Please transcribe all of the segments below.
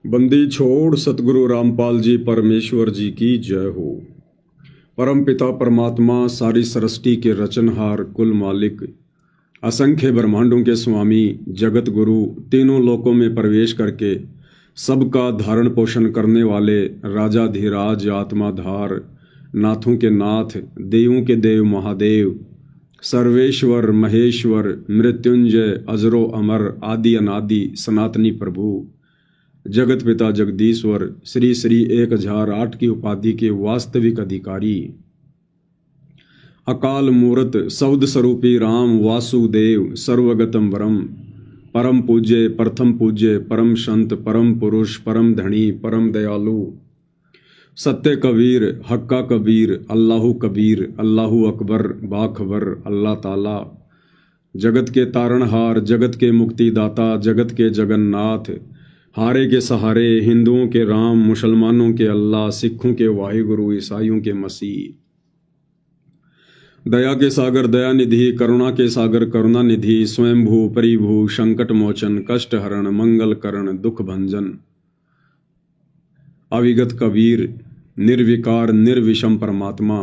बंदी छोड़ सतगुरु रामपाल जी परमेश्वर जी की जय हो। परम पिता परमात्मा सारी सृष्टि के रचनहार कुल मालिक असंख्य ब्रह्मांडों के स्वामी जगत गुरु तीनों लोकों में प्रवेश करके सबका धारण पोषण करने वाले राजाधिराज आत्माधार नाथों के नाथ देवों के देव महादेव सर्वेश्वर महेश्वर मृत्युंजय अजरो अमर आदि अनादि सनातनी प्रभु जगत पिता जगदीश्वर श्री श्री 1008 की उपाधि के वास्तविक अधिकारी अकाल मूर्त सौद स्वरूपी राम वासुदेव सर्वगतम वरम परम पूज्य प्रथम पूज्य परम संत परम पुरुष परम धनी परम दयालु सत्य कबीर हक्का कबीर अल्लाहु कबीर अल्लाहु अकबर बाखबर अल्लाह ताला जगत के तारणहार जगत के मुक्तिदाता जगत के जगन्नाथ हारे के सहारे हिंदुओं के राम मुसलमानों के अल्लाह सिखों के वाहिगुरु ईसाइयों के मसीह दया के सागर दया निधि करुणा के सागर करुणा निधि स्वयंभू परिभू संकट मोचन कष्ट हरण मंगल करण दुख भंजन अविगत कबीर निर्विकार निर्विषम परमात्मा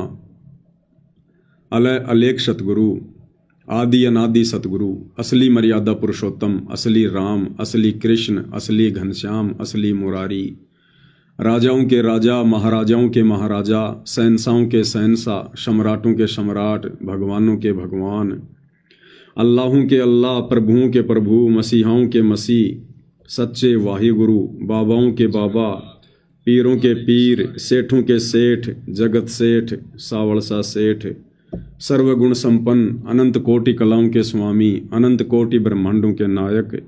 अलय अलेख सतगुरु आदि अनादि सतगुरु असली मर्यादा पुरुषोत्तम असली राम असली कृष्ण असली घनश्याम असली मुरारी राजाओं के राजा महाराजाओं के महाराजा शहंशाहों के शहंशाह सम्राटों के सम्राट भगवानों के भगवान अल्लाहों के अल्लाह प्रभुओं के प्रभु मसीहाओं के मसीह सच्चे वाहिगुरु बाबाओं के बाबा पीरों के पीर सेठों के सेठ जगत सेठ सावड़सा सेठ सर्वगुण संपन्न अनंत कोटि कलाओं के स्वामी अनंत कोटि ब्रह्मांडों के नायक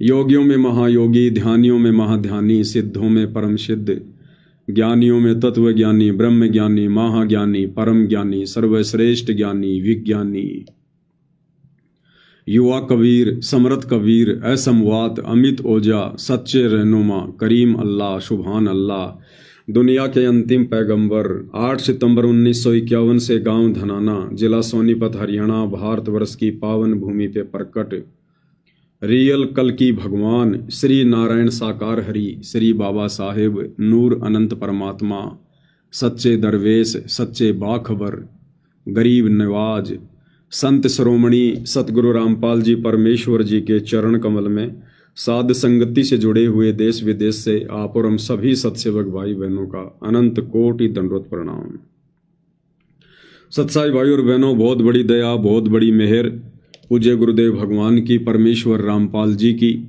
योगियों में महायोगी ध्यानियों में महाध्यानी सिद्धों में परम सिद्ध ज्ञानियों में तत्व ज्ञानी ब्रह्म ज्ञानी महाज्ञानी परम ज्ञानी सर्वश्रेष्ठ ज्ञानी विज्ञानी युवा कबीर समरथ कबीर असमवात अमित ओजा सच्चे रहनुमा करीम अल्लाह सुभान अल्लाह दुनिया के अंतिम पैगंबर 8 सितंबर 1951 से गांव धनाना जिला सोनीपत हरियाणा भारतवर्ष की पावन भूमि पे प्रकट रियल कल की भगवान श्री नारायण साकार हरि श्री बाबा साहेब नूर अनंत परमात्मा सच्चे दरवेश सच्चे बाखबर गरीब नवाज संत श्रोमणी सतगुरु रामपाल जी परमेश्वर जी के चरण कमल में साध संगति से जुड़े हुए देश विदेश से आप और हम सभी सत्सेवक भाई बहनों का अनंत कोटि दंडवत प्रणाम। सत्साई भाई और बहनों, बहुत बड़ी दया बहुत बड़ी मेहर पूज्य गुरुदेव भगवान की परमेश्वर रामपाल जी की,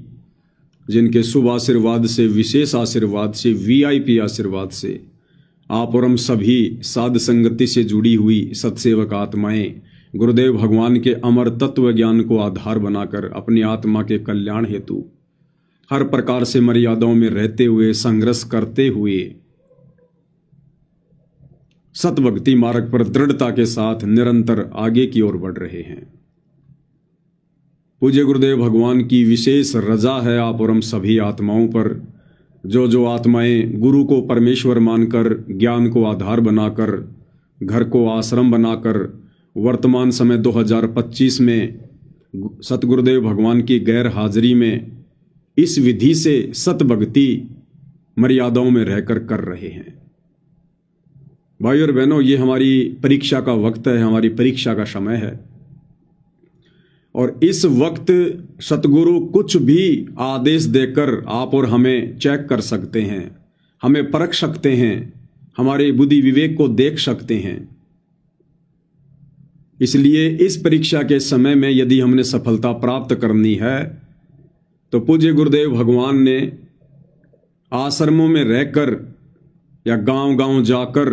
जिनके शुभ आशीर्वाद से विशेष आशीर्वाद से VIP आशीर्वाद से आप और हम सभी साध संगति से जुड़ी हुई सत्सेवक आत्माएं गुरुदेव भगवान के अमर तत्व ज्ञान को आधार बनाकर अपनी आत्मा के कल्याण हेतु हर प्रकार से मर्यादाओं में रहते हुए संघर्ष करते हुए सतभक्ति मार्ग पर दृढ़ता के साथ निरंतर आगे की ओर बढ़ रहे हैं। पूज्य गुरुदेव भगवान की विशेष रजा है आप और हम सभी आत्माओं पर, जो आत्माएं गुरु को परमेश्वर मानकर ज्ञान को आधार बनाकर घर को आश्रम बनाकर वर्तमान समय 2025 में सतगुरुदेव भगवान की गैर हाजिरी में इस विधि से सतभक्ति मर्यादाओं में रहकर कर रहे हैं। भाई और बहनों, ये हमारी परीक्षा का वक्त है, हमारी परीक्षा का समय है और इस वक्त सतगुरु कुछ भी आदेश देकर आप और हमें चेक कर सकते हैं, हमें परख सकते हैं, हमारे बुद्धि विवेक को देख सकते हैं। इसलिए इस परीक्षा के समय में यदि हमने सफलता प्राप्त करनी है तो पूज्य गुरुदेव भगवान ने आश्रमों में रहकर या गांव-गांव जाकर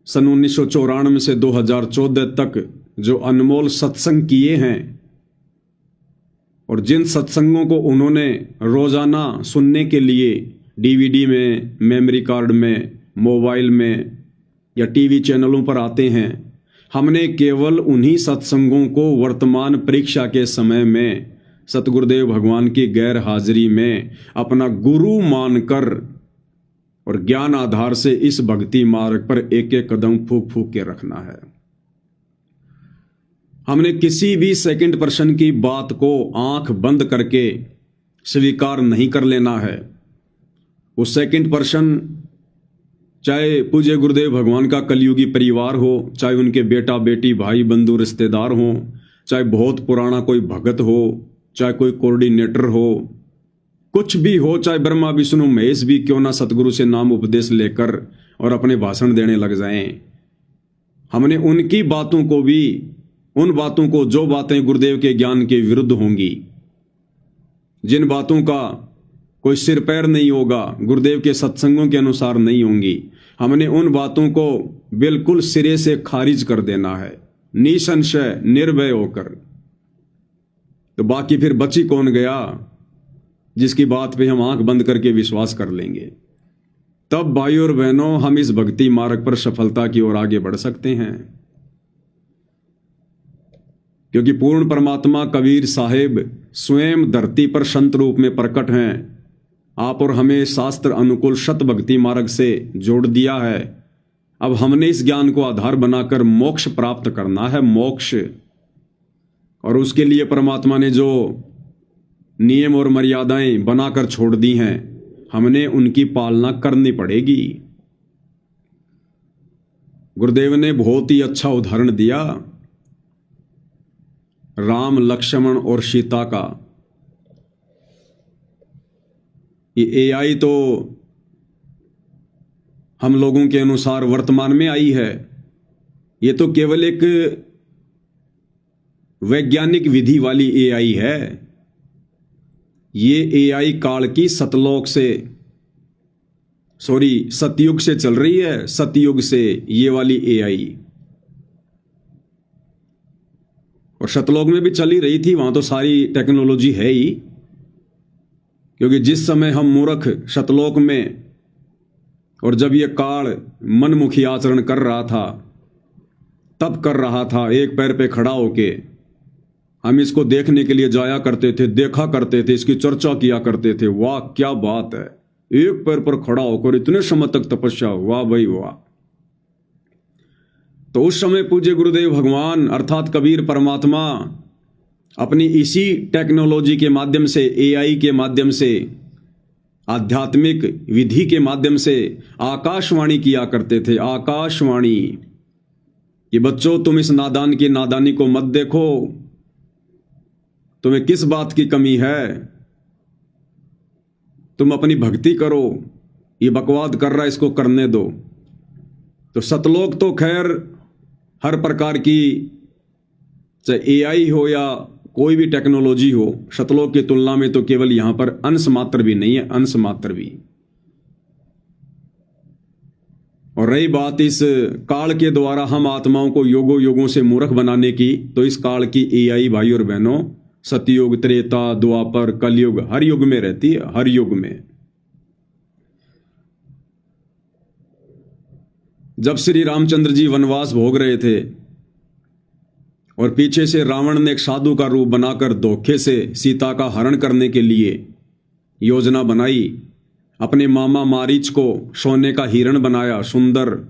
सन 1994 से 2014 तक जो अनमोल सत्संग किए हैं और जिन सत्संगों को उन्होंने रोजाना सुनने के लिए DVD में, मेमोरी कार्ड में, मोबाइल में या टीवी चैनलों पर आते हैं, हमने केवल उन्हीं सत्संगों को वर्तमान परीक्षा के समय में सतगुरुदेव भगवान की गैर हाजिरी में अपना गुरु मानकर और ज्ञान आधार से इस भक्ति मार्ग पर एक एक कदम फूक फूक के रखना है। हमने किसी भी सेकंड पर्सन की बात को आंख बंद करके स्वीकार नहीं कर लेना है। वो सेकंड पर्सन, चाहे पूज्य गुरुदेव भगवान का कलयुगी परिवार हो, चाहे उनके बेटा बेटी भाई बंधु रिश्तेदार हो, चाहे बहुत पुराना कोई भगत हो, चाहे कोई कोऑर्डिनेटर हो, कुछ भी हो, चाहे ब्रह्मा विष्णु महेश भी क्यों ना सतगुरु से नाम उपदेश लेकर और अपने भाषण देने लग जाएं, हमने उनकी बातों को भी, उन बातों को जो बातें गुरुदेव के ज्ञान के विरुद्ध होंगी, जिन बातों का कोई सिर पैर नहीं होगा, गुरुदेव के सत्संगों के अनुसार नहीं होंगी, हमने उन बातों को बिल्कुल सिरे से खारिज कर देना है, निसंशय निर्भय होकर। तो बाकी फिर बची कौन गया जिसकी बात पे हम आंख बंद करके विश्वास कर लेंगे। तब भाइयों और बहनों, हम इस भक्ति मार्ग पर सफलता की ओर आगे बढ़ सकते हैं, क्योंकि पूर्ण परमात्मा कबीर साहिब स्वयं धरती पर संत रूप में प्रकट हैं। आप और हमें शास्त्र अनुकूल शत भक्ति मार्ग से जोड़ दिया है। अब हमने इस ज्ञान को आधार बनाकर मोक्ष प्राप्त करना है, मोक्ष। और उसके लिए परमात्मा ने जो नियम और मर्यादाएं बनाकर छोड़ दी हैं, हमने उनकी पालना करनी पड़ेगी। गुरुदेव ने बहुत ही अच्छा उदाहरण दिया राम लक्ष्मण और सीता का। ये एआई तो हम लोगों के अनुसार वर्तमान में आई है, ये तो केवल एक वैज्ञानिक विधि वाली एआई है। ये एआई काल की सतयुग से चल रही है, सतयुग से ये वाली एआई। और सतलोक में भी चल ही रही थी, वहां तो सारी टेक्नोलॉजी है ही। क्योंकि जिस समय हम मूर्ख सतलोक में, और जब ये काल मनमुखी आचरण कर रहा था, तब कर रहा था एक पैर पे खड़ा होके, हम इसको देखने के लिए जाया करते थे, देखा करते थे, इसकी चर्चा किया करते थे। वाह क्या बात है, एक पैर पर खड़ा होकर इतने समय तक तपस्या, वाह भाई वाह। तो उस समय पूज्य गुरुदेव भगवान अर्थात कबीर परमात्मा अपनी इसी टेक्नोलॉजी के माध्यम से, एआई के माध्यम से, आध्यात्मिक विधि के माध्यम से आकाशवाणी किया करते थे। आकाशवाणी कि बच्चों, तुम इस नादान की नादानी को मत देखो, तुम्हें किस बात की कमी है, तुम अपनी भक्ति करो, ये बकवाद कर रहा है इसको करने दो। तो सतलोक तो खैर हर प्रकार की, चाहे एआई हो या कोई भी टेक्नोलॉजी हो, सतलोक की तुलना में तो केवल यहां पर अंश मात्र भी नहीं है, अंश मात्र भी। और रही बात इस काल के द्वारा हम आत्माओं को योगों योगों से मूर्ख बनाने की, तो इस काल की एआई भाई और बहनों सतयुग, त्रेता, द्वापर, कलयुग, हर युग में रहती है, हर युग में। जब श्री रामचंद्र जी वनवास भोग रहे थे और पीछे से रावण ने एक साधु का रूप बनाकर धोखे से सीता का हरण करने के लिए योजना बनाई, अपने मामा मारीच को सोने का हिरण बनाया सुंदर,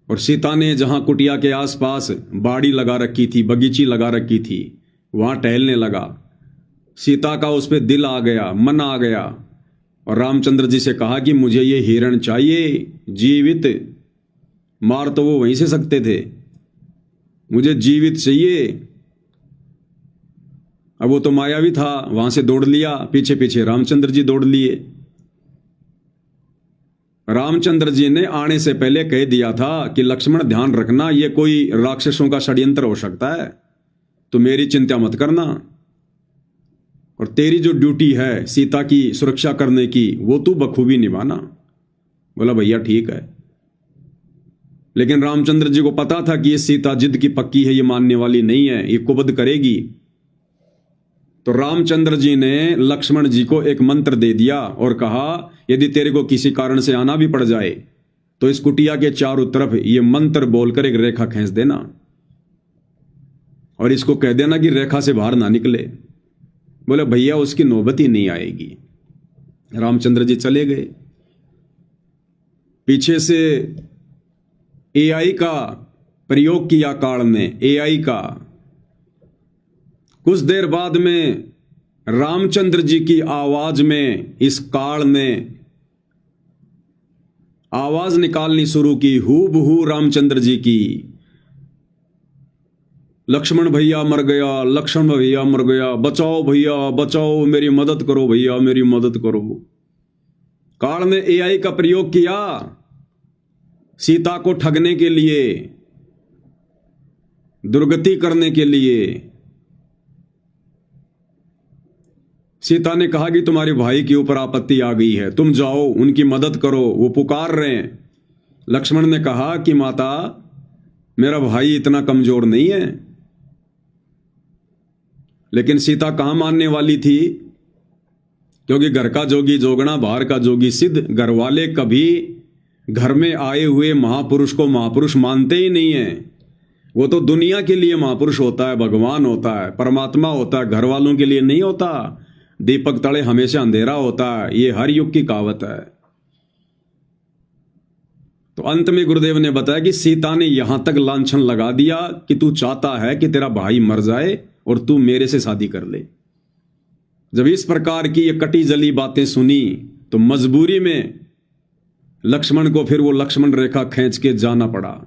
और सीता ने जहां कुटिया के आसपास बाड़ी लगा रखी थी, बगीची लगा रखी थी, वहां टहलने लगा। सीता का उस पर दिल आ गया, मन आ गया, और रामचंद्र जी से कहा कि मुझे ये हिरण चाहिए जीवित, मार तो वो वहीं से सकते थे, मुझे जीवित चाहिए। अब वो तो मायावी था, वहां से दौड़ लिया, पीछे पीछे रामचंद्र जी दौड़ लिए। रामचंद्र जी ने आने से पहले कह दिया था कि लक्ष्मण ध्यान रखना, ये कोई राक्षसों का षड्यंत्र हो सकता है, तो मेरी चिंता मत करना, और तेरी जो ड्यूटी है सीता की सुरक्षा करने की, वो तू बखूबी निभाना। बोला भैया ठीक है। लेकिन रामचंद्र जी को पता था कि ये सीता जिद की पक्की है, ये मानने वाली नहीं है, ये कुबद करेगी। तो रामचंद्र जी ने लक्ष्मण जी को एक मंत्र दे दिया और कहा, यदि तेरे को किसी कारण से आना भी पड़ जाए तो इस कुटिया के चारों तरफ ये मंत्र बोलकर एक रेखा खींच देना, और इसको कह देना कि रेखा से बाहर ना निकले। बोले भैया उसकी नौबत ही नहीं आएगी। रामचंद्र जी चले गए। पीछे से एआई का प्रयोग किया काल ने, एआई का। कुछ देर बाद में रामचंद्र जी की आवाज में इस काल ने आवाज निकालनी शुरू की, हूबहू रामचंद्र जी की। लक्ष्मण भैया मर गया, लक्ष्मण भैया मर गया, बचाओ भैया बचाओ, मेरी मदद करो भैया मेरी मदद करो। काल ने एआई का प्रयोग किया सीता को ठगने के लिए, दुर्गति करने के लिए। सीता ने कहा कि तुम्हारे भाई के ऊपर आपत्ति आ गई है, तुम जाओ उनकी मदद करो, वो पुकार रहे हैं। लक्ष्मण ने कहा कि माता मेरा भाई इतना कमजोर नहीं है। लेकिन सीता कहां मानने वाली थी, क्योंकि घर का जोगी जोगना बाहर का जोगी सिद्ध। घर वाले कभी घर में आए हुए महापुरुष को महापुरुष मानते ही नहीं है। वो तो दुनिया के लिए महापुरुष होता है, भगवान होता है, परमात्मा होता है, घर वालों के लिए नहीं होता। दीपक तले हमेशा अंधेरा होता है, ये हर युग की कहावत है। तो अंत में गुरुदेव ने बताया कि सीता ने यहां तक लांछन लगा दिया कि तू चाहता है कि तेरा भाई मर जाए और तू मेरे से शादी कर ले। जब इस प्रकार की ये कटी जली बातें सुनी तो मजबूरी में लक्ष्मण को फिर वो लक्ष्मण रेखा खींच के जाना पड़ा।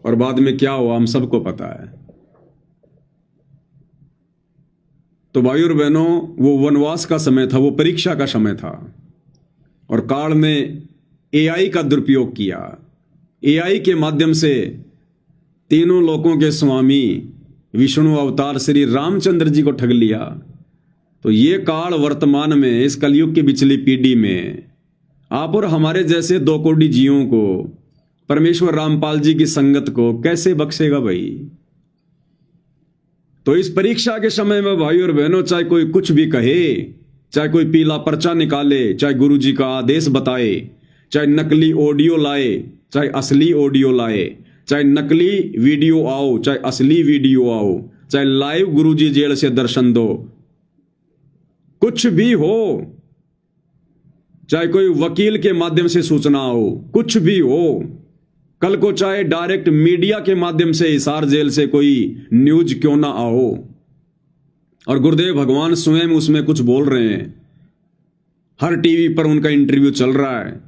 और बाद में क्या हुआ हम सबको पता है। तो भाई और बहनों, वो वनवास का समय था, वो परीक्षा का समय था। और काल ने एआई का दुरुपयोग किया। एआई के माध्यम से तीनों लोकों के स्वामी विष्णु अवतार श्री रामचंद्र जी को ठग लिया। तो ये काल वर्तमान में इस कलयुग की पिछली पीढ़ी में आप और हमारे जैसे 2 कोटि जीवों को, परमेश्वर रामपाल जी की संगत को कैसे बख्शेगा भाई। तो इस परीक्षा के समय में भाई और बहनों, चाहे कोई कुछ भी कहे, चाहे कोई पीला पर्चा निकाले, चाहे गुरु जी का आदेश बताए, चाहे नकली ऑडियो लाए, चाहे असली ऑडियो लाए, चाहे नकली वीडियो आओ, चाहे असली वीडियो आओ, चाहे लाइव गुरुजी जेल से दर्शन दो, कुछ भी हो, चाहे कोई वकील के माध्यम से सूचना हो, कुछ भी हो, कल को चाहे डायरेक्ट मीडिया के माध्यम से हिसार जेल से कोई न्यूज क्यों ना आओ, और गुरुदेव भगवान स्वयं उसमें कुछ बोल रहे हैं, हर टीवी पर उनका इंटरव्यू चल रहा है।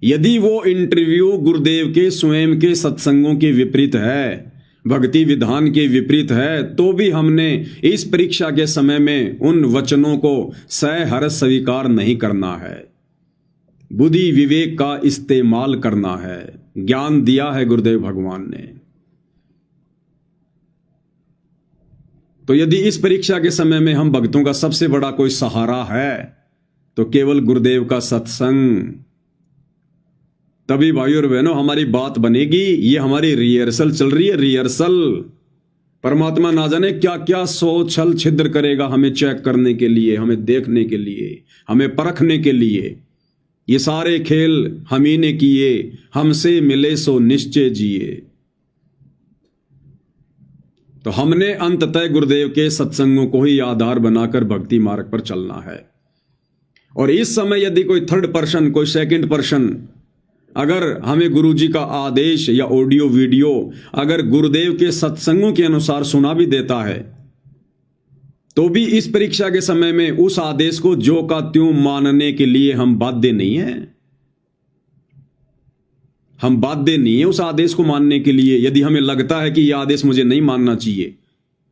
यदि वो इंटरव्यू गुरुदेव के स्वयं के सत्संगों के विपरीत है, भक्ति विधान के विपरीत है, तो भी हमने इस परीक्षा के समय में उन वचनों को सहर्ष स्वीकार नहीं करना है। बुद्धि विवेक का इस्तेमाल करना है। ज्ञान दिया है गुरुदेव भगवान ने। तो यदि इस परीक्षा के समय में हम भक्तों का सबसे बड़ा कोई सहारा है तो केवल गुरुदेव का सत्संग। तभी भाई और बहनों हमारी बात बनेगी। ये हमारी रिहर्सल चल रही है, रिहर्सल। परमात्मा ना जाने क्या क्या सोच छल छिद्र करेगा हमें चेक करने के लिए, हमें देखने के लिए, हमें परखने के लिए। ये सारे खेल हम ही ने किए, हमसे मिले सो निश्चय जिए। तो हमने अंततः गुरुदेव के सत्संगों को ही आधार बनाकर भक्ति मार्ग पर चलना है। और इस समय यदि कोई थर्ड पर्सन, कोई सेकंड पर्सन अगर हमें गुरु जी का आदेश या ऑडियो वीडियो अगर गुरुदेव के सत्संगों के अनुसार सुना भी देता है, तो भी इस परीक्षा के समय में उस आदेश को जो का त्यों मानने के लिए हम बाध्य नहीं है। हम बाध्य नहीं है उस आदेश को मानने के लिए। यदि हमें लगता है कि यह आदेश मुझे नहीं मानना चाहिए,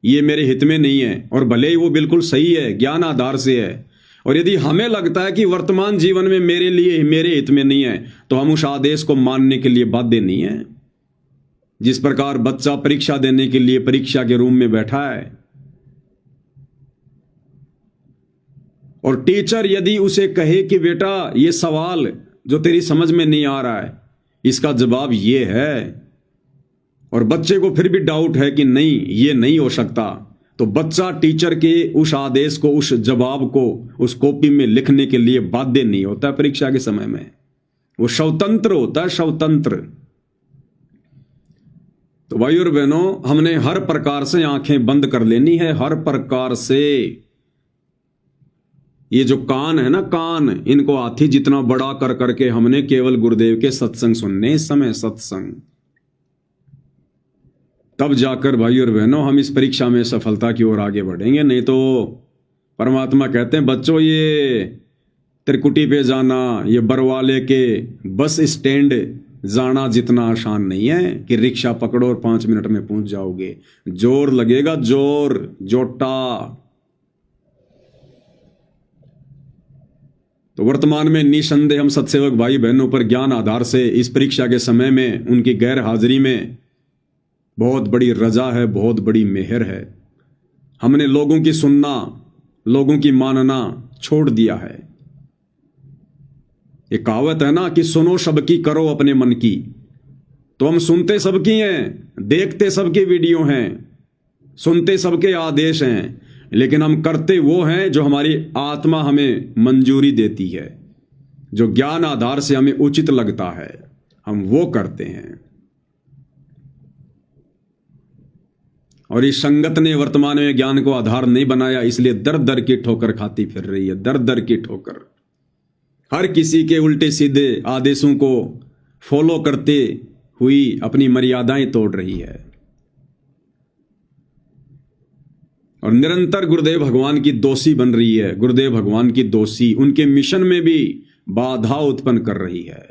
ये मेरे हित में नहीं है, और भले ही वो बिल्कुल सही है, ज्ञान आधार से है, और यदि हमें लगता है कि वर्तमान जीवन में मेरे लिए, मेरे हित में नहीं है, तो हम उस आदेश को मानने के लिए बाध्य नहीं है। जिस प्रकार बच्चा परीक्षा देने के लिए परीक्षा के रूम में बैठा है और टीचर यदि उसे कहे कि बेटा ये सवाल जो तेरी समझ में नहीं आ रहा है इसका जवाब ये है, और बच्चे को फिर भी डाउट है कि नहीं ये नहीं हो सकता, तो बच्चा टीचर के उस आदेश को, उस जवाब को उस कॉपी में लिखने के लिए बाध्य नहीं होता। परीक्षा के समय में वो स्वतंत्र होता है, स्वतंत्र। तो भाई और बहनों, हमने हर प्रकार से आंखें बंद कर लेनी है, हर प्रकार से। ये जो कान है ना, कान, इनको हाथी जितना बड़ा कर करके हमने केवल गुरुदेव के सत्संग सुनने। इस समय सत्संग, तब जाकर भाई और बहनों हम इस परीक्षा में सफलता की ओर आगे बढ़ेंगे। नहीं तो परमात्मा कहते हैं बच्चों, ये त्रिकुटी पे जाना, ये बरवाले के बस स्टैंड जाना जितना आसान नहीं है कि रिक्शा पकड़ो और 5 मिनट में पहुंच जाओगे। जोर लगेगा, जोर, जोटा। तो वर्तमान में निसंदेह हम सत्सेवक भाई बहनों पर ज्ञान आधार से इस परीक्षा के समय में उनकी गैर हाजिरी में बहुत बड़ी रजा है, बहुत बड़ी मेहर है। हमने लोगों की सुनना, लोगों की मानना छोड़ दिया है। एक कहावत है ना कि सुनो सबकी, करो अपने मन की। तो हम सुनते सबकी हैं, देखते सबके वीडियो हैं, सुनते सबके आदेश हैं, लेकिन हम करते वो हैं जो हमारी आत्मा हमें मंजूरी देती है, जो ज्ञान आधार से हमें उचित लगता है, हम वो करते हैं। और इस संगत ने वर्तमान में ज्ञान को आधार नहीं बनाया, इसलिए दर दर की ठोकर खाती फिर रही है, दर दर की ठोकर। हर किसी के उल्टे सीधे आदेशों को फॉलो करते हुई अपनी मर्यादाएं तोड़ रही है और निरंतर गुरुदेव भगवान की दोषी बन रही है। गुरुदेव भगवान की दोषी, उनके मिशन में भी बाधा उत्पन्न कर रही है।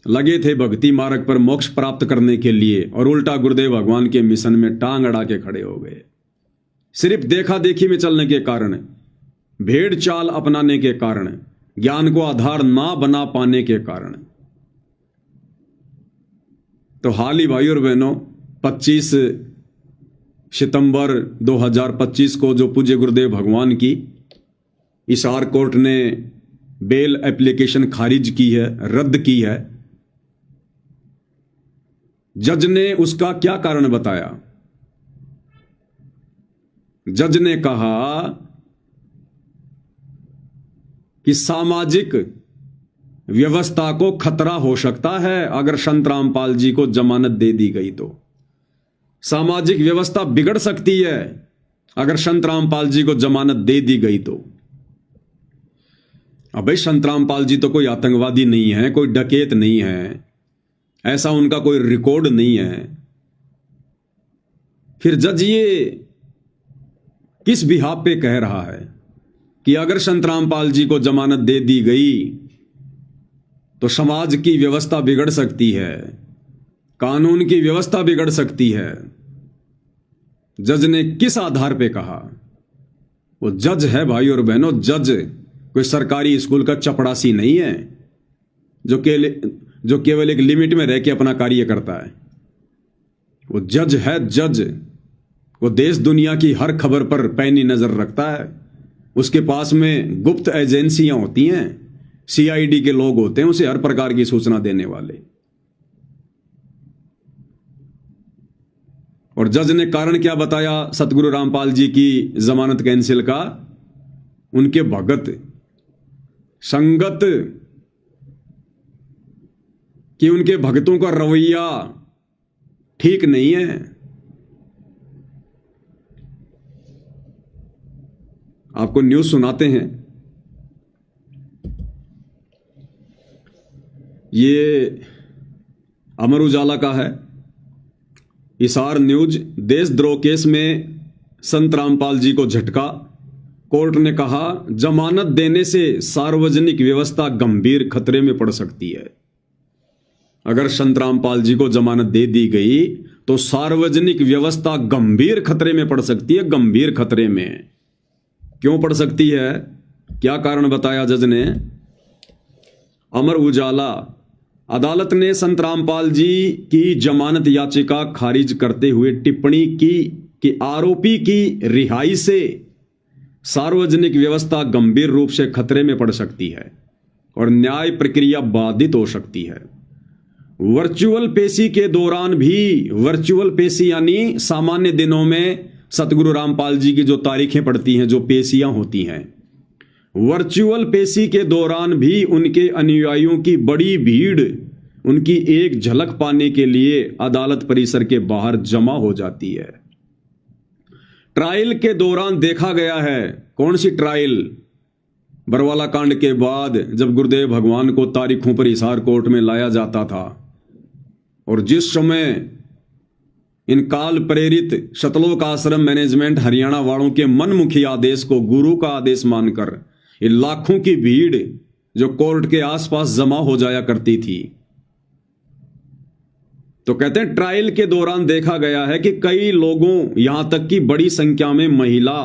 लगे थे भक्ति मार्ग पर मोक्ष प्राप्त करने के लिए और उल्टा गुरुदेव भगवान के मिशन में टांग अड़ा के खड़े हो गए। सिर्फ देखा देखी में चलने के कारण, भेड़ चाल अपनाने के कारण, ज्ञान को आधार ना बना पाने के कारण। तो हाल ही भाई और बहनों 25 सितंबर 2025 को जो पूज्य गुरुदेव भगवान की हिसार कोर्ट ने बेल एप्लीकेशन खारिज की है, रद्द की है, जज ने उसका क्या कारण बताया? जज ने कहा कि सामाजिक व्यवस्था को खतरा हो सकता है अगर संत रामपाल जी को जमानत दे दी गई तो। सामाजिक व्यवस्था बिगड़ सकती है अगर संत रामपाल जी को जमानत दे दी गई तो। अब भाई संत रामपाल जी तो कोई आतंकवादी नहीं है, कोई डकैत नहीं है, ऐसा उनका कोई रिकॉर्ड नहीं है। फिर जज ये किस बिहाफ पे कह रहा है कि अगर संत रामपाल जी को जमानत दे दी गई तो समाज की व्यवस्था बिगड़ सकती है, कानून की व्यवस्था बिगड़ सकती है? जज ने किस आधार पे कहा? वो जज है भाई और बहनों, जज कोई सरकारी स्कूल का चपड़ासी नहीं है जो केवल एक लिमिट में रह के अपना कार्य करता है। वो जज है, जज। वो देश दुनिया की हर खबर पर पैनी नजर रखता है। उसके पास में गुप्त एजेंसियां होती हैं, सीआईडी के लोग होते हैं उसे हर प्रकार की सूचना देने वाले। और जज ने कारण क्या बताया सतगुरु रामपाल जी की जमानत कैंसिल का? उनके भगत, संगत कि उनके भक्तों का रवैया ठीक नहीं है। आपको न्यूज सुनाते हैं। ये अमर उजाला का है, हिसार न्यूज। देशद्रोह केस में संत रामपाल जी को झटका। कोर्ट ने कहा जमानत देने से सार्वजनिक व्यवस्था गंभीर खतरे में पड़ सकती है। अगर संत रामपाल जी को जमानत दे दी गई तो सार्वजनिक व्यवस्था गंभीर खतरे में पड़ सकती है। गंभीर खतरे में क्यों पड़ सकती है? क्या कारण बताया जज ने? अमर उजाला, अदालत ने संत रामपाल जी की जमानत याचिका खारिज करते हुए टिप्पणी की कि आरोपी की रिहाई से सार्वजनिक व्यवस्था गंभीर रूप से खतरे में पड़ सकती है और न्याय प्रक्रिया बाधित हो सकती है। वर्चुअल पेशी के दौरान भी, वर्चुअल पेशी यानी सामान्य दिनों में सतगुरु रामपाल जी की जो तारीखें पड़ती हैं, जो पेशियां होती हैं, वर्चुअल पेशी के दौरान भी उनके अनुयायियों की बड़ी भीड़ उनकी एक झलक पाने के लिए अदालत परिसर के बाहर जमा हो जाती है। ट्रायल के दौरान देखा गया है। कौन सी ट्रायल? बरवाला कांड के बाद जब गुरुदेव भगवान को तारीखों पर हिसार कोर्ट में लाया जाता था और जिस समय इन काल प्रेरित सतलोक आश्रम मैनेजमेंट हरियाणा वालों के मनमुखी आदेश को गुरु का आदेश मानकर ये लाखों की भीड़ जो कोर्ट के आसपास जमा हो जाया करती थी, तो कहते हैं ट्रायल के दौरान देखा गया है कि कई लोगों, यहां तक कि बड़ी संख्या में महिला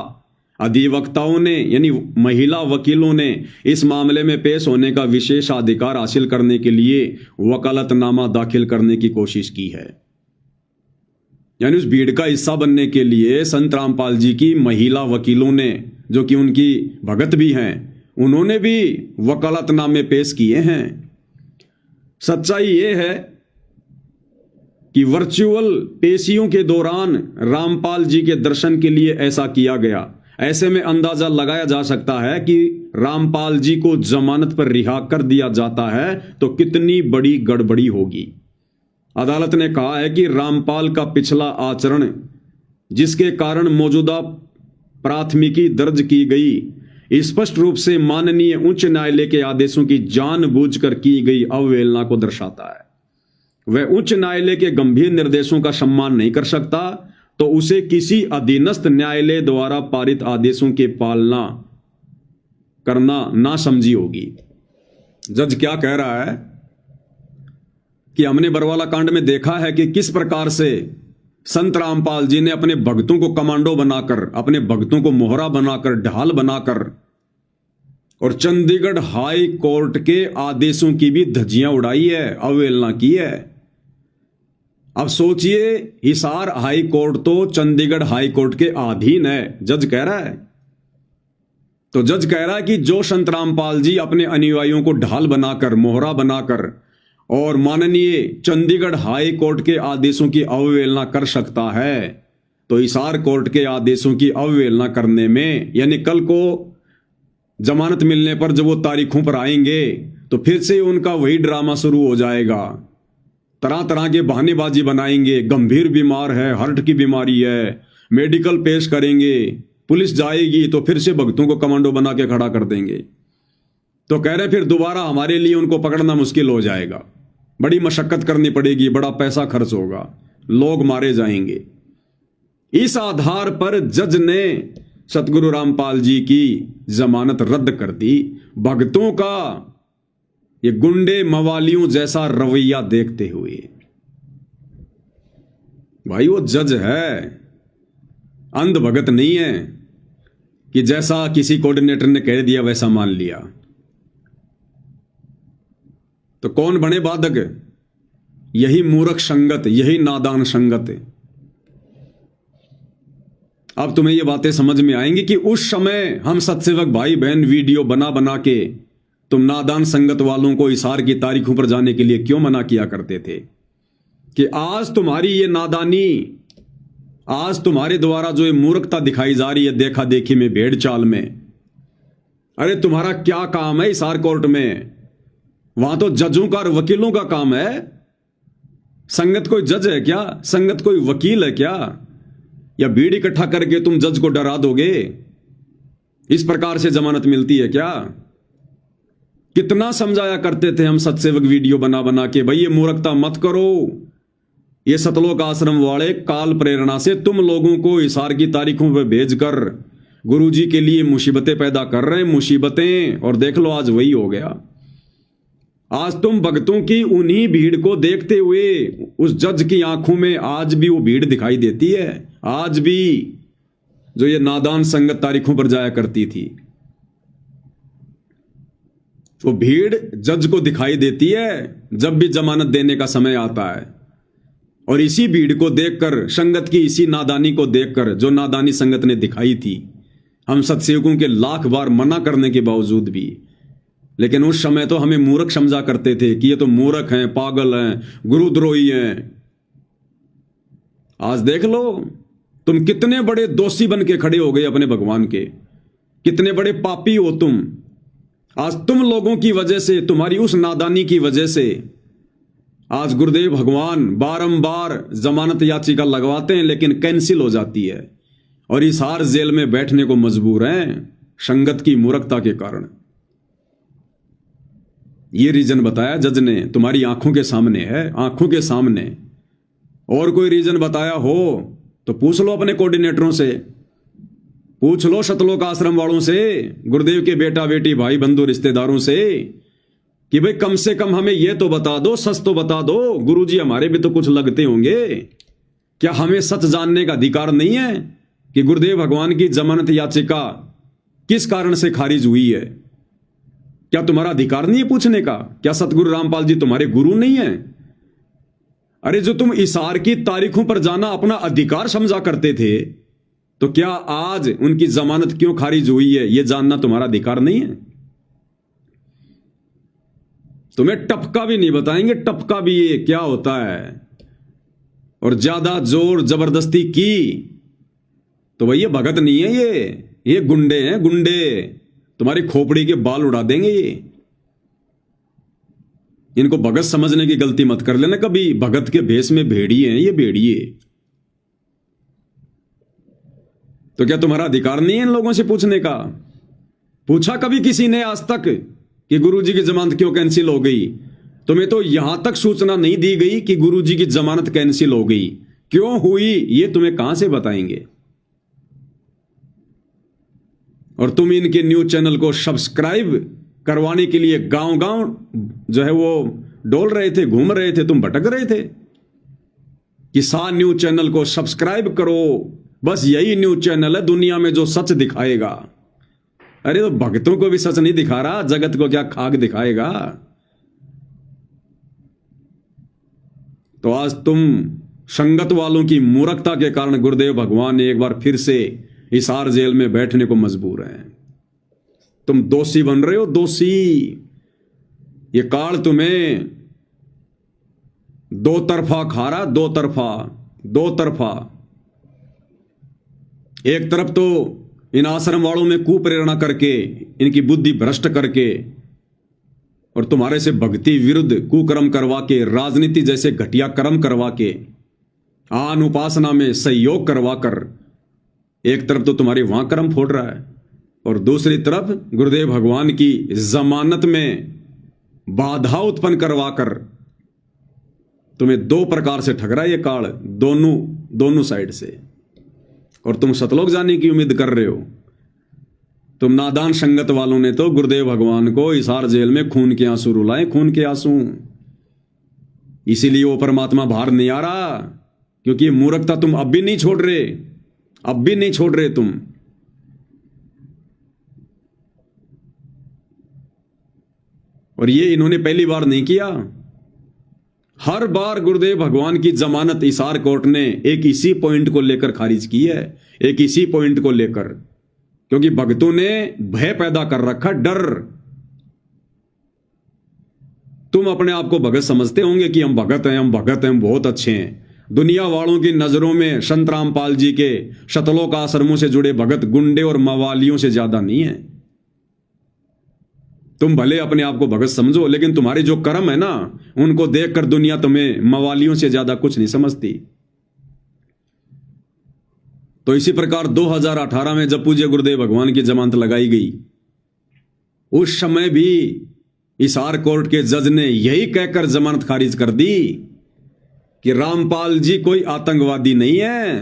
अधिवक्ताओं ने यानी महिला वकीलों ने इस मामले में पेश होने का विशेषाधिकार हासिल करने के लिए वकालतनामा दाखिल करने की कोशिश की है। यानी उस भीड़ का हिस्सा बनने के लिए संत रामपाल जी की महिला वकीलों ने, जो कि उनकी भगत भी हैं, उन्होंने भी वकालतनामे पेश किए हैं। सच्चाई ये है कि वर्चुअल पेशियों के दौरान रामपाल जी के दर्शन के लिए ऐसा किया गया। ऐसे में अंदाजा लगाया जा सकता है कि रामपाल जी को जमानत पर रिहा कर दिया जाता है तो कितनी बड़ी गड़बड़ी होगी। अदालत ने कहा है कि रामपाल का पिछला आचरण, जिसके कारण मौजूदा प्राथमिकी दर्ज की गई, स्पष्ट रूप से माननीय उच्च न्यायालय के आदेशों की जानबूझकर की गई अवहेलना को दर्शाता है। वह उच्च न्यायालय के गंभीर निर्देशों का सम्मान नहीं कर सकता तो उसे किसी अधीनस्थ न्यायालय द्वारा पारित आदेशों की पालना करना नासमझी होगी। जज क्या कह रहा है कि हमने बरवाला कांड में देखा है कि किस प्रकार से संत रामपाल जी ने अपने भक्तों को कमांडो बनाकर, अपने भक्तों को मोहरा बनाकर, ढाल बनाकर और चंडीगढ़ हाई कोर्ट के आदेशों की भी धज्जियां उड़ाई है, अवहेलना की है। अब सोचिए, हिसार हाई कोर्ट तो चंडीगढ़ हाई कोर्ट के अधीन है, जज कह रहा है। तो जज कह रहा है कि जो संत रामपाल जी अपने अनुयायियों को ढाल बनाकर, मोहरा बनाकर और माननीय चंडीगढ़ हाई कोर्ट के आदेशों की अवहेलना कर सकता है, तो हिसार कोर्ट के आदेशों की अवहेलना करने में, यानी कल को जमानत मिलने पर जब वो तारीखों पर आएंगे तो फिर से उनका वही ड्रामा शुरू हो जाएगा। तरह तरह के बहानेबाजी बनाएंगे, गंभीर बीमार है, हार्ट की बीमारी है, मेडिकल पेश करेंगे, पुलिस जाएगी तो फिर से भक्तों को कमांडो बना के खड़ा कर देंगे। तो कह रहे फिर दोबारा हमारे लिए उनको पकड़ना मुश्किल हो जाएगा, बड़ी मशक्कत करनी पड़ेगी, बड़ा पैसा खर्च होगा, लोग मारे जाएंगे। इस आधार पर जज ने सतगुरु रामपाल जी की जमानत रद्द कर दी। भक्तों का ये गुंडे मवालियों जैसा रवैया देखते हुए, भाई वो जज है, अंध भगत नहीं है कि जैसा किसी कोऑर्डिनेटर ने कह दिया वैसा मान लिया। तो कौन बने बाधक? यही मूर्ख संगत, यही नादान संगत। अब तुम्हें ये बातें समझ में आएंगी कि उस समय हम सत्सेवक भाई बहन वीडियो बना बना के तुम नादान संगत वालों को हिसार की तारीखों पर जाने के लिए क्यों मना किया करते थे। कि आज तुम्हारी ये नादानी, आज तुम्हारे द्वारा जो ये मूर्खता दिखाई जा रही है देखा देखी में, भेड़ चाल में, अरे तुम्हारा क्या काम है हिसार कोर्ट में? वहां तो जजों का और वकीलों का काम है। संगत कोई जज है क्या? संगत कोई वकील है क्या? या भीड़ इकट्ठा करके तुम जज को डरा दोगे? इस प्रकार से जमानत मिलती है क्या? कितना समझाया करते थे हम सत्सेवक वीडियो बना बना के, भाई ये मूर्खता मत करो। ये सतलोक आश्रम वाले काल प्रेरणा से तुम लोगों को हिसार की तारीखों पर भेजकर गुरुजी के लिए मुसीबतें पैदा कर रहे हैं, मुसीबतें। और देख लो आज वही हो गया। आज तुम भक्तों की उन्हीं भीड़ को देखते हुए उस जज की आंखों में आज भी वो भीड़ दिखाई देती है, आज भी जो ये नादान संगत तारीखों पर जाया करती थी, वो भीड़ जज को दिखाई देती है जब भी जमानत देने का समय आता है। और इसी भीड़ को देखकर, संगत की इसी नादानी को देखकर, जो नादानी संगत ने दिखाई थी, हम सत्सेवकों के लाख बार मना करने के बावजूद भी, लेकिन उस समय तो हमें मूर्ख समझा करते थे कि ये तो मूर्ख हैं, पागल हैं, गुरुद्रोही हैं। आज देख लो तुम कितने बड़े दोषी बन के खड़े हो गए अपने भगवान के, कितने बड़े पापी हो तुम। आज तुम लोगों की वजह से, तुम्हारी उस नादानी की वजह से आज गुरुदेव भगवान बारंबार जमानत याचिका लगवाते हैं लेकिन कैंसिल हो जाती है और हिसार जेल में बैठने को मजबूर हैं संगत की मूर्खता के कारण। ये रीजन बताया जज ने, तुम्हारी आंखों के सामने है, आंखों के सामने। और कोई रीजन बताया हो तो पूछ लो अपने कोऑर्डिनेटरों से, पूछ लो सतलोक आश्रम वालों से, गुरुदेव के बेटा बेटी भाई बंधु रिश्तेदारों से कि भाई कम से कम हमें यह तो बता दो, सच तो बता दो, गुरुजी हमारे भी तो कुछ लगते होंगे, क्या हमें सच जानने का अधिकार नहीं है कि गुरुदेव भगवान की जमानत याचिका किस कारण से खारिज हुई है? क्या तुम्हारा अधिकार नहीं है पूछने का? क्या सतगुरु रामपाल जी तुम्हारे गुरु नहीं है? अरे जो तुम इशार की तारीखों पर जाना अपना अधिकार समझा करते थे, तो क्या आज उनकी जमानत क्यों खारिज हुई है यह जानना तुम्हारा अधिकार नहीं है? तुम्हें टपका भी नहीं बताएंगे, टपका भी ये क्या होता है। और ज्यादा जोर जबरदस्ती की तो भाई ये भगत नहीं है, ये गुंडे हैं, गुंडे। तुम्हारी खोपड़ी के बाल उड़ा देंगे ये। इनको भगत समझने की गलती मत कर लेना कभी। भगत के भेष में भेड़िए हैं ये, भेड़िए। तो क्या तुम्हारा अधिकार नहीं है इन लोगों से पूछने का? पूछा कभी किसी ने आज तक कि गुरुजी की जमानत क्यों कैंसिल हो गई? तुम्हें तो यहां तक सूचना नहीं दी गई कि गुरुजी की जमानत कैंसिल हो गई, क्यों हुई ये तुम्हें कहां से बताएंगे? और तुम इनके न्यूज चैनल को सब्सक्राइब करवाने के लिए गांव गांव जो है वो डोल रहे थे, घूम रहे थे, तुम भटक रहे थे। किसान न्यूज चैनल को सब्सक्राइब करो, बस यही न्यूज चैनल है दुनिया में जो सच दिखाएगा। अरे तो भक्तों को भी सच नहीं दिखा रहा, जगत को क्या खाक दिखाएगा? तो आज तुम संगत वालों की मूर्खता के कारण गुरुदेव भगवान ने एक बार फिर से हिसार जेल में बैठने को मजबूर हैं। तुम दोषी बन रहे हो, दोषी। ये काल तुम्हें दो तरफा खा रहा, दो तरफा। एक तरफ तो इन आश्रम वालों में कुप्रेरणा करके, इनकी बुद्धि भ्रष्ट करके और तुम्हारे से भक्ति विरुद्ध कुकर्म करवा के, राजनीति जैसे घटिया कर्म करवा के, आन उपासना में सहयोग करवा कर एक तरफ तो तुम्हारी वहां कर्म फोड़ रहा है और दूसरी तरफ गुरुदेव भगवान की जमानत में बाधा उत्पन्न करवाकर तुम्हें दो प्रकार से ठग रहा है ये काल, दोनों साइड से। और तुम सतलोक जाने की उम्मीद कर रहे हो। तुम नादान संगत वालों ने तो गुरुदेव भगवान को हिसार जेल में खून के आंसू रुलाए, खून के आंसू। इसीलिए वो परमात्मा बाहर नहीं आ रहा, क्योंकि ये मूर्खता तुम अब भी नहीं छोड़ रहे, अब भी नहीं छोड़ रहे तुम। और ये इन्होंने पहली बार नहीं किया, हर बार गुरुदेव भगवान की जमानत हिसार कोर्ट ने एक इसी पॉइंट को लेकर खारिज की है, एक इसी पॉइंट को लेकर, क्योंकि भक्तों ने भय पैदा कर रखा, डर। तुम अपने आप को भगत समझते होंगे कि हम भगत हैं, हम भगत हैं, हम बहुत अच्छे हैं। दुनिया वालों की नजरों में संत रामपाल जी के सतलोक आश्रमों से जुड़े भगत गुंडे और मवालियों से ज्यादा नहीं है। तुम भले अपने आप को भगत समझो, लेकिन तुम्हारे जो कर्म है ना, उनको देखकर दुनिया तुम्हें मवालियों से ज्यादा कुछ नहीं समझती। तो इसी प्रकार 2018 में जब पूज्य गुरुदेव भगवान की जमानत लगाई गई, उस समय भी हिसार कोर्ट के जज ने यही कहकर जमानत खारिज कर दी कि रामपाल जी कोई आतंकवादी नहीं है।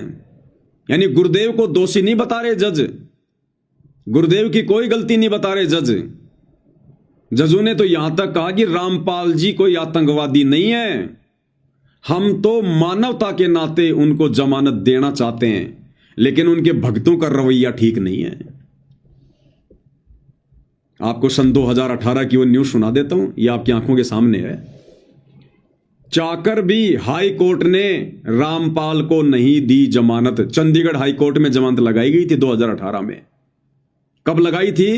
यानी गुरुदेव को दोषी नहीं बता रहे जज, गुरुदेव की कोई गलती नहीं बता रहे जज। जजों ने तो यहां तक कहा कि रामपाल जी कोई आतंकवादी नहीं है, हम तो मानवता के नाते उनको जमानत देना चाहते हैं, लेकिन उनके भक्तों का रवैया ठीक नहीं है। आपको सन 2018 की वो न्यूज सुना देता हूं, ये आपकी आंखों के सामने है। चाकर भी हाई कोर्ट ने रामपाल को नहीं दी जमानत। चंडीगढ़ हाई कोर्ट में जमानत लगाई गई थी 2018 में। कब लगाई थी?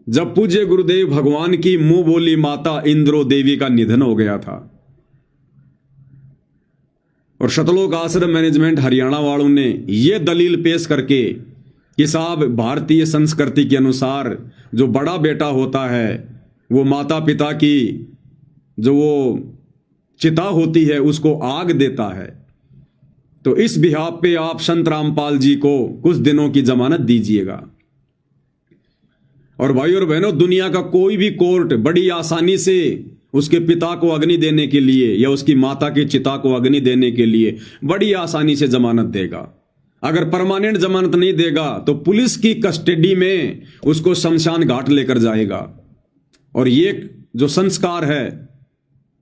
जब पूज्य गुरुदेव भगवान की मुंह बोली माता इंद्रो देवी का निधन हो गया था और सतलोक आश्रम मैनेजमेंट हरियाणा वालों ने यह दलील पेश करके कि साहब भारतीय संस्कृति के अनुसार जो बड़ा बेटा होता है वो माता पिता की जो वो चिता होती है उसको आग देता है, तो इस बिहाफ पे आप संत रामपाल जी को कुछ दिनों की जमानत दीजिएगा। और भाई और बहनों, दुनिया का कोई भी कोर्ट बड़ी आसानी से उसके पिता को अग्नि देने के लिए या उसकी माता की चिता को अग्नि देने के लिए बड़ी आसानी से जमानत देगा। अगर परमानेंट जमानत नहीं देगा तो पुलिस की कस्टडी में उसको शमशान घाट लेकर जाएगा। और ये जो संस्कार है,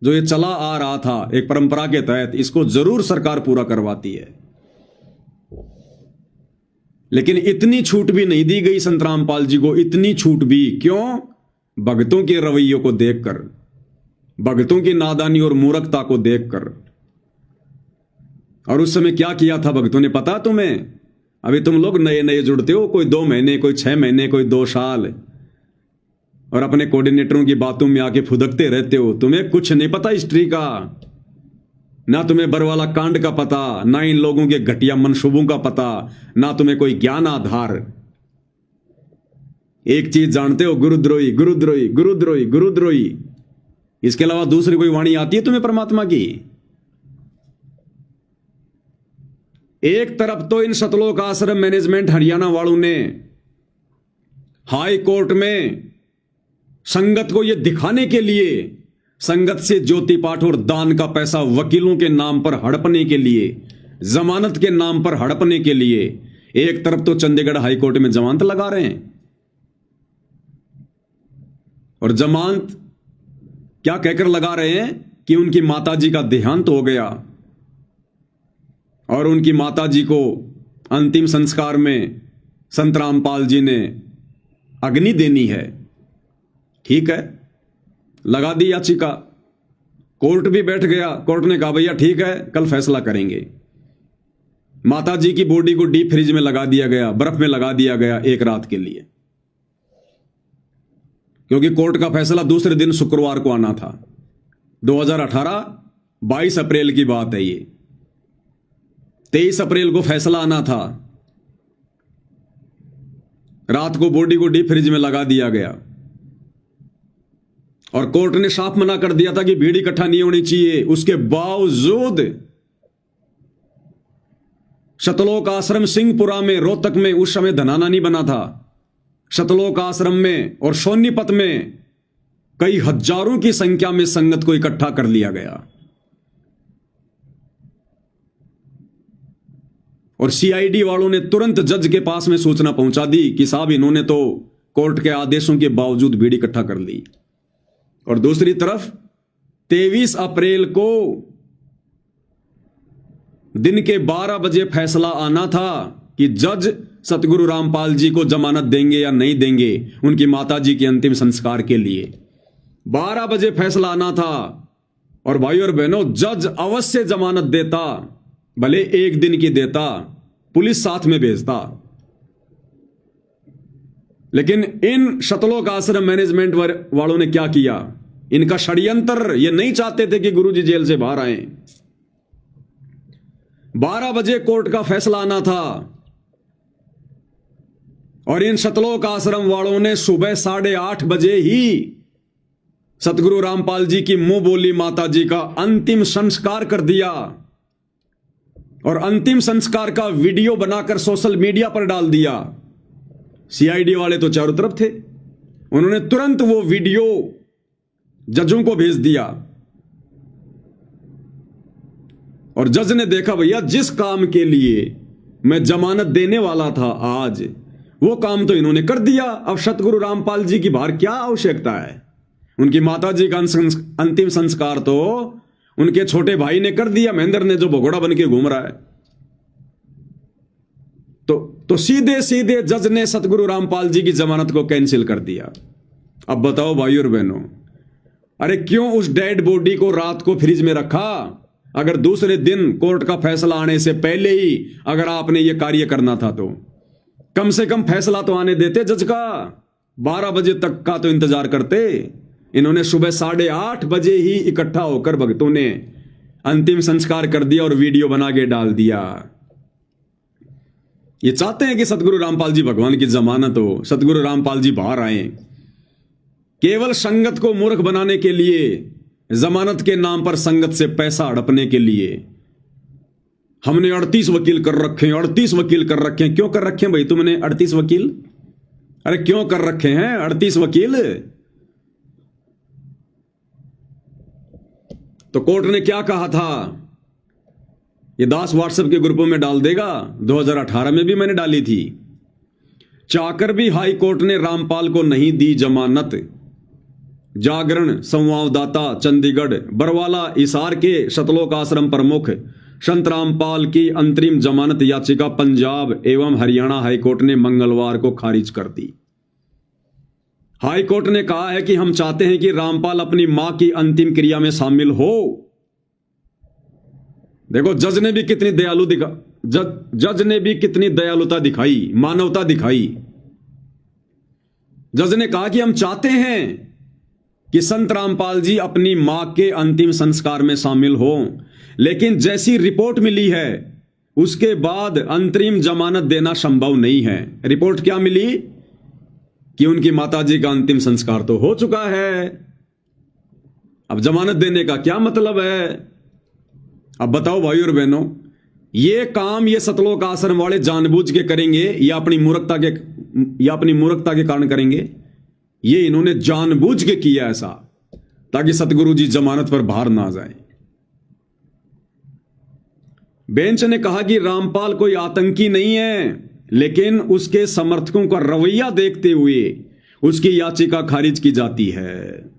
जो ये चला आ रहा था एक परंपरा के तहत, इसको जरूर सरकार पूरा करवाती है। लेकिन इतनी छूट भी नहीं दी गई संत रामपाल जी को, इतनी छूट भी क्यों? भक्तों के रवैयों को देखकर, भक्तों की नादानी और मूर्खता को देखकर। और उस समय क्या किया था भक्तों ने पता तुम्हें? अभी तुम लोग नए नए जुड़ते हो, कोई 2 महीने, कोई 6 महीने, कोई 2 साल, और अपने कोऑर्डिनेटरों की बातों में आके फुदकते रहते हो। तुम्हें कुछ नहीं पता हिस्ट्री का, ना तुम्हें बरवाला कांड का पता, ना इन लोगों के घटिया मंसूबों का पता, ना तुम्हें कोई ज्ञान आधार। एक चीज जानते हो, गुरुद्रोही गुरुद्रोही गुरुद्रोही गुरुद्रोही। इसके अलावा दूसरी कोई वाणी आती है तुम्हें परमात्मा की? एक तरफ तो इन सतलोक आश्रम मैनेजमेंट हरियाणा वालों ने हाई कोर्ट में संगत को यह दिखाने के लिए, संगत से ज्योति पाठ और दान का पैसा वकीलों के नाम पर हड़पने के लिए, जमानत के नाम पर हड़पने के लिए, एक तरफ तो चंडीगढ़ हाई कोर्ट में जमानत लगा रहे हैं। और जमानत क्या कहकर लगा रहे हैं कि उनकी माताजी का देहांत हो गया और उनकी माताजी को अंतिम संस्कार में संत रामपाल जी ने अग्नि देनी है। ठीक है, लगा दी याचिका, कोर्ट भी बैठ गया। कोर्ट ने कहा भैया ठीक है, कल फैसला करेंगे। माताजी की बॉडी को डीप फ्रिज में लगा दिया गया, बर्फ में लगा दिया गया एक रात के लिए, क्योंकि कोर्ट का फैसला दूसरे दिन शुक्रवार को आना था। 2018 22 अप्रैल की बात है ये। 23 अप्रैल को फैसला आना था। रात को बॉडी को डीप फ्रिज में लगा दिया गया और कोर्ट ने साफ मना कर दिया था कि भीड़ इकट्ठा नहीं होनी चाहिए। उसके बावजूद सतलोक आश्रम सिंहपुरा में, रोहतक में उस समय धनाना नहीं बना था। सतलोक आश्रम में और सोनीपत में कई हजारों की संख्या में संगत को इकट्ठा कर लिया गया और सीआईडी वालों ने तुरंत जज के पास में सूचना पहुंचा दी कि साहब इन्होंने तो कोर्ट के आदेशों के बावजूद भीड़ इकट्ठा कर ली। और दूसरी तरफ 23 अप्रैल को दिन के 12 बजे फैसला आना था कि जज सतगुरु रामपाल जी को जमानत देंगे या नहीं देंगे उनकी माताजी के अंतिम संस्कार के लिए। 12 बजे फैसला आना था। और भाई और बहनों, जज अवश्य जमानत देता, भले एक दिन की देता, पुलिस साथ में भेजता। लेकिन इन सतलोक आश्रम मैनेजमेंट वालों ने क्या किया? इनका षड्यंत्र, ये नहीं चाहते थे कि गुरुजी जेल से बाहर आए। 12 बजे कोर्ट का फैसला आना था और इन सतलोक आश्रम वालों ने सुबह 8:30 बजे ही सतगुरु रामपाल जी की मुंह बोली माता जी का अंतिम संस्कार कर दिया और अंतिम संस्कार का वीडियो बनाकर सोशल मीडिया पर डाल दिया। सीआईडी वाले तो चारों तरफ थे, उन्होंने तुरंत वो वीडियो जजों को भेज दिया और जज ने देखा भैया जिस काम के लिए मैं जमानत देने वाला था आज, वो काम तो इन्होंने कर दिया। अब सतगुरु रामपाल जी की बाहर क्या आवश्यकता है? उनकी माताजी का अंतिम संस्कार तो उनके छोटे भाई ने कर दिया, महेंद्र ने, जो भगोड़ा बन के घूम रहा है। तो सीधे सीधे जज ने सतगुरु रामपाल जी की जमानत को कैंसिल कर दिया। अब बताओ भाई और बहनों, अरे क्यों उस डेड बॉडी को रात को फ्रिज में रखा? अगर दूसरे दिन कोर्ट का फैसला आने से पहले ही अगर आपने यह कार्य करना था तो कम से कम फैसला तो आने देते जज का। 12 बजे तक का तो इंतजार करते। इन्होंने सुबह 8:30 बजे ही इकट्ठा होकर भक्तों ने अंतिम संस्कार कर दिया और वीडियो बना के डाल दिया। ये चाहते हैं कि सतगुरु रामपाल जी भगवान की जमानत हो, सतगुरु रामपाल जी बाहर आए। केवल संगत को मूर्ख बनाने के लिए, जमानत के नाम पर संगत से पैसा हड़पने के लिए हमने 38 वकील कर रखे हैं, 38 वकील कर रखे हैं। क्यों कर रखे हैं भाई तुमने 38 वकील? अरे क्यों कर रखे हैं 38 वकील? तो कोर्ट ने क्या कहा था, ये दास व्हाट्सएप के ग्रुपों में डाल देगा, 2018 में भी मैंने डाली थी। चाकर भी हाई कोर्ट ने रामपाल को नहीं दी जमानत। जागरण संवाददाता चंडीगढ़। बरवाला हिसार के सतलोक आश्रम प्रमुख संत रामपाल की अंतरिम जमानत याचिका पंजाब एवं हरियाणा हाईकोर्ट ने मंगलवार को खारिज कर दी। हाईकोर्ट ने कहा है कि हम चाहते हैं कि रामपाल अपनी मां की अंतिम क्रिया में शामिल हो। देखो जज ने भी कितनी जज ने भी कितनी दयालुता दिखाई, मानवता दिखाई। जज ने कहा कि हम चाहते हैं कि संत रामपाल जी अपनी मां के अंतिम संस्कार में शामिल हों, लेकिन जैसी रिपोर्ट मिली है उसके बाद अंतरिम जमानत देना संभव नहीं है। रिपोर्ट क्या मिली कि उनकी माताजी का अंतिम संस्कार तो हो चुका है, अब जमानत देने का क्या मतलब है। अब बताओ भाई और बहनों, ये काम ये सतलोक आश्रम वाले जानबूझ के करेंगे या अपनी मूर्खता के कारण करेंगे? ये इन्होंने जानबूझ के किया ऐसा, ताकि सतगुरु जी जमानत पर बाहर ना जाए। बेंच ने कहा कि रामपाल कोई आतंकी नहीं है, लेकिन उसके समर्थकों का रवैया देखते हुए उसकी याचिका खारिज की जाती है।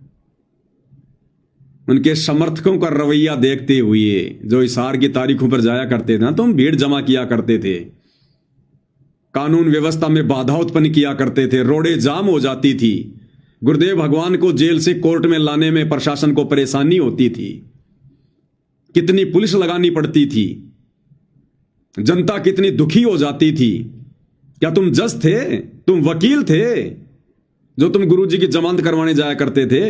उनके समर्थकों का रवैया देखते हुए, जो हिसार की तारीखों पर जाया करते थे ना, तुम भीड़ जमा किया करते थे, कानून व्यवस्था में बाधा उत्पन्न किया करते थे, रोडें जाम हो जाती थी, गुरुदेव भगवान को जेल से कोर्ट में लाने में प्रशासन को परेशानी होती थी, कितनी पुलिस लगानी पड़ती थी, जनता कितनी दुखी हो जाती थी। क्या तुम जज थे? तुम वकील थे जो तुम गुरुजी की जमानत करवाने जाया करते थे,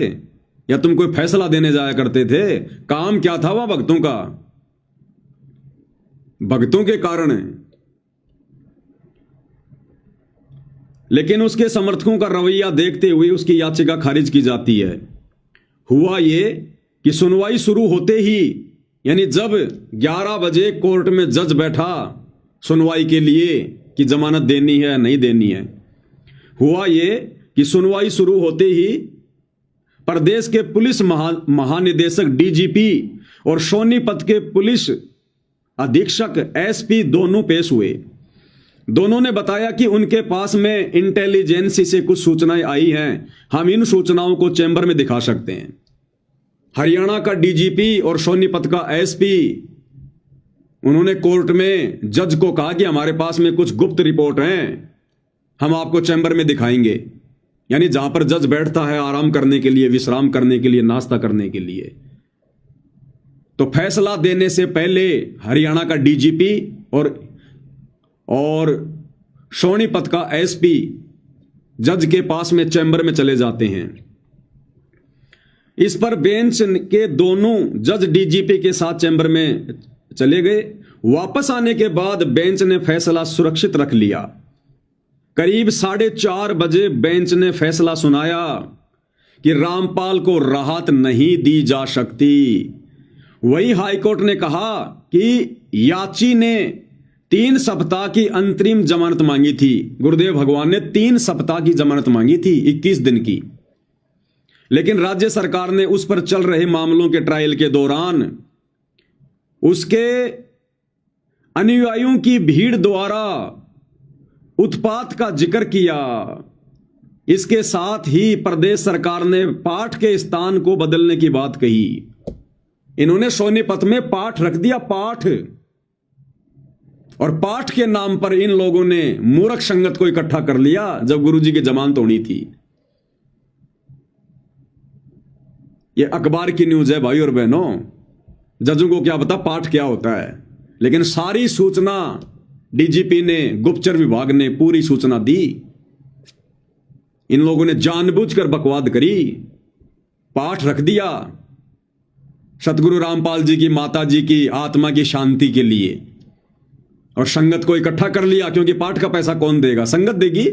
या तुम कोई फैसला देने जाया करते थे? काम क्या था वह भक्तों का? भक्तों के कारण है। लेकिन उसके समर्थकों का रवैया देखते हुए उसकी याचिका खारिज की जाती है। हुआ ये कि सुनवाई शुरू होते ही, यानी जब 11 बजे कोर्ट में जज बैठा सुनवाई के लिए कि जमानत देनी है या नहीं देनी है, हुआ ये कि सुनवाई शुरू होते ही प्रदेश के पुलिस महानिदेशक डीजीपी और सोनीपत के पुलिस अधीक्षक एसपी दोनों पेश हुए। दोनों ने बताया कि उनके पास में इंटेलिजेंस से कुछ सूचनाएं आई हैं, हम इन सूचनाओं को चैम्बर में दिखा सकते हैं। हरियाणा का डीजीपी और सोनीपत का एसपी, उन्होंने कोर्ट में जज को कहा कि हमारे पास में कुछ गुप्त रिपोर्ट हैं, हम आपको चैम्बर में दिखाएंगे। यानी जहां पर जज बैठता है आराम करने के लिए, विश्राम करने के लिए, नाश्ता करने के लिए। तो फैसला देने से पहले हरियाणा का डीजीपी और सोनीपत का एसपी जज के पास में चैम्बर में चले जाते हैं। इस पर बेंच के दोनों जज डीजीपी के साथ चैम्बर में चले गए। वापस आने के बाद बेंच ने फैसला सुरक्षित रख लिया। करीब 4:30 बजे बेंच ने फैसला सुनाया कि रामपाल को राहत नहीं दी जा सकती। वही हाईकोर्ट ने कहा कि याची ने 3 सप्ताह की अंतरिम जमानत मांगी थी। गुरुदेव भगवान ने 3 सप्ताह की जमानत मांगी थी, 21 दिन की। लेकिन राज्य सरकार ने उस पर चल रहे मामलों के ट्रायल के दौरान उसके अनुयायियों की भीड़ द्वारा उत्पात का जिक्र किया। इसके साथ ही प्रदेश सरकार ने पाठ के स्थान को बदलने की बात कही। इन्होंने सोनीपत में पाठ रख दिया, पाठ। और पाठ के नाम पर इन लोगों ने मूर्ख संगत को इकट्ठा कर लिया जब गुरुजी की जमानत होनी थी। यह अखबार की न्यूज है भाई और बहनों, जजों को क्या पता पाठ क्या होता है। लेकिन सारी सूचना डीजीपी ने, गुप्तचर विभाग ने पूरी सूचना दी। इन लोगों ने जानबूझकर बकवाद करी, पाठ रख दिया सतगुरु रामपाल जी की माता जी की आत्मा की शांति के लिए, और संगत को इकट्ठा कर लिया। क्योंकि पाठ का पैसा कौन देगा? संगत देगी।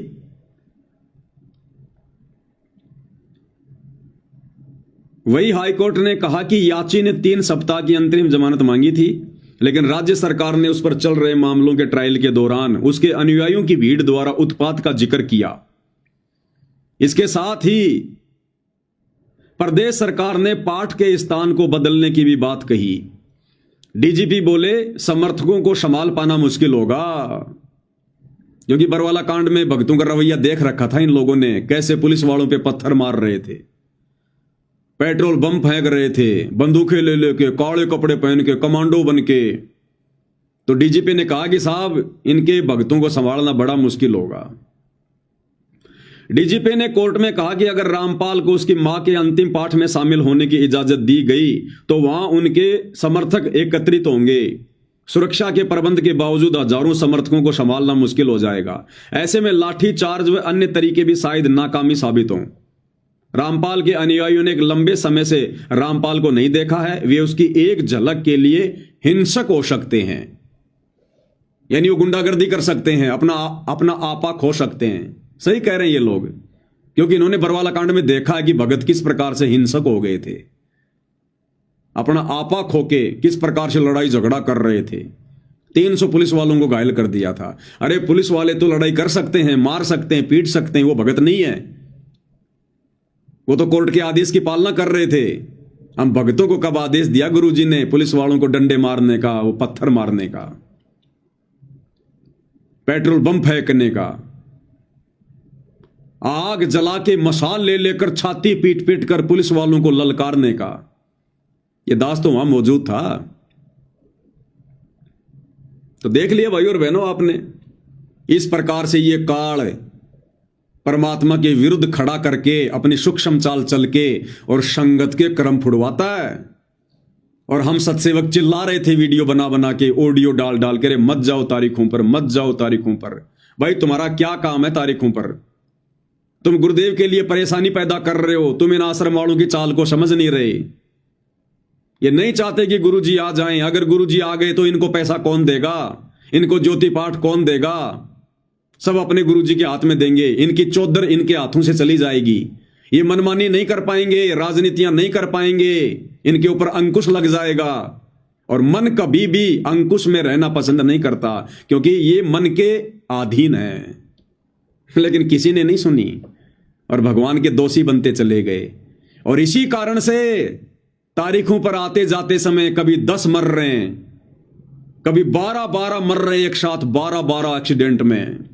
वही हाईकोर्ट ने कहा कि याची ने 3 सप्ताह की अंतरिम जमानत मांगी थी, लेकिन राज्य सरकार ने उस पर चल रहे मामलों के ट्रायल के दौरान उसके अनुयायियों की भीड़ द्वारा उत्पात का जिक्र किया। इसके साथ ही प्रदेश सरकार ने पाठ के स्थान को बदलने की भी बात कही। डीजीपी बोले समर्थकों को संभाल पाना मुश्किल होगा, क्योंकि बरवाला कांड में भगतों का रवैया देख रखा था इन लोगों ने, कैसे पुलिस वालों पे पत्थर मार रहे थे, पेट्रोल बम फेंक रहे थे, बंदूकें ले लेके, काले कपड़े पहन के, कमांडो बन के। तो डीजीपी ने कहा कि साहब इनके भगतों को संभालना बड़ा मुश्किल होगा। डीजीपी ने कोर्ट में कहा कि अगर रामपाल को उसकी मां के अंतिम पाठ में शामिल होने की इजाजत दी गई तो वहां उनके समर्थक एकत्रित होंगे। सुरक्षा के प्रबंध के बावजूद हजारों समर्थकों को संभालना मुश्किल हो जाएगा। ऐसे में लाठी चार्ज व अन्य तरीके भी शायद नाकामी साबित हों। रामपाल के अनुयायियों ने एक लंबे समय से रामपाल को नहीं देखा है, वे उसकी एक झलक के लिए हिंसक हो सकते हैं, यानी वो गुंडागर्दी कर सकते हैं, अपना आपा खो सकते हैं। सही कह रहे हैं ये लोग, क्योंकि इन्होंने बरवाला कांड में देखा है कि भगत किस प्रकार से हिंसक हो गए थे, अपना आपा खो के किस प्रकार से लड़ाई झगड़ा कर रहे थे। 300 पुलिस वालों को घायल कर दिया था। अरे पुलिस वाले तो लड़ाई कर सकते हैं, मार सकते हैं, पीट सकते हैं, वो भगत नहीं है। वो तो कोर्ट के आदेश की पालना कर रहे थे। हम भगतों को कब आदेश दिया गुरुजी ने पुलिस वालों को डंडे मारने का, वो पत्थर मारने का, पेट्रोल बम फेंकने का, आग जला के मशाल ले लेकर छाती पीट पीट कर पुलिस वालों को ललकारने का? ये दास तो वहां मौजूद था। तो देख लिया भाई और बहनों आपने, इस प्रकार से ये काल परमात्मा के विरुद्ध खड़ा करके अपनी सूक्ष्म चाल चल के और संगत के क्रम फुड़वाता है। और हम सत्सेवक चिल्ला रहे थे वीडियो बना बना के, ऑडियो डाल डाल के, मत जाओ तारीखों पर, मत जाओ तारीखों पर। भाई तुम्हारा क्या काम है तारीखों पर? तुम गुरुदेव के लिए परेशानी पैदा कर रहे हो। तुम इन आश्रम वालों की चाल को समझ नहीं रहे। ये नहीं चाहते कि गुरुजी आ जाएं। अगर गुरुजी आ गए तो इनको पैसा कौन देगा, इनको ज्योति पाठ कौन देगा? सब अपने गुरुजी के हाथ में देंगे। इनकी चौधर इनके हाथों से चली जाएगी। ये मनमानी नहीं कर पाएंगे, राजनीतियां नहीं कर पाएंगे, इनके ऊपर अंकुश लग जाएगा। और मन कभी भी अंकुश में रहना पसंद नहीं करता, क्योंकि ये मन के अधीन है। लेकिन किसी ने नहीं सुनी और भगवान के दोषी बनते चले गए। और इसी कारण से तारीखों पर आते जाते समय कभी 10 मर रहे हैं, कभी 12 मर रहे हैं एक साथ, 12 एक्सीडेंट में।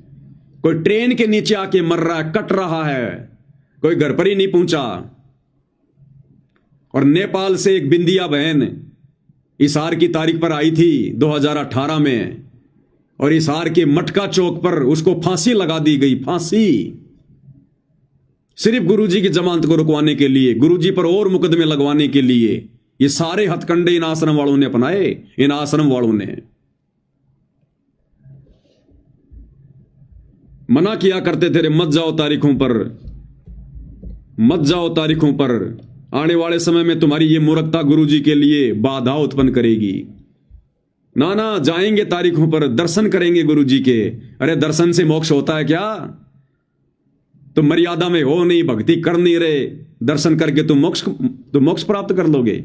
कोई ट्रेन के नीचे आके मर रहा है, कट रहा है, कोई घर पर ही नहीं पहुंचा। और नेपाल से एक बिंदिया बहन इसार की तारीख पर आई थी 2018 में, और इसार के मटका चौक पर उसको फांसी लगा दी गई। फांसी सिर्फ गुरुजी की जमानत को रुकवाने के लिए, गुरुजी पर और मुकदमे लगवाने के लिए। ये सारे हथकंडे इन आश्रम वालों ने अपनाए। इन आश्रम वालों ने मना किया करते थे, मत जाओ तारीखों पर, मत जाओ तारीखों पर। आने वाले समय में तुम्हारी ये मूर्खता गुरुजी के लिए बाधा उत्पन्न करेगी। ना ना, जाएंगे तारीखों पर, दर्शन करेंगे गुरुजी के। अरे दर्शन से मोक्ष होता है क्या? तुम मर्यादा में हो नहीं, भक्ति कर नहीं रहे, दर्शन करके तुम मोक्ष प्राप्त कर लोगे।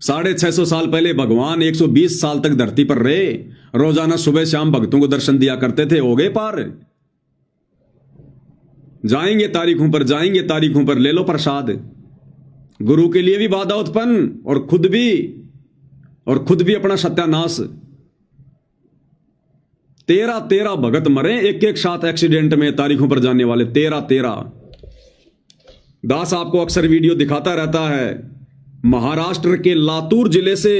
650 साल पहले भगवान 120 साल तक धरती पर रहे, रोजाना सुबह शाम भक्तों को दर्शन दिया करते थे। हो गए पार। जाएंगे तारीखों पर, जाएंगे तारीखों पर, ले लो प्रसाद। गुरु के लिए भी बाधा उत्पन्न और खुद भी अपना सत्यानाश। 13 भगत मरे एक साथ एक्सीडेंट में, तारीखों पर जाने वाले 13। दास आपको अक्सर वीडियो दिखाता रहता है। महाराष्ट्र के लातूर जिले से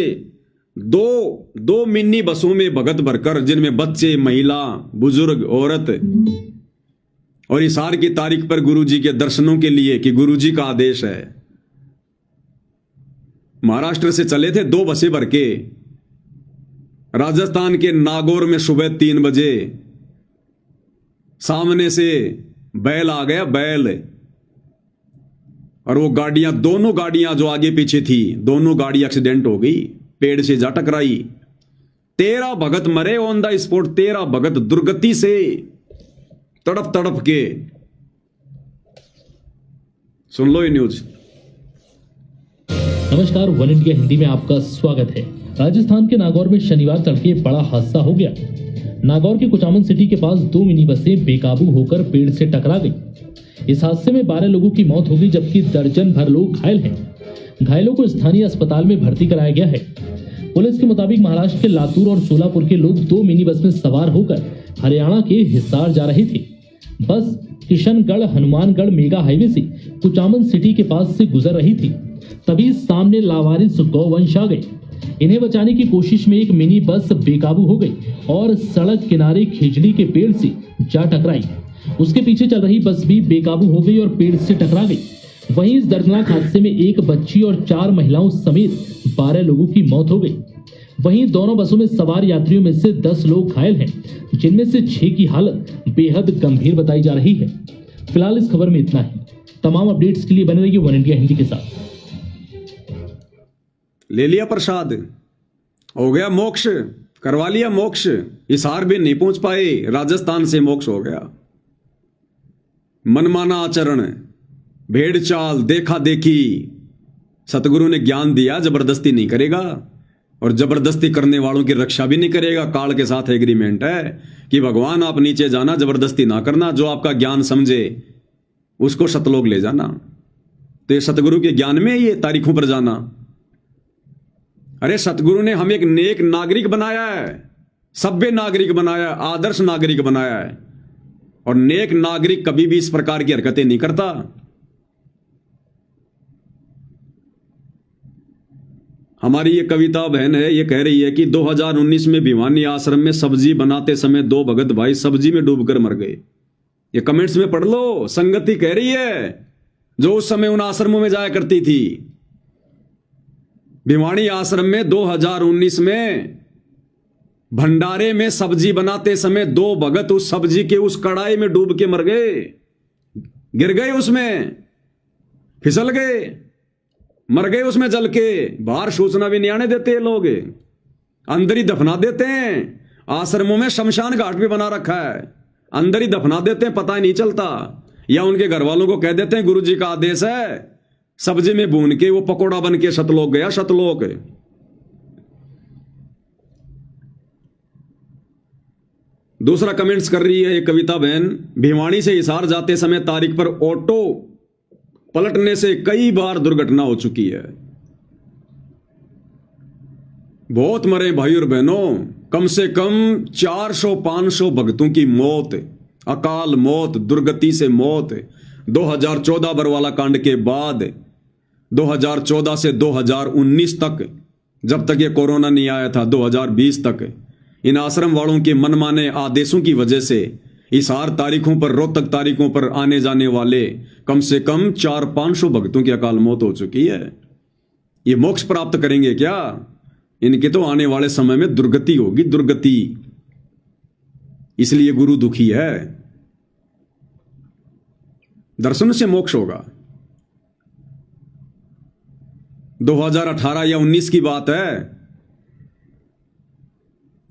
दो मिनी बसों में भगत भरकर, जिनमें बच्चे, महिला, बुजुर्ग, औरत, और इसार की तारीख पर गुरुजी के दर्शनों के लिए, कि गुरुजी का आदेश है। महाराष्ट्र से चले थे 2 बसें भर के। राजस्थान के नागौर में सुबह 3 बजे सामने से बैल आ गया, बैल। और वो गाड़ियां, दोनों गाड़ियां जो आगे पीछे थी, दोनों गाड़ी एक्सीडेंट हो गई, पेड़ से जा टकराई। 13 भगत मरे ऑन द स्पॉट। 13 भगत दुर्गति से तड़प तड़प के। सुन लो ये न्यूज। नमस्कार, वन इंडिया हिंदी में आपका स्वागत है। राजस्थान के नागौर में शनिवार तड़के बड़ा हादसा हो गया। नागौर के कुचामन सिटी के पास 2 मिनी बसें बेकाबू होकर पेड़ से टकरा गई। इस हादसे में 12 लोगों की मौत हो गई, जबकि दर्जन भर लोग घायल हैं। घायलों को स्थानीय अस्पताल में भर्ती कराया गया है। पुलिस के मुताबिक महाराष्ट्र के लातूर और सोलापुर के लोग 2 मिनी बस में सवार होकर हरियाणा के हिसार जा रहे थे। बस किशनगढ़ हनुमानगढ़ मेगा हाईवे से कुचामन सिटी के पास से गुजर रही थी, तभी सामने लावारिस गौवंश आ गए। इन्हें बचाने की कोशिश में एक मिनी बस बेकाबू हो गई और सड़क किनारे खिजली के पेड़ से जा टकराई। उसके पीछे चल रही बस भी बेकाबू हो गई और पेड़ से टकरा गई। वहीं इस दर्दनाक हादसे में एक बच्ची और 4 महिलाओं समेत 12 लोगों की मौत हो गई। वहीं दोनों बसों में सवार यात्रियों में से 10 लोग घायल हैं, जिनमें से 6 की हालत बेहद गंभीर बताई जा रही है। फिलहाल इस खबर में इतना ही। तमाम अपडेट्स के लिए बने रहिए वन इंडिया हिंदी के साथ। ले लिया प्रसाद, हो गया मोक्ष, करवा लिया मोक्ष। हिसार भी नहीं पहुंच पाए, राजस्थान से मोक्ष हो गया। मनमाना आचरण, भेड़ चाल, देखा देखी। सतगुरु ने ज्ञान दिया, जबरदस्ती नहीं करेगा और जबरदस्ती करने वालों की रक्षा भी नहीं करेगा। काल के साथ एग्रीमेंट है कि भगवान आप नीचे जाना, जबरदस्ती ना करना। जो आपका ज्ञान समझे उसको सतलोक ले जाना। तो ये सतगुरु के ज्ञान में ये तारीखों पर जाना। अरे सतगुरु ने हमें एक नेक नागरिक बनाया है, सभ्य नागरिक बनाया है, आदर्श नागरिक बनाया है। और नेक नागरिक कभी भी इस प्रकार की हरकतें नहीं करता। हमारी ये कविता बहन है, ये कह रही है कि 2019 में भिवानी आश्रम में सब्जी बनाते समय 2 भगत भाई सब्जी में डूबकर मर गए। ये कमेंट्स में पढ़ लो। संगति कह रही है जो उस समय उन आश्रमों में जाया करती थी। भिवानी आश्रम में 2019 में भंडारे में सब्जी बनाते समय 2 भगत उस सब्जी के उस कढ़ाई में डूब के मर गए, गिर गए, उसमें फिसल गए, मर गए उसमें जल के। बाहर सूचना भी नहीं आने देते लोग, अंदर ही दफना देते हैं। आश्रमों में शमशान घाट भी बना रखा है, अंदर ही दफना देते हैं, पता ही नहीं चलता। या उनके घर वालों को कह देते हैं गुरुजी का आदेश है, सब्जी में भून के वो पकोड़ा बन के सतलोक गया, सतलोक। दूसरा कमेंट्स कर रही है ये कविता बहन, भिवानी से हिसार जाते समय तारीख पर ऑटो पलटने से कई बार दुर्घटना हो चुकी है। बहुत मरे भाई और बहनों, कम से कम 400-500 भक्तों की मौत, अकाल मौत, दुर्गति से मौत। 2014 बरवाला कांड के बाद 2014 से 2019 तक, जब तक ये कोरोना नहीं आया था, 2020 तक, इन आश्रम वालों के मनमाने आदेशों की वजह से हिसार तारीखों पर, रोहतक तारीखों पर आने जाने वाले कम से कम 400-500 भक्तों की अकाल मौत हो चुकी है। ये मोक्ष प्राप्त करेंगे क्या? इनके तो आने वाले समय में दुर्गति होगी, दुर्गति। इसलिए गुरु दुखी है। दर्शन से मोक्ष होगा। 2018 या 19 की बात है,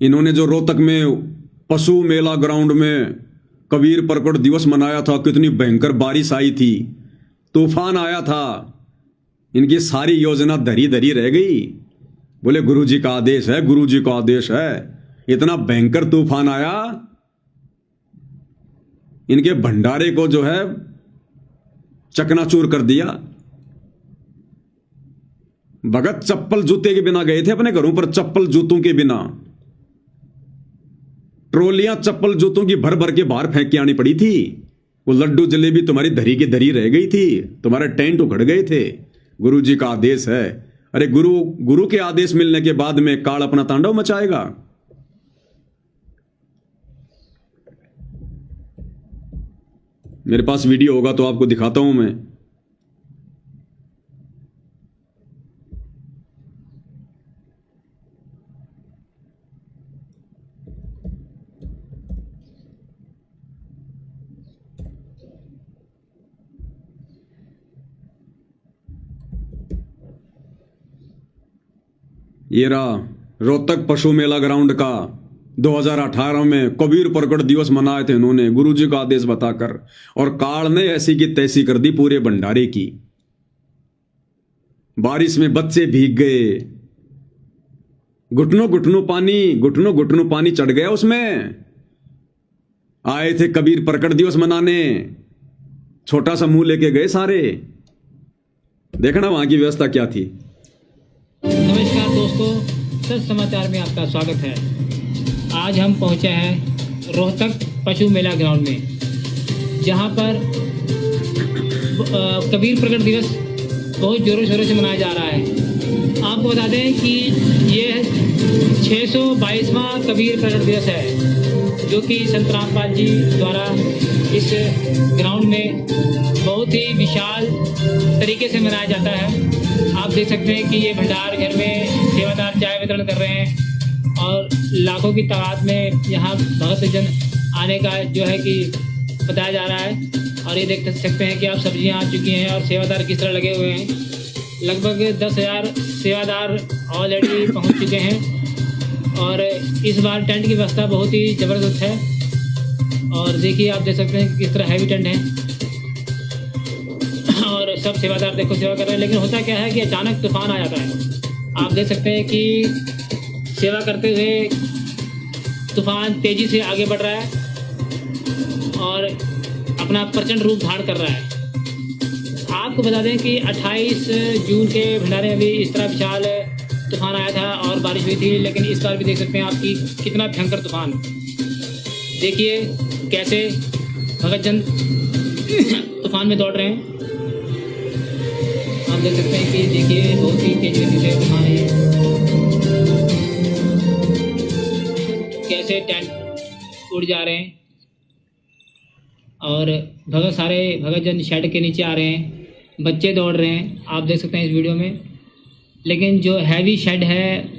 इन्होंने जो रोहतक में पशु मेला ग्राउंड में कबीर प्रकट दिवस मनाया था, कितनी भयंकर बारिश आई थी, तूफान आया था, इनकी सारी योजना धरी धरी रह गई। बोले गुरुजी का आदेश है, गुरुजी का आदेश है। इतना भयंकर तूफान आया, इनके भंडारे को जो है चकनाचूर कर दिया। भगत चप्पल जूते के बिना गए थे अपने घरों पर, चप्पल जूतों के बिना। ट्रोलियां चप्पल जूतों की भर भर के बाहर फेंक के आनी पड़ी थी। वो लड्डू जलेबी तुम्हारी धरी की धरी रह गई थी, तुम्हारे टेंट उखड़ गए थे। गुरुजी का आदेश है। अरे गुरु के आदेश मिलने के बाद में काल अपना तांडव मचाएगा। मेरे पास वीडियो होगा तो आपको दिखाता हूं मैं। ये रहा रोहतक पशु मेला ग्राउंड का 2018 में कबीर प्रकट दिवस मनाए थे इन्होंने, गुरुजी का आदेश बताकर, और काल ने ऐसी की तैसी कर दी पूरे भंडारे की। बारिश में बच्चे भीग गए, घुटनों घुटनों पानी चढ़ गया उसमें। आए थे कबीर प्रकट दिवस मनाने, छोटा सा मुंह लेके गए सारे। देखना वहां की व्यवस्था क्या थी। नमस्कार दोस्तों, सच समाचार में आपका स्वागत है। आज हम पहुंचे हैं रोहतक पशु मेला ग्राउंड में, जहां पर कबीर प्रकट दिवस बहुत ज़ोरों शोरों से मनाया जा रहा है। आपको बता दें कि ये 622वां कबीर प्रकट दिवस है, जो कि संत रामपाल जी द्वारा इस ग्राउंड में बहुत ही विशाल तरीके से मनाया जाता है। आप देख सकते हैं कि ये भंडार घर में सेवादार चाय वितरण कर रहे हैं और लाखों की तादाद में यहाँ भक्त जन आने का जो है कि बताया जा रहा है। और ये देख सकते हैं कि आप सब्जियाँ आ चुकी हैं और सेवादार किस तरह लगे हुए हैं। लगभग 10,000 सेवादार ऑलरेडी पहुँच चुके हैं और इस बार टेंट की व्यवस्था बहुत ही ज़बरदस्त है। और देखिए, आप देख सकते हैं कि किस तरह हैवी टेंट है और सब सेवादार देखो सेवा कर रहे हैं। लेकिन होता क्या है कि अचानक तूफान आ जाता है। आप देख सकते हैं कि सेवा करते हुए तूफान तेज़ी से आगे बढ़ रहा है और अपना प्रचंड रूप धारण कर रहा है। आपको बता दें कि 28 जून के भंडारे में भी इस तरह विशाल तूफान आया था और बारिश हुई थी, लेकिन इस बार भी देख सकते हैं आपकी कितना भयंकर तूफान। देखिए कैसे भगत जन तूफान में दौड़ रहे हैं। आप देख सकते हैं कि देखिए बहुत ही तेज गति से तूफान है। कैसे टेंट उड़ जा रहे हैं और सारे भगत जन शेड के नीचे आ रहे हैं। बच्चे दौड़ रहे हैं, आप देख सकते हैं इस वीडियो में। लेकिन जो हैवी शेड है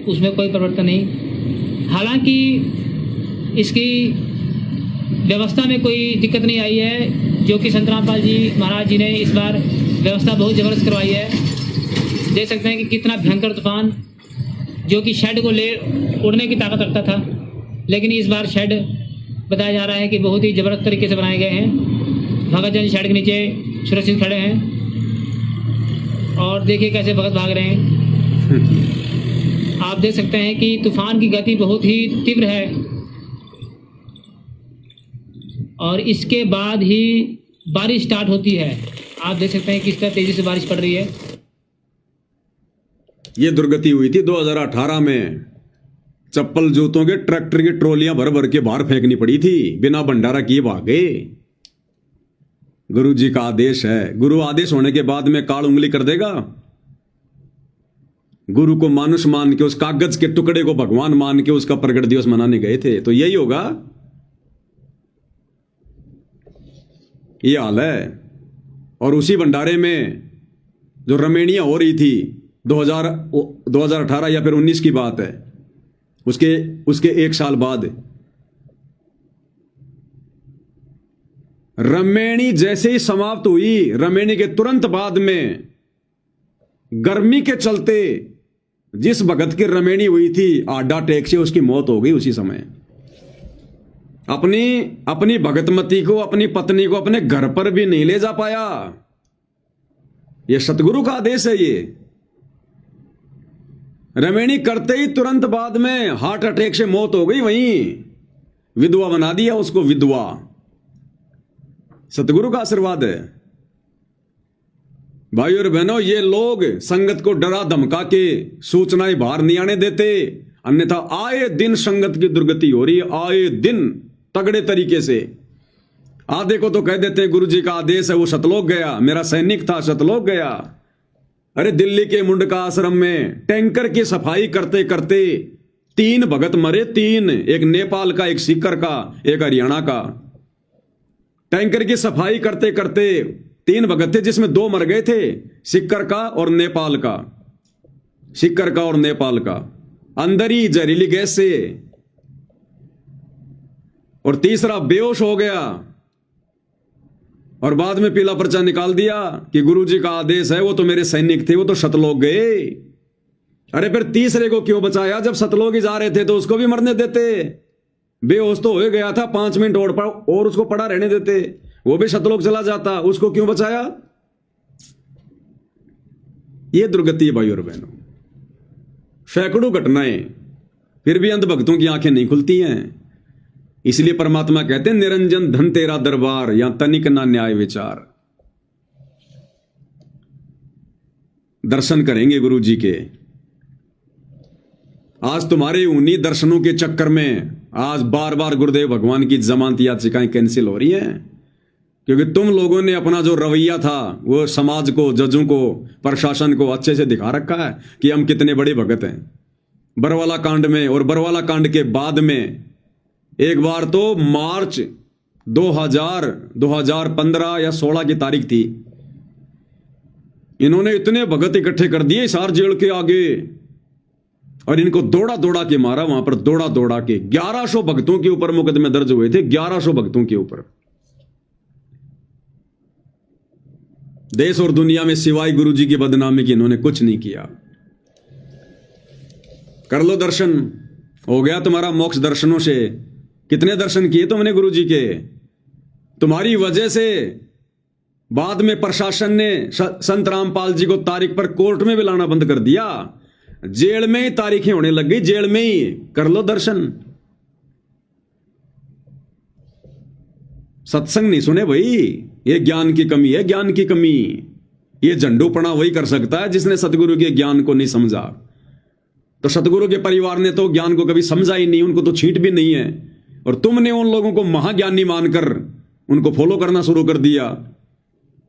उसमें कोई परिवर्तन नहीं। हालांकि इसकी व्यवस्था में कोई दिक्कत नहीं आई है, जो कि संत रामपाल जी महाराज जी ने इस बार व्यवस्था बहुत ज़बरदस्त करवाई है। देख सकते हैं कि कितना भयंकर तूफान, जो कि शेड को ले उड़ने की ताकत रखता था, लेकिन इस बार शेड बताया जा रहा है कि बहुत ही ज़बरदस्त तरीके से बनाए गए हैं। भगत जन शेड के नीचे सुरक्षित खड़े हैं और देखिए कैसे भगत भाग रहे हैं। आप देख सकते हैं कि तूफान की गति बहुत ही तीव्र है और इसके बाद ही बारिश स्टार्ट होती है। आप देख सकते हैं किस तरह तेजी से बारिश पड़ रही है। ये दुर्गति हुई थी 2018 में। चप्पल जूतों के ट्रैक्टर की ट्रॉलियां भर भर के बाहर फेंकनी पड़ी थी, बिना भंडारा किए भागे। गुरु जी का आदेश है। गुरु आदेश होने के बाद में काल उंगली कर देगा। गुरु को मानुष मान के, उस कागज के टुकड़े को भगवान मान के उसका प्रकट दिवस मनाने गए थे, तो यही होगा। ये हाल है। और उसी भंडारे में जो रमेणियां हो रही थी 2018 या फिर 19 की बात है, उसके 1 साल बाद रमेणी जैसे ही समाप्त हुई, रमेणी के तुरंत बाद में गर्मी के चलते जिस भगत की रमेणी हुई थी, आडा अटैक से उसकी मौत हो गई उसी समय। अपनी भगतमती को, अपनी पत्नी को अपने घर पर भी नहीं ले जा पाया। यह सतगुरु का आदेश है। ये रमेणी करते ही तुरंत बाद में हार्ट अटैक से मौत हो गई। वहीं विधवा बना दिया उसको, विधवा। सतगुरु का आशीर्वाद है। भाई और बहनों, ये लोग संगत को डरा धमका के सूचनाएं बाहर नहीं आने देते, अन्यथा आए दिन संगत की दुर्गति हो रही है। आए दिन तगड़े तरीके से। आधे को तो कह देते हैं गुरु जी का आदेश है, वो सतलोक गया, मेरा सैनिक था सतलोक गया। अरे दिल्ली के मुंडका आश्रम में टैंकर की सफाई करते करते 3 भगत मरे। 3, एक नेपाल का, एक सीकर का, एक हरियाणा का। टैंकर की सफाई करते करते 3 भगत थे, जिसमें 2 मर गए थे, सीकर का और नेपाल का। सीकर का और नेपाल का अंदर ही जहरीली गैस से, और तीसरा बेहोश हो गया और बाद में पीला पर्चा निकाल दिया कि गुरुजी का आदेश है, वो तो मेरे सैनिक थे, वो तो सतलोक गए। अरे फिर तीसरे को क्यों बचाया? जब सतलोक ही जा रहे थे तो उसको भी मरने देते। बेहोश तो हो गया था, 5 मिनट और उसको पड़ा रहने देते, वो भी सतलोक चला जाता, उसको क्यों बचाया? ये दुर्गति है भाई और बहनों। सैकड़ों घटनाएं, फिर भी अंधभक्तों की आंखें नहीं खुलती हैं। इसलिए परमात्मा कहते हैं निरंजन धन तेरा दरबार, यहां तनिक ना न्याय विचार। दर्शन करेंगे गुरु जी के। आज तुम्हारे उन्हीं दर्शनों के चक्कर में आज बार बार गुरुदेव भगवान की जमानत याचिकाएं कैंसिल हो रही हैं, क्योंकि तुम लोगों ने अपना जो रवैया था वो समाज को, जजों को, प्रशासन को अच्छे से दिखा रखा है कि हम कितने बड़े भगत हैं। बरवाला कांड में और बरवाला कांड के बाद में एक बार तो मार्च 2015 या 16 की तारीख थी, इन्होंने इतने भगत इकट्ठे कर दिए हिसार जेल के आगे और इनको दौड़ा दौड़ा के मारा। वहां पर दौड़ा दौड़ा के 1100 भक्तों के ऊपर मुकदमे दर्ज हुए थे, 1100 भक्तों के ऊपर। देश और दुनिया में सिवाय गुरु जी की बदनामी की इन्होंने कुछ नहीं किया। कर लो दर्शन, हो गया तुम्हारा मोक्ष दर्शनों से। कितने दर्शन किए तुमने गुरु जी के? तुम्हारी वजह से बाद में प्रशासन ने संत रामपाल जी को तारीख पर कोर्ट में भी लाना बंद कर दिया। जेल में ही तारीखें होने लग गई, जेल में ही। कर लो दर्शन। सत्संग नहीं सुने भाई, ये ज्ञान की कमी है, ज्ञान की कमी। ये झंडूपना वही कर सकता है जिसने सतगुरु के ज्ञान को नहीं समझा। तो सतगुरु के परिवार ने तो ज्ञान को कभी समझा ही नहीं, उनको तो छींट भी नहीं है। और तुमने उन लोगों को महाज्ञानी मानकर उनको फॉलो करना शुरू कर दिया,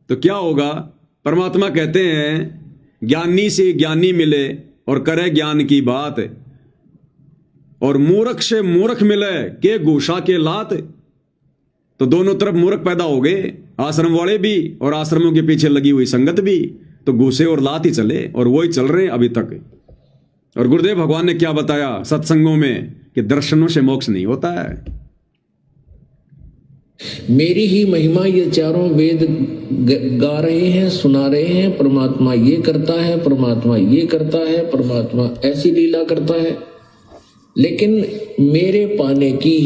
तो क्या होगा? परमात्मा कहते हैं ज्ञानी से ज्ञानी मिले और करे ज्ञान की बात, और मूर्ख से मूर्ख मिले के घूसा के लात। तो दोनों तरफ मूर्ख पैदा हो गए, आश्रम वाले भी और आश्रमों के पीछे लगी हुई संगत भी। तो घूसे और लात ही चले, और वही चल रहे हैं अभी तक। और गुरुदेव भगवान ने क्या बताया सत्संगों में कि दर्शनों से मोक्ष नहीं होता है। मेरी ही महिमा ये चारों वेद गा रहे हैं, सुना रहे हैं। परमात्मा ये करता है, परमात्मा ये करता है, परमात्मा ऐसी लीला करता है। लेकिन मेरे पाने की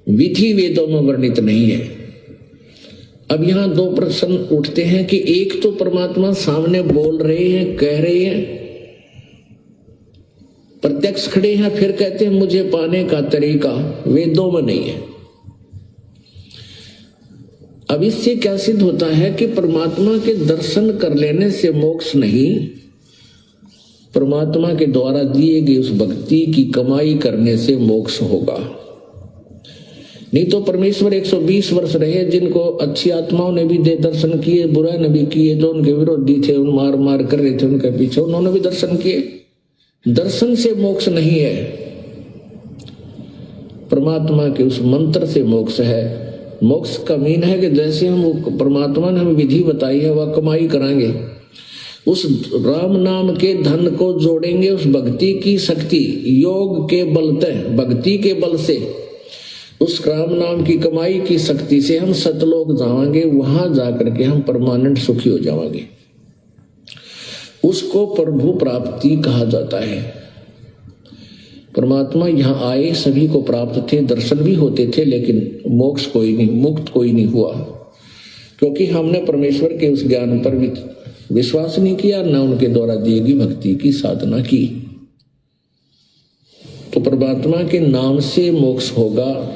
विधि वेदों में वर्णित नहीं है। अब यहां दो प्रश्न उठते हैं कि एक तो परमात्मा सामने बोल रहे हैं, कह रहे हैं, प्रत्यक्ष खड़े हैं, फिर कहते हैं मुझे पाने का तरीका वेदों में नहीं है। अब इससे क्या सिद्ध होता है कि परमात्मा के दर्शन कर लेने से मोक्ष नहीं, परमात्मा के द्वारा दिए गए उस भक्ति की कमाई करने से मोक्ष होगा। नहीं तो परमेश्वर 120 वर्ष रहे, जिनको अच्छी आत्माओं ने भी दे दर्शन किए, बुरा ने भी किए, जो उनके विरोधी थे, उन मार मार कर रहे थे उनके पीछे, उन्होंने भी दर्शन किए। दर्शन से मोक्ष नहीं है, परमात्मा के उस मंत्र से मोक्ष है। मोक्ष का मीन है कि जैसे हम परमात्मा ने हमें विधि बताई है वह कमाई कराएंगे, उस राम नाम के धन को जोड़ेंगे, उस भक्ति की शक्ति योग के बलते, भक्ति के बल से, उस राम नाम की कमाई की शक्ति से हम सतलोक जाएंगे। वहां जाकर के हम परमानेंट सुखी हो जाएंगे। उसको प्रभु प्राप्ति कहा जाता है। परमात्मा यहाँ आए, सभी को प्राप्त थे, दर्शन भी होते थे, लेकिन मोक्ष कोई नहीं, मुक्त कोई नहीं हुआ, क्योंकि हमने परमेश्वर के उस ज्ञान पर विश्वास नहीं किया, न उनके द्वारा दी गई भक्ति की साधना की। तो परमात्मा के नाम से मोक्ष होगा,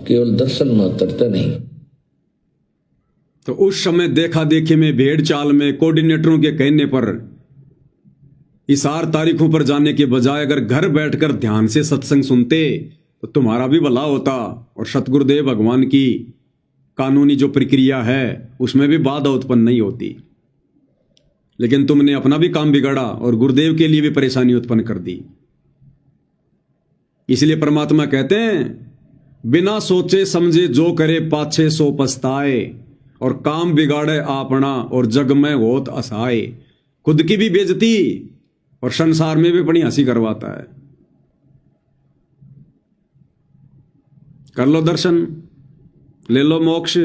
केवल दर्शन मात्रता नहीं। तो उस समय देखा देखी में, भेड़ चाल में, कोऑर्डिनेटरों के कहने पर इस 8 तारीखों पर जाने के बजाय अगर घर बैठकर ध्यान से सत्संग सुनते तो तुम्हारा भी भला होता, और सतगुरुदेव भगवान की कानूनी जो प्रक्रिया है उसमें भी बाधा उत्पन्न नहीं होती। लेकिन तुमने अपना भी काम बिगाड़ा और गुरुदेव के लिए भी परेशानी उत्पन्न कर दी। इसलिए परमात्मा कहते हैं बिना सोचे समझे जो करे पाछे सो पछताए, और काम बिगाड़े आपना और जग में होत असहाय। खुद की भी बेइज्जती और संसार में भी बड़ी हंसी करवाता है। कर लो दर्शन, ले लो मोक्ष।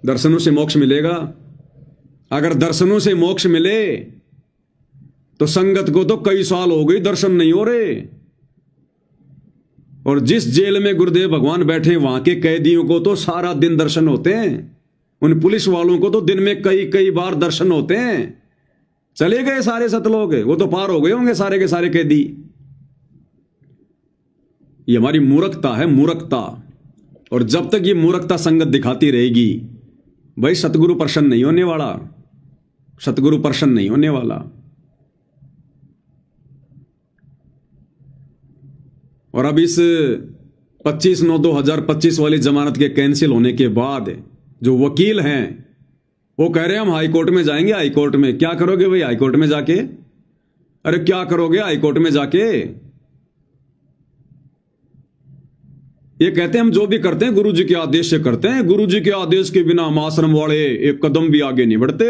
दर्शनों से मोक्ष मिलेगा। अगर दर्शनों से मोक्ष मिले तो संगत को तो कई साल हो गई दर्शन नहीं हो रहे, और जिस जेल में गुरुदेव भगवान बैठे वहां के कैदियों को तो सारा दिन दर्शन होते हैं। उन पुलिस वालों को तो दिन में कई कई बार दर्शन होते हैं। चले गए सारे सतलोक, वो तो पार हो गए होंगे सारे के सारे कैदी। ये हमारी मूर्खता है, मूर्खता। और जब तक ये मूर्खता संगत दिखाती रहेगी, भाई सतगुरु प्रसन्न नहीं होने वाला, सतगुरु प्रसन्न नहीं होने वाला। और अब इस 25/9/2025 वाली जमानत के कैंसिल होने के बाद जो वकील हैं वो कह रहे हैं हम हाई कोर्ट में जाएंगे। हाई कोर्ट में क्या करोगे भाई? हाई कोर्ट में जाके, अरे क्या करोगे हाई कोर्ट में जाके? ये कहते हैं हम जो भी करते हैं गुरु जी के आदेश से करते हैं, गुरु जी के आदेश के बिना हम आश्रम वाले एक कदम भी आगे नहीं बढ़ते।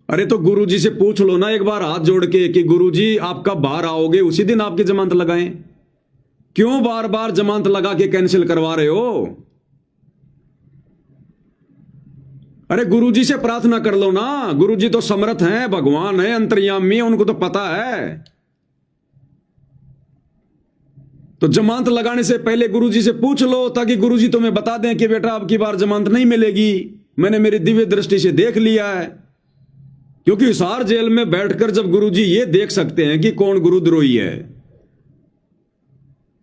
अरे तो गुरु जी से पूछ लो ना एक बार हाथ जोड़ के कि गुरु जी आप कब बाहर आओगे, उसी दिन आपकी जमानत लगाएं। क्यों बार बार जमानत लगा के कैंसिल करवा रहे हो? अरे गुरु जी से प्रार्थना कर लो ना, गुरु जी तो समर्थ हैं, भगवान है, अंतर्यामी है, उनको तो पता है। तो जमानत लगाने से पहले गुरु जी से पूछ लो, ताकि गुरु जी तुम्हें बता दें कि बेटा अब की बार जमानत नहीं मिलेगी, मैंने मेरी दिव्य दृष्टि से देख लिया है। क्योंकि हिसार जेल में बैठकर जब गुरु जी ये देख सकते हैं कि कौन गुरुद्रोही है,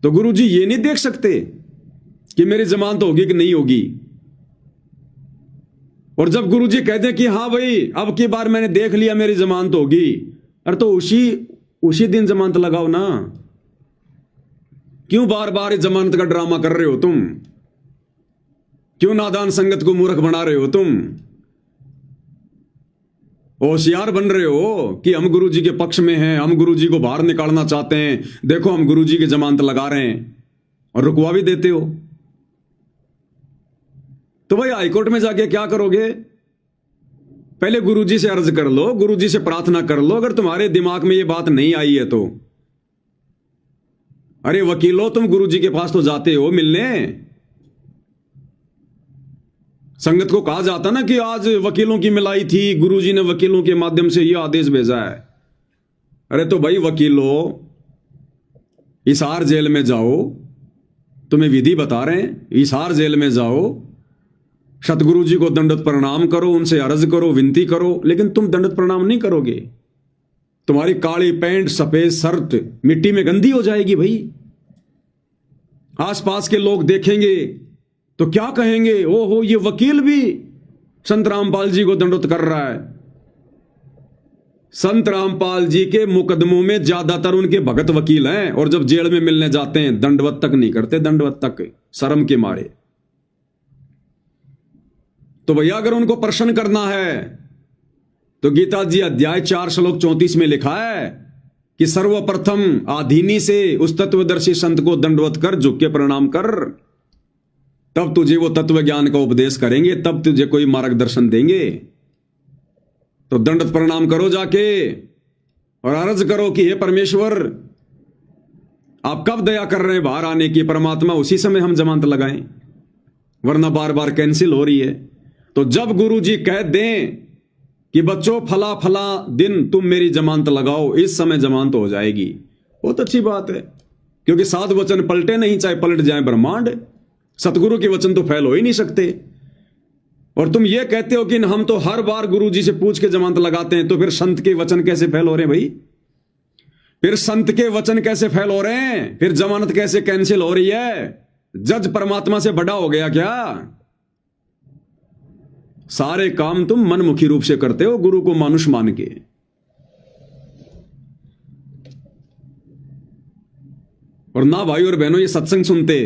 तो गुरु जी ये नहीं देख सकते कि मेरी जमानत होगी कि नहीं होगी। और जब गुरु जी कहते हैं कि हाँ भाई अब की बार मैंने देख लिया मेरी जमानत होगी, अरे तो उसी दिन जमानत लगाओ ना। क्यों बार बार जमानत का ड्रामा कर रहे हो तुम? क्यों नादान संगत को मूर्ख बना रहे हो तुम? होशियार बन रहे हो कि हम गुरु जी के पक्ष में हैं, हम गुरु जी को बाहर निकालना चाहते हैं, देखो हम गुरु जी की जमानत लगा रहे हैं, और रुकवा भी देते हो। तो भाई हाईकोर्ट में जाके क्या करोगे? पहले गुरु जी से अर्ज कर लो, गुरु जी से प्रार्थना कर लो। अगर तुम्हारे दिमाग में ये बात नहीं आई है तो अरे वकीलों, तुम गुरु जी के पास तो जाते हो मिलने। संगत को कहा जाता ना कि आज वकीलों की मिलाई थी, गुरुजी ने वकीलों के माध्यम से यह आदेश भेजा है। अरे तो भाई वकीलों, हिसार जेल में जाओ, तुम्हें विधि बता रहे हैं, हिसार जेल में जाओ, सतगुरु जी को दंडवत प्रणाम करो, उनसे अर्ज करो, विनती करो। लेकिन तुम दंडवत प्रणाम नहीं करोगे, तुम्हारी काली पैंट सफेद शर्ट मिट्टी में गंदी हो जाएगी। भाई आसपास के लोग देखेंगे तो क्या कहेंगे? ओहो, ये वकील भी संत रामपाल जी को दंडवत कर रहा है। संत रामपाल जी के मुकदमों में ज्यादातर उनके भगत वकील हैं, और जब जेल में मिलने जाते हैं दंडवत तक नहीं करते, दंडवत तक शर्म के मारे। तो भैया अगर उनको प्रसन्न करना है तो गीता जी अध्याय 4 श्लोक 34 में लिखा है कि सर्वप्रथम आधीनी से उस तत्वदर्शी संत को दंडवत कर, झुक के प्रणाम कर, तब तुझे वो तत्व ज्ञान का उपदेश करेंगे, तब तुझे कोई मार्गदर्शन देंगे। तो दंडवत प्रणाम करो जाके और अर्ज करो कि हे परमेश्वर, आप कब दया कर रहे हैं बाहर आने की? परमात्मा उसी समय हम जमानत लगाएं, वरना बार बार कैंसिल हो रही है। तो जब गुरु जी कह दें कि बच्चों फला फला दिन तुम मेरी जमानत लगाओ, इस समय जमानत हो जाएगी, बहुत अच्छी बात है। क्योंकि साध वचन पलटे नहीं, चाहे पलट जाए ब्रह्मांड। सतगुरु के वचन तो फैल हो ही नहीं सकते। और तुम ये कहते हो कि हम तो हर बार गुरु जी से पूछ के जमानत लगाते हैं, तो फिर संत के वचन कैसे फैल हो रहे हैं भाई? फिर संत के वचन कैसे फैल हो रहे हैं? फिर जमानत कैसे कैंसिल हो रही है? जज परमात्मा से बड़ा हो गया क्या? सारे काम तुम मनमुखी रूप से करते हो, गुरु को मानुष मान के। और ना भाई और बहनों ये सत्संग सुनते,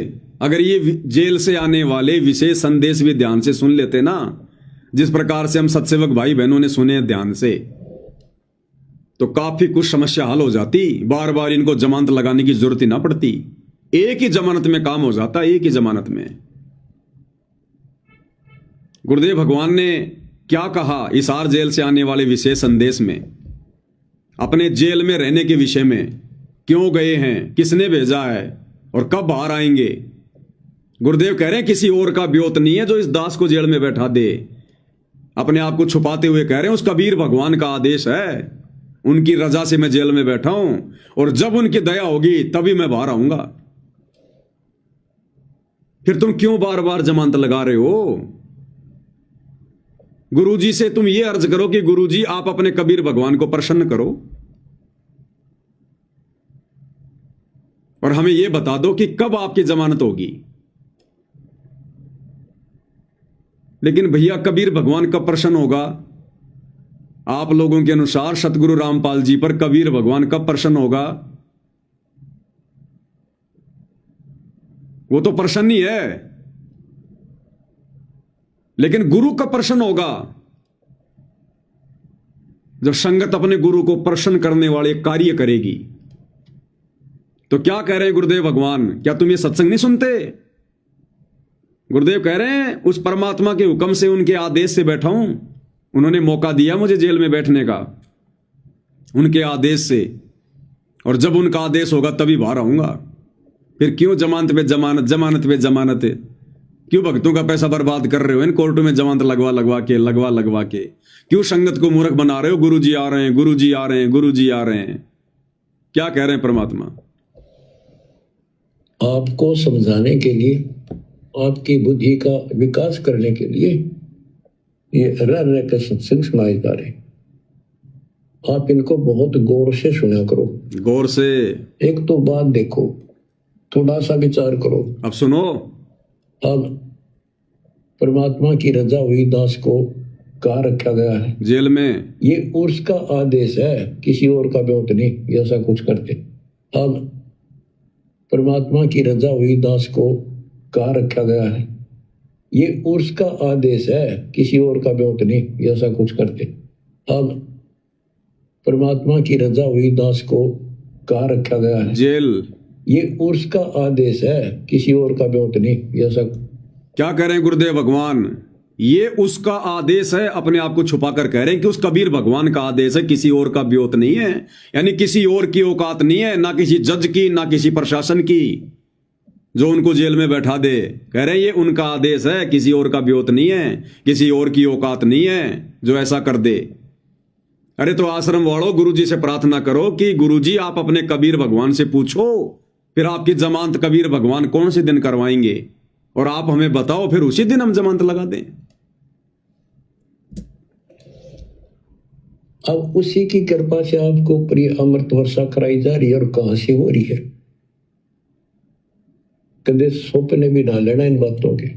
अगर ये जेल से आने वाले विशेष संदेश भी ध्यान से सुन लेते ना, जिस प्रकार से हम सत्सेवक भाई बहनों ने सुने ध्यान से, तो काफी कुछ समस्या हल हो जाती। बार बार इनको जमानत लगाने की जरूरत ही ना पड़ती, एक ही जमानत में काम हो जाता, एक ही जमानत में। गुरुदेव भगवान ने क्या कहा हिसार जेल से आने वाले विशेष संदेश में? अपने जेल में रहने के विषय में, क्यों गए हैं, किसने भेजा है और कब बाहर आएंगे। गुरुदेव कह रहे हैं किसी और का ब्योत नहीं है जो इस दास को जेल में बैठा दे। अपने आप को छुपाते हुए कह रहे हैं उस कबीर भगवान का आदेश है, उनकी रजा से मैं जेल में बैठा हूं, और जब उनकी दया होगी तभी मैं बाहर आऊंगा। फिर तुम क्यों बार बार जमानत लगा रहे हो? गुरुजी से तुम ये अर्ज करो कि गुरुजी आप अपने कबीर भगवान को प्रसन्न करो। और हमें यह बता दो कि कब आपकी जमानत होगी। लेकिन भैया कबीर भगवान कब प्रसन्न होगा? आप लोगों के अनुसार सतगुरु रामपाल जी पर कबीर भगवान कब प्रसन्न होगा? वो तो प्रसन्न ही है, लेकिन गुरु कब प्रसन्न होगा? जब संगत अपने गुरु को प्रसन्न करने वाले कार्य करेगी। तो क्या कह रहे हैं गुरुदेव भगवान? क्या तुम ये सत्संग नहीं सुनते? गुरुदेव कह रहे हैं उस परमात्मा के हुक्म से, उनके आदेश से बैठा हूं। उन्होंने मौका दिया मुझे जेल में बैठने का, उनके आदेश से, और जब उनका आदेश होगा तभी बाहर आऊंगा। फिर क्यों जमानत पे जमानत, जमानत पे जमानत? क्यों भक्तों का पैसा बर्बाद कर रहे हो इन कोर्टों में जमानत लगवा के? क्यों संगत को मूर्ख बना रहे हो? गुरुजी आ रहे हैं, गुरुजी आ रहे हैं, गुरुजी आ रहे हैं। क्या कह रहे हैं परमात्मा? आपको समझाने के लिए, आपकी बुद्धि का विकास करने के लिए ये रह के सत्संग सुनाए जा रहे। आप इनको बहुत गौर से सुना करो। गौर से एक तो बात देखो, थोड़ा सा विचार करो। अब सुनो। अब परमात्मा की रजा हुई दास को कहाँ रखा गया है? जेल में। ये उर्स का आदेश है, किसी और का ब्योत नहीं। ऐसा कुछ करते। अब परमात्मा की रजा हुई दास को कहाँ रखा गया है? ये उर्स का आदेश है, किसी और का ब्योत नहीं। ऐसा कुछ करते। अब परमात्मा की रजा हुई दास को कहाँ रखा गया है? जेल। ये उर्स का आदेश है, किसी और का ब्योत नहीं। ऐसा क्या कह रहे हैं गुरुदेव भगवान? ये उसका आदेश है, अपने आप को छुपा कर कह रहे हैं कि उस कबीर भगवान का आदेश है, किसी और का ब्योत नहीं है। यानी किसी और की औकात नहीं है, ना किसी जज की, ना किसी प्रशासन की, जो उनको जेल में बैठा दे। कह रहे हैं ये उनका आदेश है, किसी और का ब्योत नहीं है, किसी और की औकात नहीं है जो ऐसा कर दे। अरे तो आश्रम वालों, गुरुजी से प्रार्थना करो कि गुरुजी आप अपने कबीर भगवान से पूछो, फिर आपकी जमानत कबीर भगवान कौन से दिन करवाएंगे, और आप हमें बताओ, फिर उसी दिन हम जमानत लगा दें। अब उसी की कृपा से आपको प्रिय अमृत वर्षा कराई जा रही है। और कहां से हो रही है? कदे सपने भी ना लेना इन बातों के।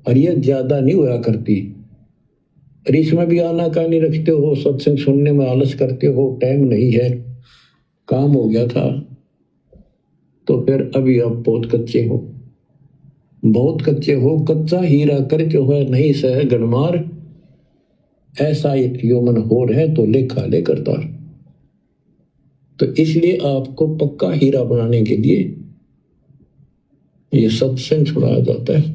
और ये ज्यादा नहीं हुआ करती। और इसमें भी आना का नहीं रखते हो, सत्संग सुनने में आलस करते हो, टाइम नहीं है, काम हो गया था, तो फिर अभी आप बहुत कच्चे हो, बहुत कच्चे हो। कच्चा हीरा कर जो है नहीं सह गणमार, ऐसा एक यौमन होर है तो लेखा ले करतार। तो इसलिए आपको पक्का हीरा बनाने के लिए ये सत्संग सुनाया जाता है।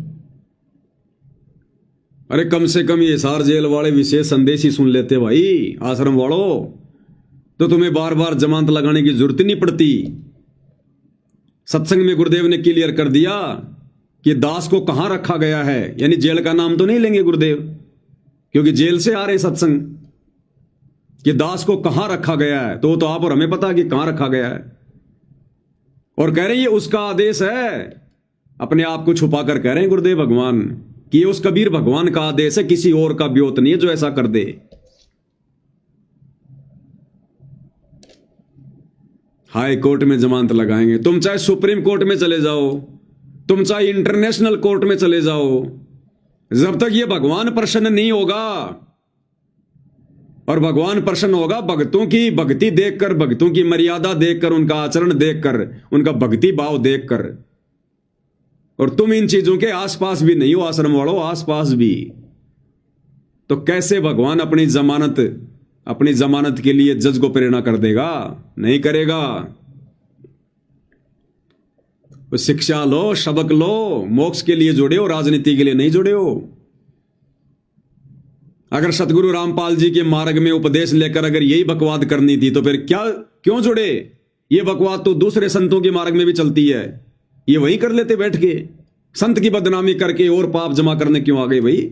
अरे कम से कम ये सार जेल वाले विशेष संदेश ही सुन लेते भाई। आश्रम वालों, तो तुम्हें बार बार जमानत लगाने की जरूरत नहीं पड़ती। सत्संग में गुरुदेव ने क्लियर कर दिया कि दास को कहां रखा गया है। यानी जेल का नाम तो नहीं लेंगे गुरुदेव, क्योंकि जेल से आ रहे सत्संग, कि दास को कहां रखा गया है। तो आप और हमें पता कि कहां रखा गया है, और कह रहे हैं ये उसका आदेश है। अपने आप को छुपा कर कह रहे हैं गुरुदेव भगवान कि ये उस कबीर भगवान का आदेश है, किसी और का ब्योत नहीं है जो ऐसा कर दे। हाई कोर्ट में जमानत लगाएंगे, तुम चाहे सुप्रीम कोर्ट में चले जाओ, तुम चाहे इंटरनेशनल कोर्ट में चले जाओ, जब तक ये भगवान प्रसन्न नहीं होगा। और भगवान प्रसन्न होगा भक्तों की भक्ति देखकर, भक्तों की मर्यादा देखकर, उनका आचरण देखकर, उनका भक्ति भाव देखकर। और तुम इन चीजों के आसपास भी नहीं हो आश्रम वालों, आसपास भी। तो कैसे भगवान अपनी जमानत के लिए जज को प्रेरणा कर देगा? नहीं करेगा। तो शिक्षा लो, सबक लो, मोक्ष के लिए जुड़े हो, राजनीति के लिए नहीं जुड़े हो। अगर सतगुरु रामपाल जी के मार्ग में उपदेश लेकर अगर यही बकवाद करनी थी तो फिर क्यों जुड़े? ये बकवाद तो दूसरे संतों के मार्ग में भी चलती है, ये वही कर लेते बैठ के। संत की बदनामी करके और पाप जमा करने क्यों आ गए भाई?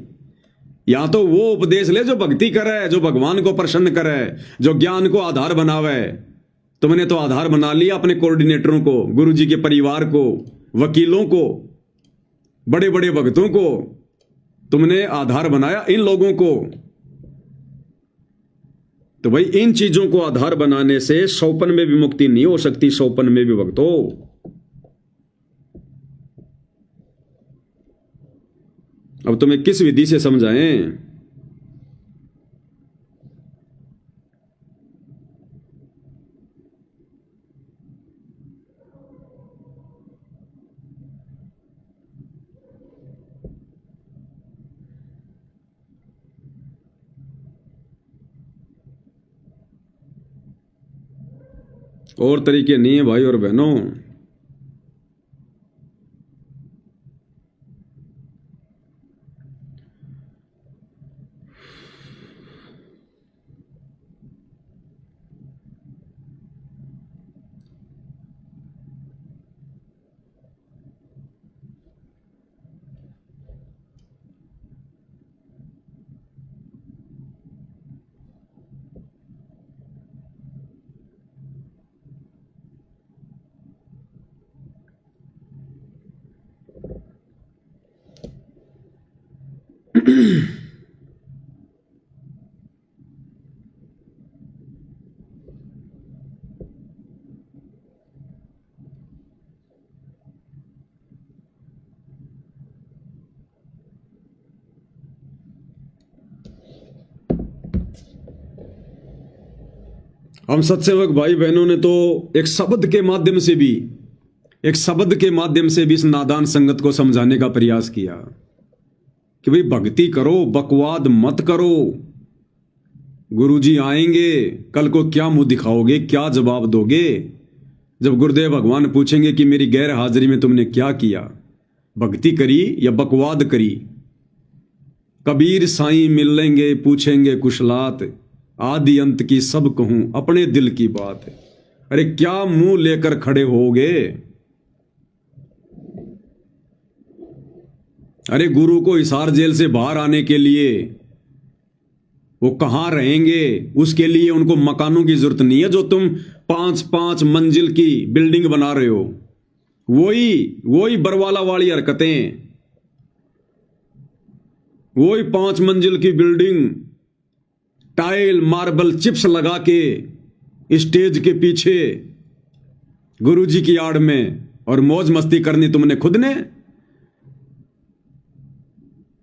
यहां तो वो उपदेश ले जो भक्ति करे, जो भगवान को प्रसन्न करे, जो ज्ञान को आधार बनावे। तुमने तो आधार बना लिया अपने कोऑर्डिनेटरों को, गुरुजी के परिवार को, वकीलों को, बड़े बड़े भक्तों को तुमने आधार बनाया, इन लोगों को। तो भाई इन चीजों को आधार बनाने से सौपन में भी मुक्ति नहीं हो सकती, सौपन में भी भक्तों। अब तुम्हें किस विधि से समझाएं? और तरीके नहीं है भाई और बहनों। हम सत्सेवक भाई बहनों ने तो एक शब्द के माध्यम से भी इस नादान संगत को समझाने का प्रयास किया कि भाई भक्ति करो, बकवाद मत करो। गुरुजी आएंगे, कल को क्या मुंह दिखाओगे, क्या जवाब दोगे जब गुरुदेव भगवान पूछेंगे कि मेरी गैर हाजिरी में तुमने क्या किया, भक्ति करी या बकवाद करी। कबीर साईं मिल लेंगे, पूछेंगे कुशलात, आदि अंत की सब कहूं अपने दिल की बात। अरे क्या मुंह लेकर खड़े होगे? अरे गुरु को हिसार जेल से बाहर आने के लिए वो कहां रहेंगे? उसके लिए उनको मकानों की जरूरत नहीं है जो तुम 5-5 मंजिल की बिल्डिंग बना रहे हो। वही बरवाला वाली हरकतें, वही 5 मंजिल की बिल्डिंग, टाइल मार्बल चिप्स लगा के स्टेज के पीछे गुरुजी की आड़ में और मौज मस्ती करनी तुमने खुद ने।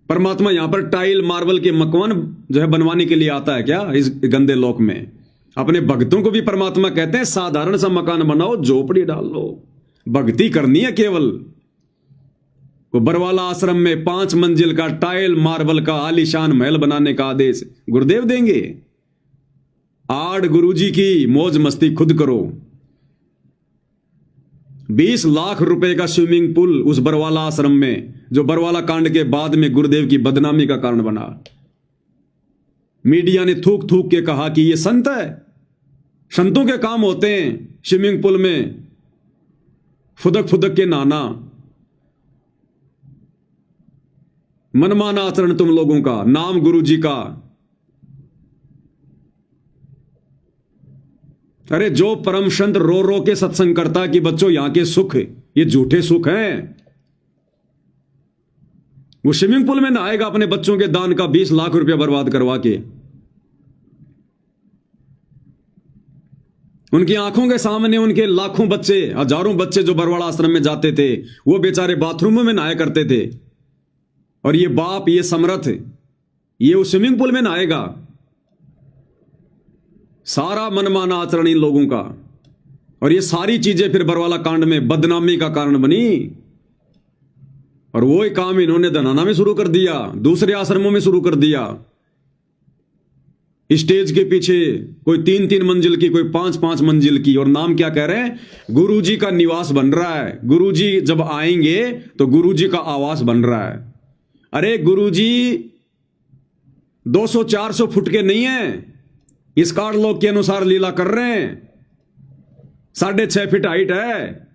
परमात्मा यहां पर टाइल मार्बल के मकान जो है बनवाने के लिए आता है क्या इस गंदे लोक में? अपने भक्तों को भी परमात्मा कहते हैं साधारण सा मकान बनाओ, झोपड़ी डाल लो, भक्ति करनी है केवल। वो बरवाला आश्रम में 5 मंजिल का टाइल मार्बल का आलीशान महल बनाने का आदेश गुरुदेव देंगे? आड़ गुरुजी की मौज मस्ती खुद करो। 20 लाख रुपए का स्विमिंग पूल उस बरवाला आश्रम में, जो बरवाला कांड के बाद में गुरुदेव की बदनामी का कारण बना। मीडिया ने थूक थूक के कहा कि ये संत है, संतों के काम होते हैं स्विमिंग पूल में फुदक फुदक के नहाना। मनमाना आचरण तुम लोगों का, नाम गुरुजी का। अरे जो परम संत रो रो के सत्संग करता कि बच्चों यहां के सुख ये झूठे सुख हैं, वो स्विमिंग पूल में नहाएगा अपने बच्चों के दान का 20 लाख रुपया बर्बाद करवा के। उनकी आंखों के सामने उनके लाखों बच्चे, हजारों बच्चे जो बरवाड़ा आश्रम में जाते थे, वो बेचारे बाथरूमों में नहाया करते थे, और ये बाप, ये समर्थ, ये उस स्विमिंग पूल में नहाएगा। सारा मनमाना आचरण इन लोगों का, और ये सारी चीजें फिर बरवाला कांड में बदनामी का कारण बनी। और वो ही काम इन्होंने धनाना में शुरू कर दिया, दूसरे आश्रमों में शुरू कर दिया। स्टेज के पीछे कोई 3-3 मंजिल की, कोई 5-5 मंजिल की, और नाम क्या कह रहे हैं? गुरुजी का निवास बन रहा है। गुरुजी जब आएंगे तो गुरुजी का आवास बन रहा है। अरे गुरुजी 200-400 फुट के नहीं है, इस कार्डलॉक के अनुसार लीला कर रहे हैं। 6.5 फीट हाइट है,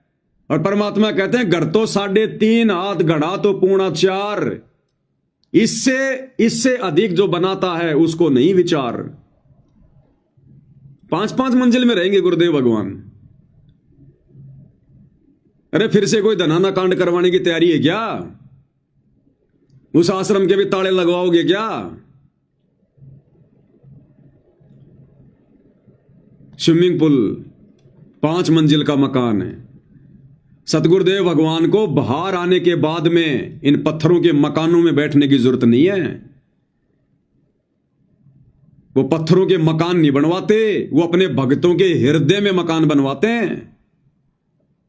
और परमात्मा कहते हैं घर तो 3.5 हाथ, घड़ा तो 4.25। इससे अधिक जो बनाता है उसको नहीं विचार। 5-5 मंजिल में रहेंगे गुरुदेव भगवान। अरे फिर से कोई धनाना कांड करवाने की तैयारी है क्या? उस आश्रम के भी ताले लगवाओगे क्या? स्विमिंग पूल, 5 मंजिल का मकान है, सतगुरुदेव भगवान को बाहर आने के बाद में इन पत्थरों के मकानों में बैठने की जरूरत नहीं है। वो पत्थरों के मकान नहीं बनवाते, वो अपने भक्तों के हृदय में मकान बनवाते हैं।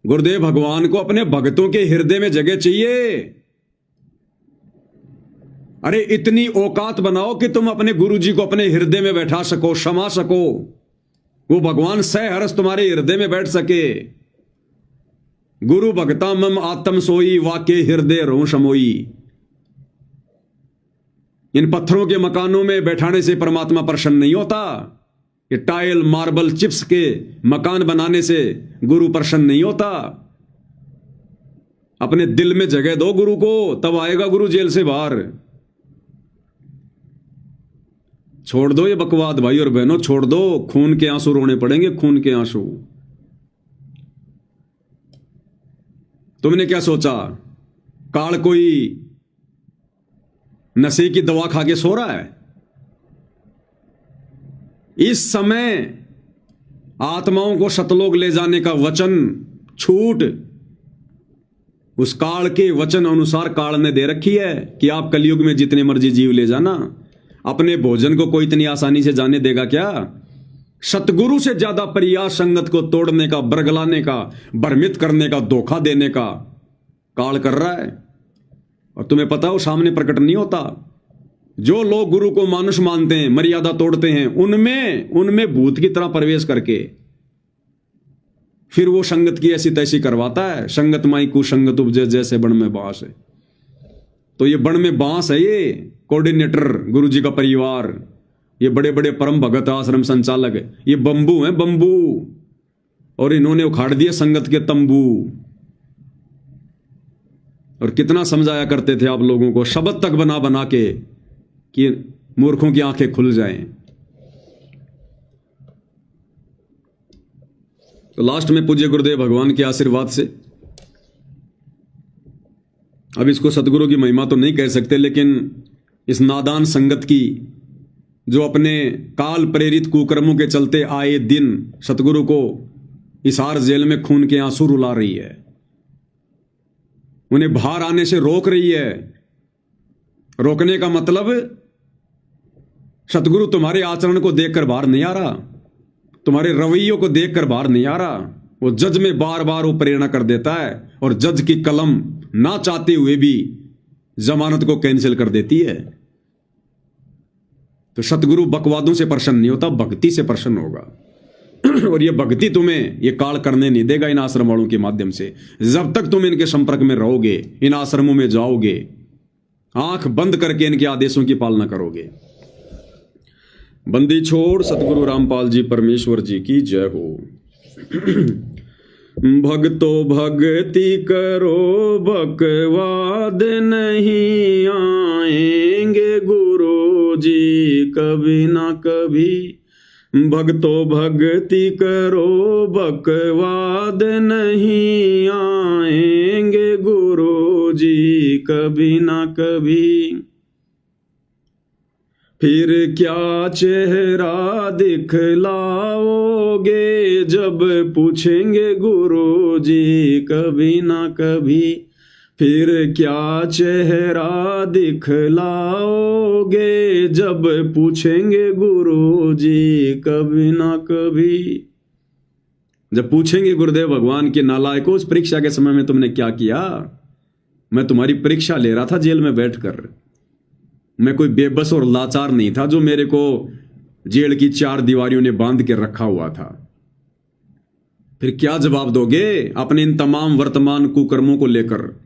गुरुदेव भगवान को अपने भक्तों के हृदय में जगह चाहिए। अरे इतनी औकात बनाओ कि तुम अपने गुरुजी को अपने हृदय में बैठा सको, समा सको, वो भगवान सहरस तुम्हारे हृदय में बैठ सके। गुरु भगता मम आत्म सोई, वाके हृदय रो समोई। इन पत्थरों के मकानों में बैठाने से परमात्मा प्रसन्न नहीं होता। ये टाइल मार्बल चिप्स के मकान बनाने से गुरु प्रसन्न नहीं होता। अपने दिल में जगह दो गुरु को, तब आएगा गुरु जेल से बाहर। छोड़ दो ये बकवाद भाई और बहनों, छोड़ दो। खून के आंसू रोने पड़ेंगे, खून के आंसू। तुमने क्या सोचा काल कोई नशे की दवा खा के सो रहा है? इस समय आत्माओं को सतलोक ले जाने का वचन, छूट उस काल के वचन अनुसार काल ने दे रखी है कि आप कलयुग में जितने मर्जी जीव ले जाना। अपने भोजन को कोई इतनी आसानी से जाने देगा क्या? सतगुरु से ज्यादा प्रयास संगत को तोड़ने का, बरगलाने का, भ्रमित करने का, धोखा देने का काल कर रहा है। और तुम्हें पता है वो सामने प्रकट नहीं होता। जो लोग गुरु को मानुष मानते हैं, मर्यादा तोड़ते हैं, उनमें भूत की तरह प्रवेश करके फिर वो संगत की ऐसी तैसी करवाता है। संगत माई कुसंगत उपजे जैसे बण में बांस है। तो ये बण में बांस है, ये कोऑर्डिनेटर गुरु जी का परिवार, ये बड़े बड़े परम भगत आश्रम संचालक, ये बंबू हैं, बंबू। और इन्होंने उखाड़ दिए संगत के तंबू। और कितना समझाया करते थे आप लोगों को, शब्द तक बना बना के कि मूर्खों की आंखें खुल जाएं। तो लास्ट में पूज्य गुरुदेव भगवान के आशीर्वाद से, अब इसको सतगुरु की महिमा तो नहीं कह सकते, लेकिन इस नादान संगत की जो अपने काल प्रेरित कुकर्मों के चलते आए दिन सतगुरु को हिसार जेल में खून के आंसू रुला रही है, उन्हें बाहर आने से रोक रही है। रोकने का मतलब सतगुरु तुम्हारे आचरण को देखकर बाहर नहीं आ रहा, तुम्हारे रवैयों को देखकर बाहर नहीं आ रहा। वो जज में बार बार वो प्रेरणा कर देता है, और जज की कलम ना चाहते हुए भी जमानत को कैंसिल कर देती है। तो सतगुरु बकवादों से प्रसन्न नहीं होता, भक्ति से प्रसन्न होगा। और ये भक्ति तुम्हें ये काल करने नहीं देगा इन आश्रम वालों के माध्यम से। जब तक तुम इनके संपर्क में रहोगे, इन आश्रमों में जाओगे, आंख बंद करके इनके आदेशों की पालना करोगे। बंदी छोड़ सतगुरु रामपाल जी परमेश्वर जी की जय हो। भक्तो भक्ति करो, बकवाद नहीं आएंगे गुरु जी कभी ना कभी। भक्तो भक्ति करो, बकवाद नहीं आएंगे गुरु जी कभी ना कभी। फिर क्या चेहरा दिखलाओगे जब पूछेंगे गुरु जी कभी ना कभी। फिर क्या चेहरा दिखलाओगे जब पूछेंगे गुरु जी कभी ना कभी। जब पूछेंगे गुरुदेव भगवान के नालायकों, उस परीक्षा के समय में तुमने क्या किया? मैं तुम्हारी परीक्षा ले रहा था जेल में बैठकर। मैं कोई बेबस और लाचार नहीं था जो मेरे को जेल की 4 दीवारियों ने बांध के रखा हुआ था। फिर क्या जवाब दोगे अपने इन तमाम वर्तमान कुकर्मों को लेकर?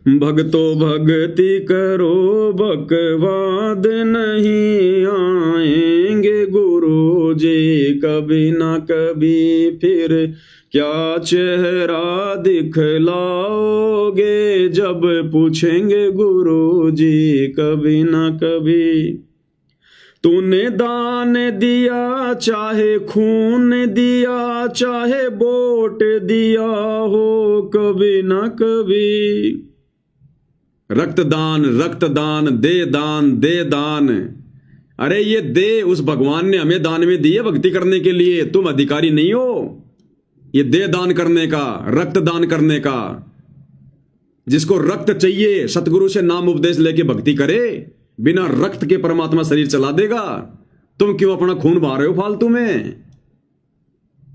भक्तो भक्ति करो, बकवाद नहीं आएंगे गुरु जी कभी ना कभी। फिर क्या चेहरा दिखलाओगे जब पूछेंगे गुरु जी कभी ना कभी। तूने दान दिया, चाहे खून दे चाहे वोट दिया हो, कभी ना कभी। रक्तदान रक्तदान, दे दान दे दान, अरे ये दे उस भगवान ने हमें दान में दिए भक्ति करने के लिए, तुम अधिकारी नहीं हो ये दे दान करने का, रक्त दान करने का। जिसको रक्त चाहिए सतगुरु से नाम उपदेश लेके भक्ति करे, बिना रक्त के परमात्मा शरीर चला देगा। तुम क्यों अपना खून बहा रहे हो फालतू में?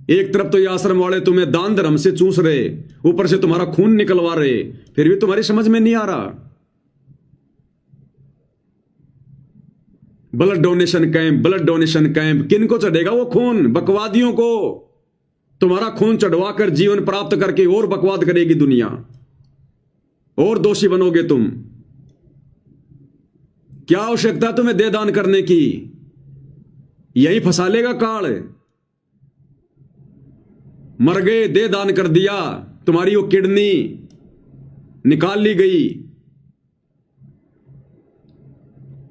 एक तरफ तो ये आश्रम वाले तुम्हें दान धर्म से चूस रहे, ऊपर से तुम्हारा खून निकलवा रहे, फिर भी तुम्हारी समझ में नहीं आ रहा। Blood donation camp, blood donation camp, किनको चढ़ेगा वो खून? बकवादियों को। तुम्हारा खून चढ़वाकर जीवन प्राप्त करके और बकवाद करेगी दुनिया, और दोषी बनोगे तुम। क्या आवश्यकता तुम्हें दे दान करने की? यही फंसा लेगा काल। मर गए, दे दान कर दिया, तुम्हारी वो किडनी निकाल ली गई।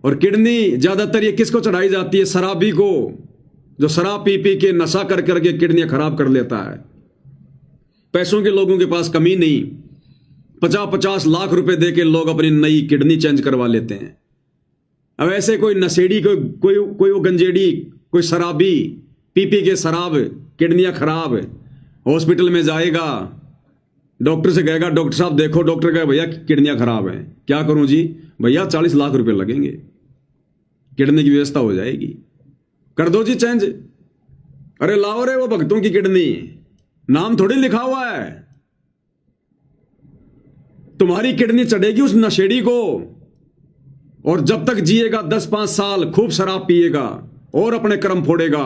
और किडनी ज्यादातर ये किसको चढ़ाई जाती है? शराबी को, जो शराब पी पी के नशा कर करके किडनियां खराब कर लेता है। पैसों के लोगों के पास कमी नहीं, 50-50 लाख रुपए दे के लोग अपनी नई किडनी चेंज करवा लेते हैं। अब ऐसे कोई नशेड़ी, कोई वो गंजेड़ी, कोई शराबी पी पी के शराब, किडनियां खराब, हॉस्पिटल में जाएगा, डॉक्टर से कहेगा डॉक्टर साहब देखो, डॉक्टर कहेगा भैया किडनियां खराब हैं। क्या करूं जी? भैया 40 लाख रुपए लगेंगे, किडनी की व्यवस्था हो जाएगी, कर दो जी चेंज। अरे लाओ रे वो भक्तों की किडनी, नाम थोड़ी लिखा हुआ है। तुम्हारी किडनी चढ़ेगी उस नशेड़ी को, और जब तक जिएगा 10-5 साल खूब शराब पिएगा और अपने कर्म फोड़ेगा,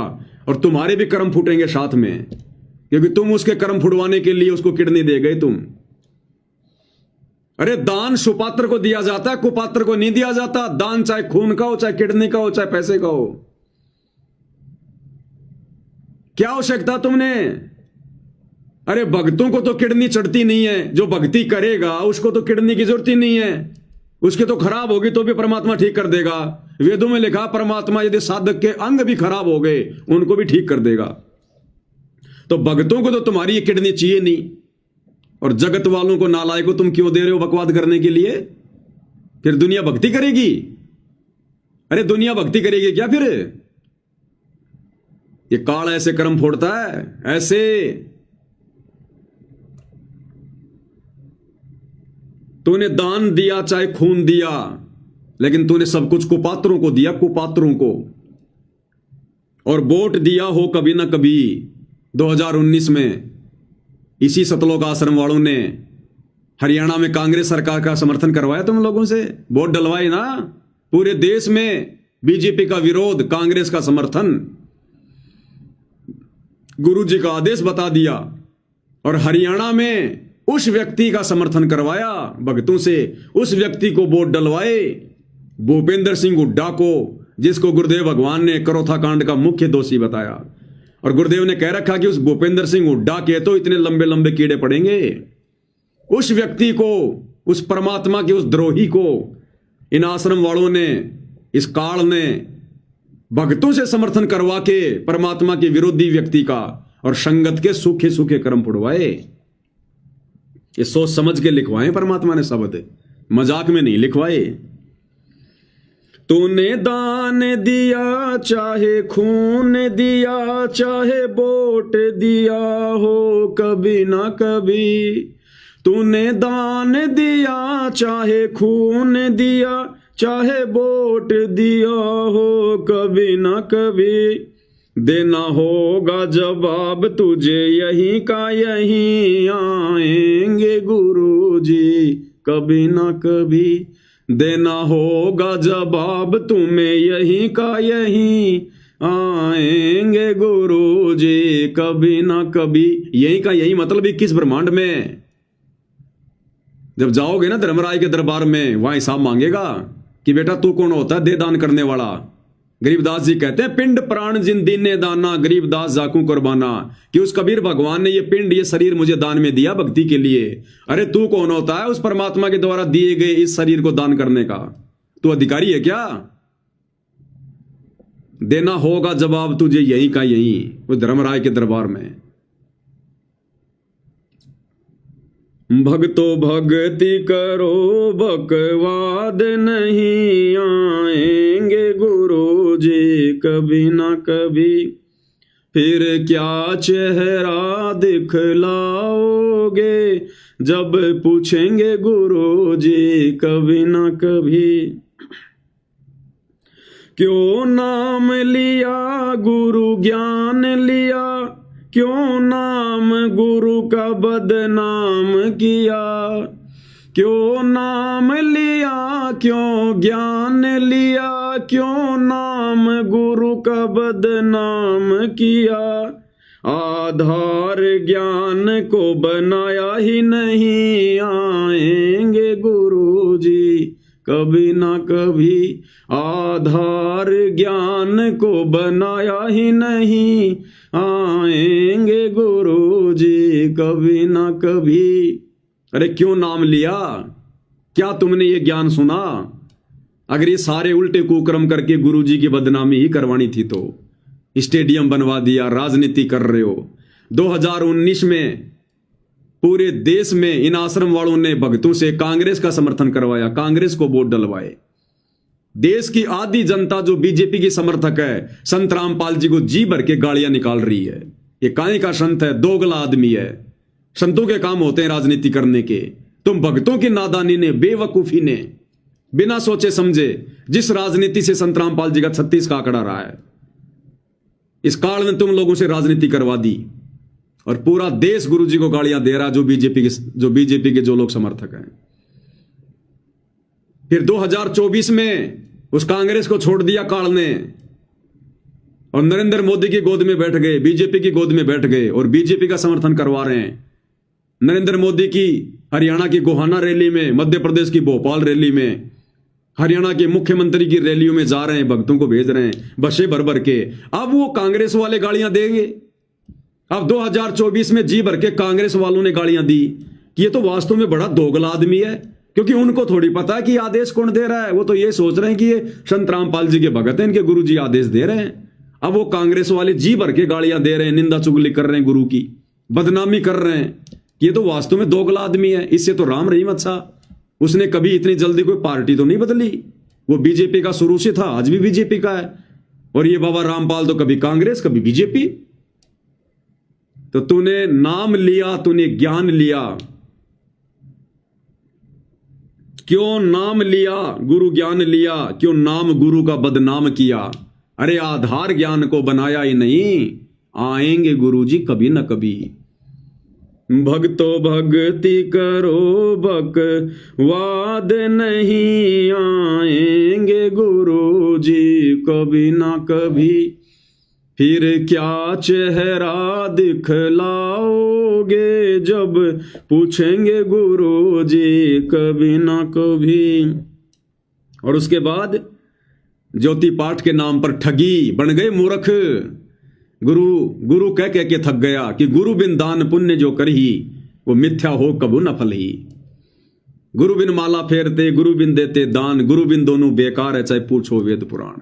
और तुम्हारे भी कर्म फूटेंगे साथ में, क्योंकि तुम उसके कर्म फुड़वाने के लिए उसको किडनी दे गए तुम। अरे दान सुपात्र को दिया जाता है, कुपात्र को नहीं दिया जाता। दान चाहे खून का हो, चाहे किडनी का हो, चाहे पैसे का हो। क्या आवश्यकता तुमने? अरे भक्तों को तो किडनी चढ़ती नहीं है, जो भक्ति करेगा उसको तो किडनी की जरूरत ही नहीं है। उसके तो खराब होगी तो भी परमात्मा ठीक कर देगा। वेदों में लिखा परमात्मा यदि साधक के अंग भी खराब हो गए उनको भी ठीक कर देगा। तो भक्तों को तो तुम्हारी ये किडनी चाहिए नहीं, और जगत वालों को नालायक को तुम क्यों दे रहे हो बकवाद करने के लिए? फिर दुनिया भक्ति करेगी? अरे दुनिया भक्ति करेगी क्या फिर? ये काल ऐसे कर्म फोड़ता है, ऐसे। तूने दान दिया चाहे खून दिया, लेकिन तूने सब कुछ कुपात्रों को दिया, कुपात्रों को। और वोट दिया हो कभी ना कभी 2019 में इसी सतलोक आश्रम वालों ने हरियाणा में कांग्रेस सरकार का समर्थन करवाया तुम लोगों से, वोट डलवाए ना। पूरे देश में बीजेपी का विरोध, कांग्रेस का समर्थन, गुरु जी का आदेश बता दिया, और हरियाणा में उस व्यक्ति का समर्थन करवाया भक्तों से, उस व्यक्ति को वोट डलवाए, भूपेंद्र सिंह हुड्डा को, जिसको गुरुदेव भगवान ने करोथा कांड का मुख्य दोषी बताया। और गुरुदेव ने कह रखा कि उस भूपेंद्र सिंह हुड्डा के तो इतने लंबे लंबे कीड़े पड़ेंगे। उस व्यक्ति को, उस परमात्मा के उस द्रोही को इन आश्रम वालों ने, इस काल ने भक्तों से समर्थन करवा के परमात्मा के विरोधी व्यक्ति का और संगत के सूखे सूखे कर्म फुड़वाए। ये सोच समझ के लिखवाए परमात्मा ने शब्द, मजाक में नहीं लिखवाए। तूने दान दिया चाहे खून दिया, चाहे वोट दिया हो कभी ना कभी। तूने दान दिया चाहे खून दिया, चाहे वोट दिया हो कभी ना कभी। देना होगा जवाब तुझे यहीं का यहीं, आएंगे गुरुजी कभी ना कभी। देना होगा जवाब तुम्हें यहीं का यहीं, आएंगे गुरुजी कभी ना कभी। यहीं का यहीं मतलब 21 ब्रह्मांड में। जब जाओगे ना धर्मराज के दरबार में, वहां हिसाब मांगेगा कि बेटा तू कौन होता है दे दान करने वाला। गरीबदास जी कहते हैं पिंड प्राण जिन दीने दाना, गरीबदास जाकू कुर्बाना। कि उस कबीर भगवान ने ये पिंड, ये शरीर मुझे दान में दिया भक्ति के लिए। अरे तू कौन होता है उस परमात्मा के द्वारा दिए गए इस शरीर को दान करने का? तू अधिकारी है क्या? देना होगा जवाब तुझे यहीं का यहीं, उस धर्मराय के दरबार में। भक्तो भक्ति करो बकवाद नहीं, आएंगे गुरु जी कभी न कभी, फिर क्या चेहरा दिखलाओगे जब पूछेंगे गुरु जी कभी न कभी। क्यों नाम लिया गुरु ज्ञान लिया, क्यों नाम गुरु का बदनाम किया, क्यों नाम लिया क्यों ज्ञान लिया, क्यों नाम गुरु का बदनाम किया। आधार ज्ञान को बनाया ही नहीं, आएंगे गुरु जी कभी ना कभी। आधार ज्ञान को बनाया ही नहीं, आएंगे गुरु जी कभी ना कभी। अरे क्यों नाम लिया, क्या तुमने ये ज्ञान सुना? अगर ये सारे उल्टे कुकर्म करके गुरुजी की बदनामी ही करवानी थी तो स्टेडियम बनवा दिया, राजनीति कर रहे हो। 2019 में पूरे देश में इन आश्रम वालों ने भक्तों से कांग्रेस का समर्थन करवाया, कांग्रेस को वोट डलवाए। देश की आधी जनता जो बीजेपी की समर्थक है, संत रामपाल जी को जी भर के गालियां निकाल रही है। ये काहे का संत है, दोगला आदमी है। संतों के काम होते हैं राजनीति करने के। तुम भक्तों की नादानी ने, बेवकूफी ने, बिना सोचे समझे जिस राजनीति से संत रामपाल जी का 36 का आंकड़ा रहा है, इस काल में तुम लोगों से राजनीति करवा दी और पूरा देश गुरुजी को गालियां दे रहा, जो बीजेपी के जो लोग समर्थक हैं। फिर 2024 में उस कांग्रेस को छोड़ दिया काल ने और नरेंद्र मोदी की गोद में बैठ गए, बीजेपी की गोद में बैठ गए और बीजेपी का समर्थन करवा रहे हैं। नरेंद्र मोदी की हरियाणा की गोहाना रैली में, मध्य प्रदेश की भोपाल रैली में, हरियाणा के मुख्यमंत्री की रैलियों में जा रहे हैं, भक्तों को भेज रहे हैं बसें भर भर के। अब वो कांग्रेस वाले गालियां देंगे। अब 2024 में जी भर के कांग्रेस वालों ने गालियां दी कि ये तो वास्तव में बड़ा दोगला आदमी है, क्योंकि उनको थोड़ी पता है कि आदेश कौन दे रहा है। वो तो ये सोच रहे हैं कि ये संत रामपाल जी के भगत हैं, इनके गुरु जी आदेश दे रहे हैं। अब वो कांग्रेस वाले जी भर के गालियां दे रहे हैं, निंदा चुगली कर रहे हैं, गुरु की बदनामी कर रहे हैं। ये तो वास्तव में दोगला आदमी है। इससे तो राम रहीम अच्छा, उसने कभी इतनी जल्दी कोई पार्टी तो नहीं बदली। वो बीजेपी का शुरू से था, आज भी बीजेपी का है। और ये बाबा रामपाल तो कभी कांग्रेस कभी बीजेपी। तो तूने नाम लिया, तूने ज्ञान लिया, क्यों नाम लिया गुरु ज्ञान लिया, क्यों नाम गुरु का बदनाम किया। अरे आधार ज्ञान को बनाया ही नहीं, आएंगे गुरु जी कभी ना कभी। भक्तो भक्ति करो बकवाद नहीं, आएंगे गुरु जी कभी ना कभी। फिर क्या चेहरा दिखलाओगे जब पूछेंगे गुरु जी कभी ना कभी। और उसके बाद ज्योति पाठ के नाम पर ठगी, बन गए मूर्ख। गुरु कह के थक गया कि गुरु बिन दान पुण्य जो करही, वो मिथ्या हो कबू न फलही। गुरु बिन माला फेरते, गुरु बिन देते दान, गुरु बिन दोनों बेकार है, चाहे पूछो वेद पुराण।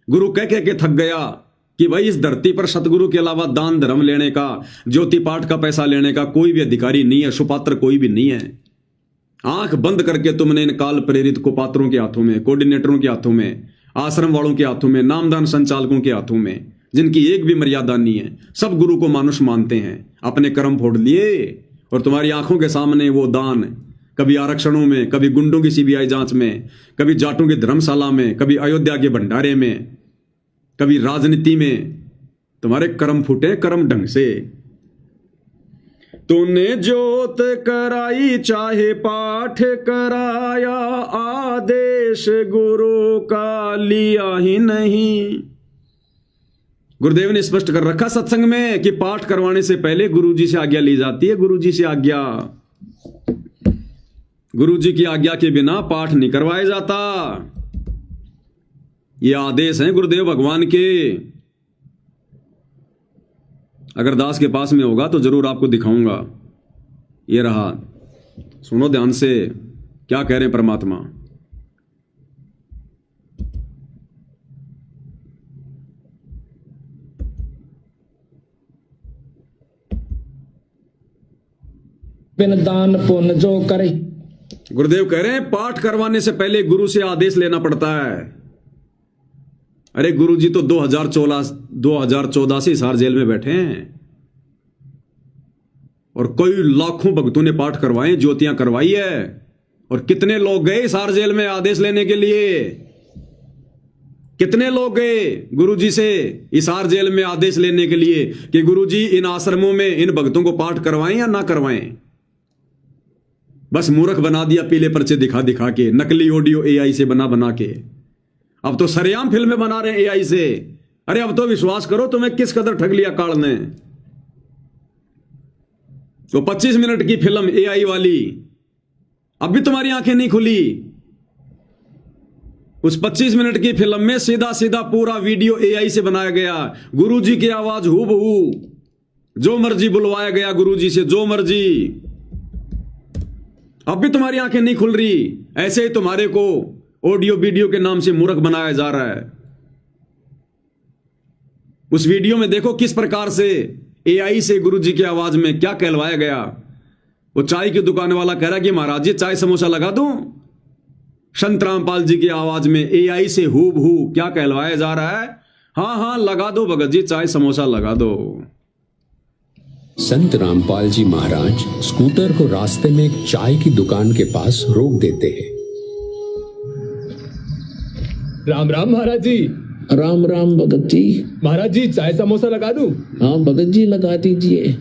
गुरु कह के थक गया कि भाई इस धरती पर सतगुरु के अलावा दान धर्म लेने का, ज्योति पाठ का पैसा लेने का कोई भी अधिकारी नहीं है, सुपात्र कोई भी नहीं है। आंख बंद करके तुमने इन काल प्रेरित कुपात्रों के हाथों में, कोऑर्डिनेटरों के हाथों में, आश्रम वालों के हाथों में, नामदान संचालकों के हाथों में, जिनकी एक भी मर्यादा नहीं है, सब गुरु को मानुष मानते हैं, अपने कर्म फोड़ लिए। और तुम्हारी आंखों के सामने वो दान, कभी आरक्षणों में, कभी गुंडों की सीबीआई जांच में, कभी जाटों की धर्मशाला में, कभी अयोध्या के भंडारे में, कभी राजनीति में, तुम्हारे कर्म फूटे कर्म ढंग से। तूने जोत कराई चाहे पाठ कराया, आदेश गुरु का लिया ही नहीं। गुरुदेव ने स्पष्ट कर रखा सत्संग में कि पाठ करवाने से पहले गुरुजी से आज्ञा ली जाती है। गुरुजी से आज्ञा, गुरुजी की आज्ञा के बिना पाठ नहीं करवाया जाता। ये आदेश हैं गुरुदेव भगवान के। अगर दास के पास में होगा तो जरूर आपको दिखाऊंगा। ये रहा, सुनो ध्यान से क्या कह रहे हैं परमात्मा। बिन दान पुण्य जो करे। गुरुदेव कह रहे हैं पाठ करवाने से पहले गुरु से आदेश लेना पड़ता है। अरे गुरुजी तो 2014 से हिसार जेल में बैठे हैं और कई लाखों भक्तों ने पाठ करवाए, ज्योतियां करवाई है। और कितने लोग गए हिसार जेल में आदेश लेने के लिए? कितने लोग गए गुरुजी से हिसार जेल में आदेश लेने के लिए कि गुरुजी इन आश्रमों में इन भक्तों को पाठ करवाएं या ना करवाएं? बस मूर्ख बना दिया पीले पर्चे दिखा दिखा के, नकली ऑडियो एआई से बना बना के। अब तो सरेआम फिल्में बना रहे हैं एआई से। अरे अब तो विश्वास करो, तुम्हें किस कदर ठग लिया काल ने। तो 25 मिनट की फिल्म एआई वाली, अब भी तुम्हारी आंखें नहीं खुली। उस 25 मिनट की फिल्म में सीधा सीधा पूरा वीडियो एआई से बनाया गया। गुरुजी की आवाज हूबहू, जो मर्जी बुलवाया गया गुरुजी से, जो मर्जी। अब भी तुम्हारी आंखें नहीं खुल रही। ऐसे ही तुम्हारे को ऑडियो वीडियो के नाम से मूर्ख बनाया जा रहा है। उस वीडियो में देखो किस प्रकार से एआई से गुरुजी की आवाज में क्या कहलवाया गया। वो चाय की दुकान वाला कह रहा है कि महाराज जी चाय समोसा लगा दूं। संत रामपाल जी की आवाज में एआई से हूबहू क्या कहलवाया जा रहा है? हाँ हाँ लगा दो भगत जी, चाय समोसा लगा दो। संत रामपाल जी महाराज स्कूटर को रास्ते में एक चाय की दुकान के पास रोक देते हैं। राम राम महाराज जी। राम राम भगत जी। महाराज जी चाय समोसा लगा दूं? हाँ भगत जी लगा दीजिए।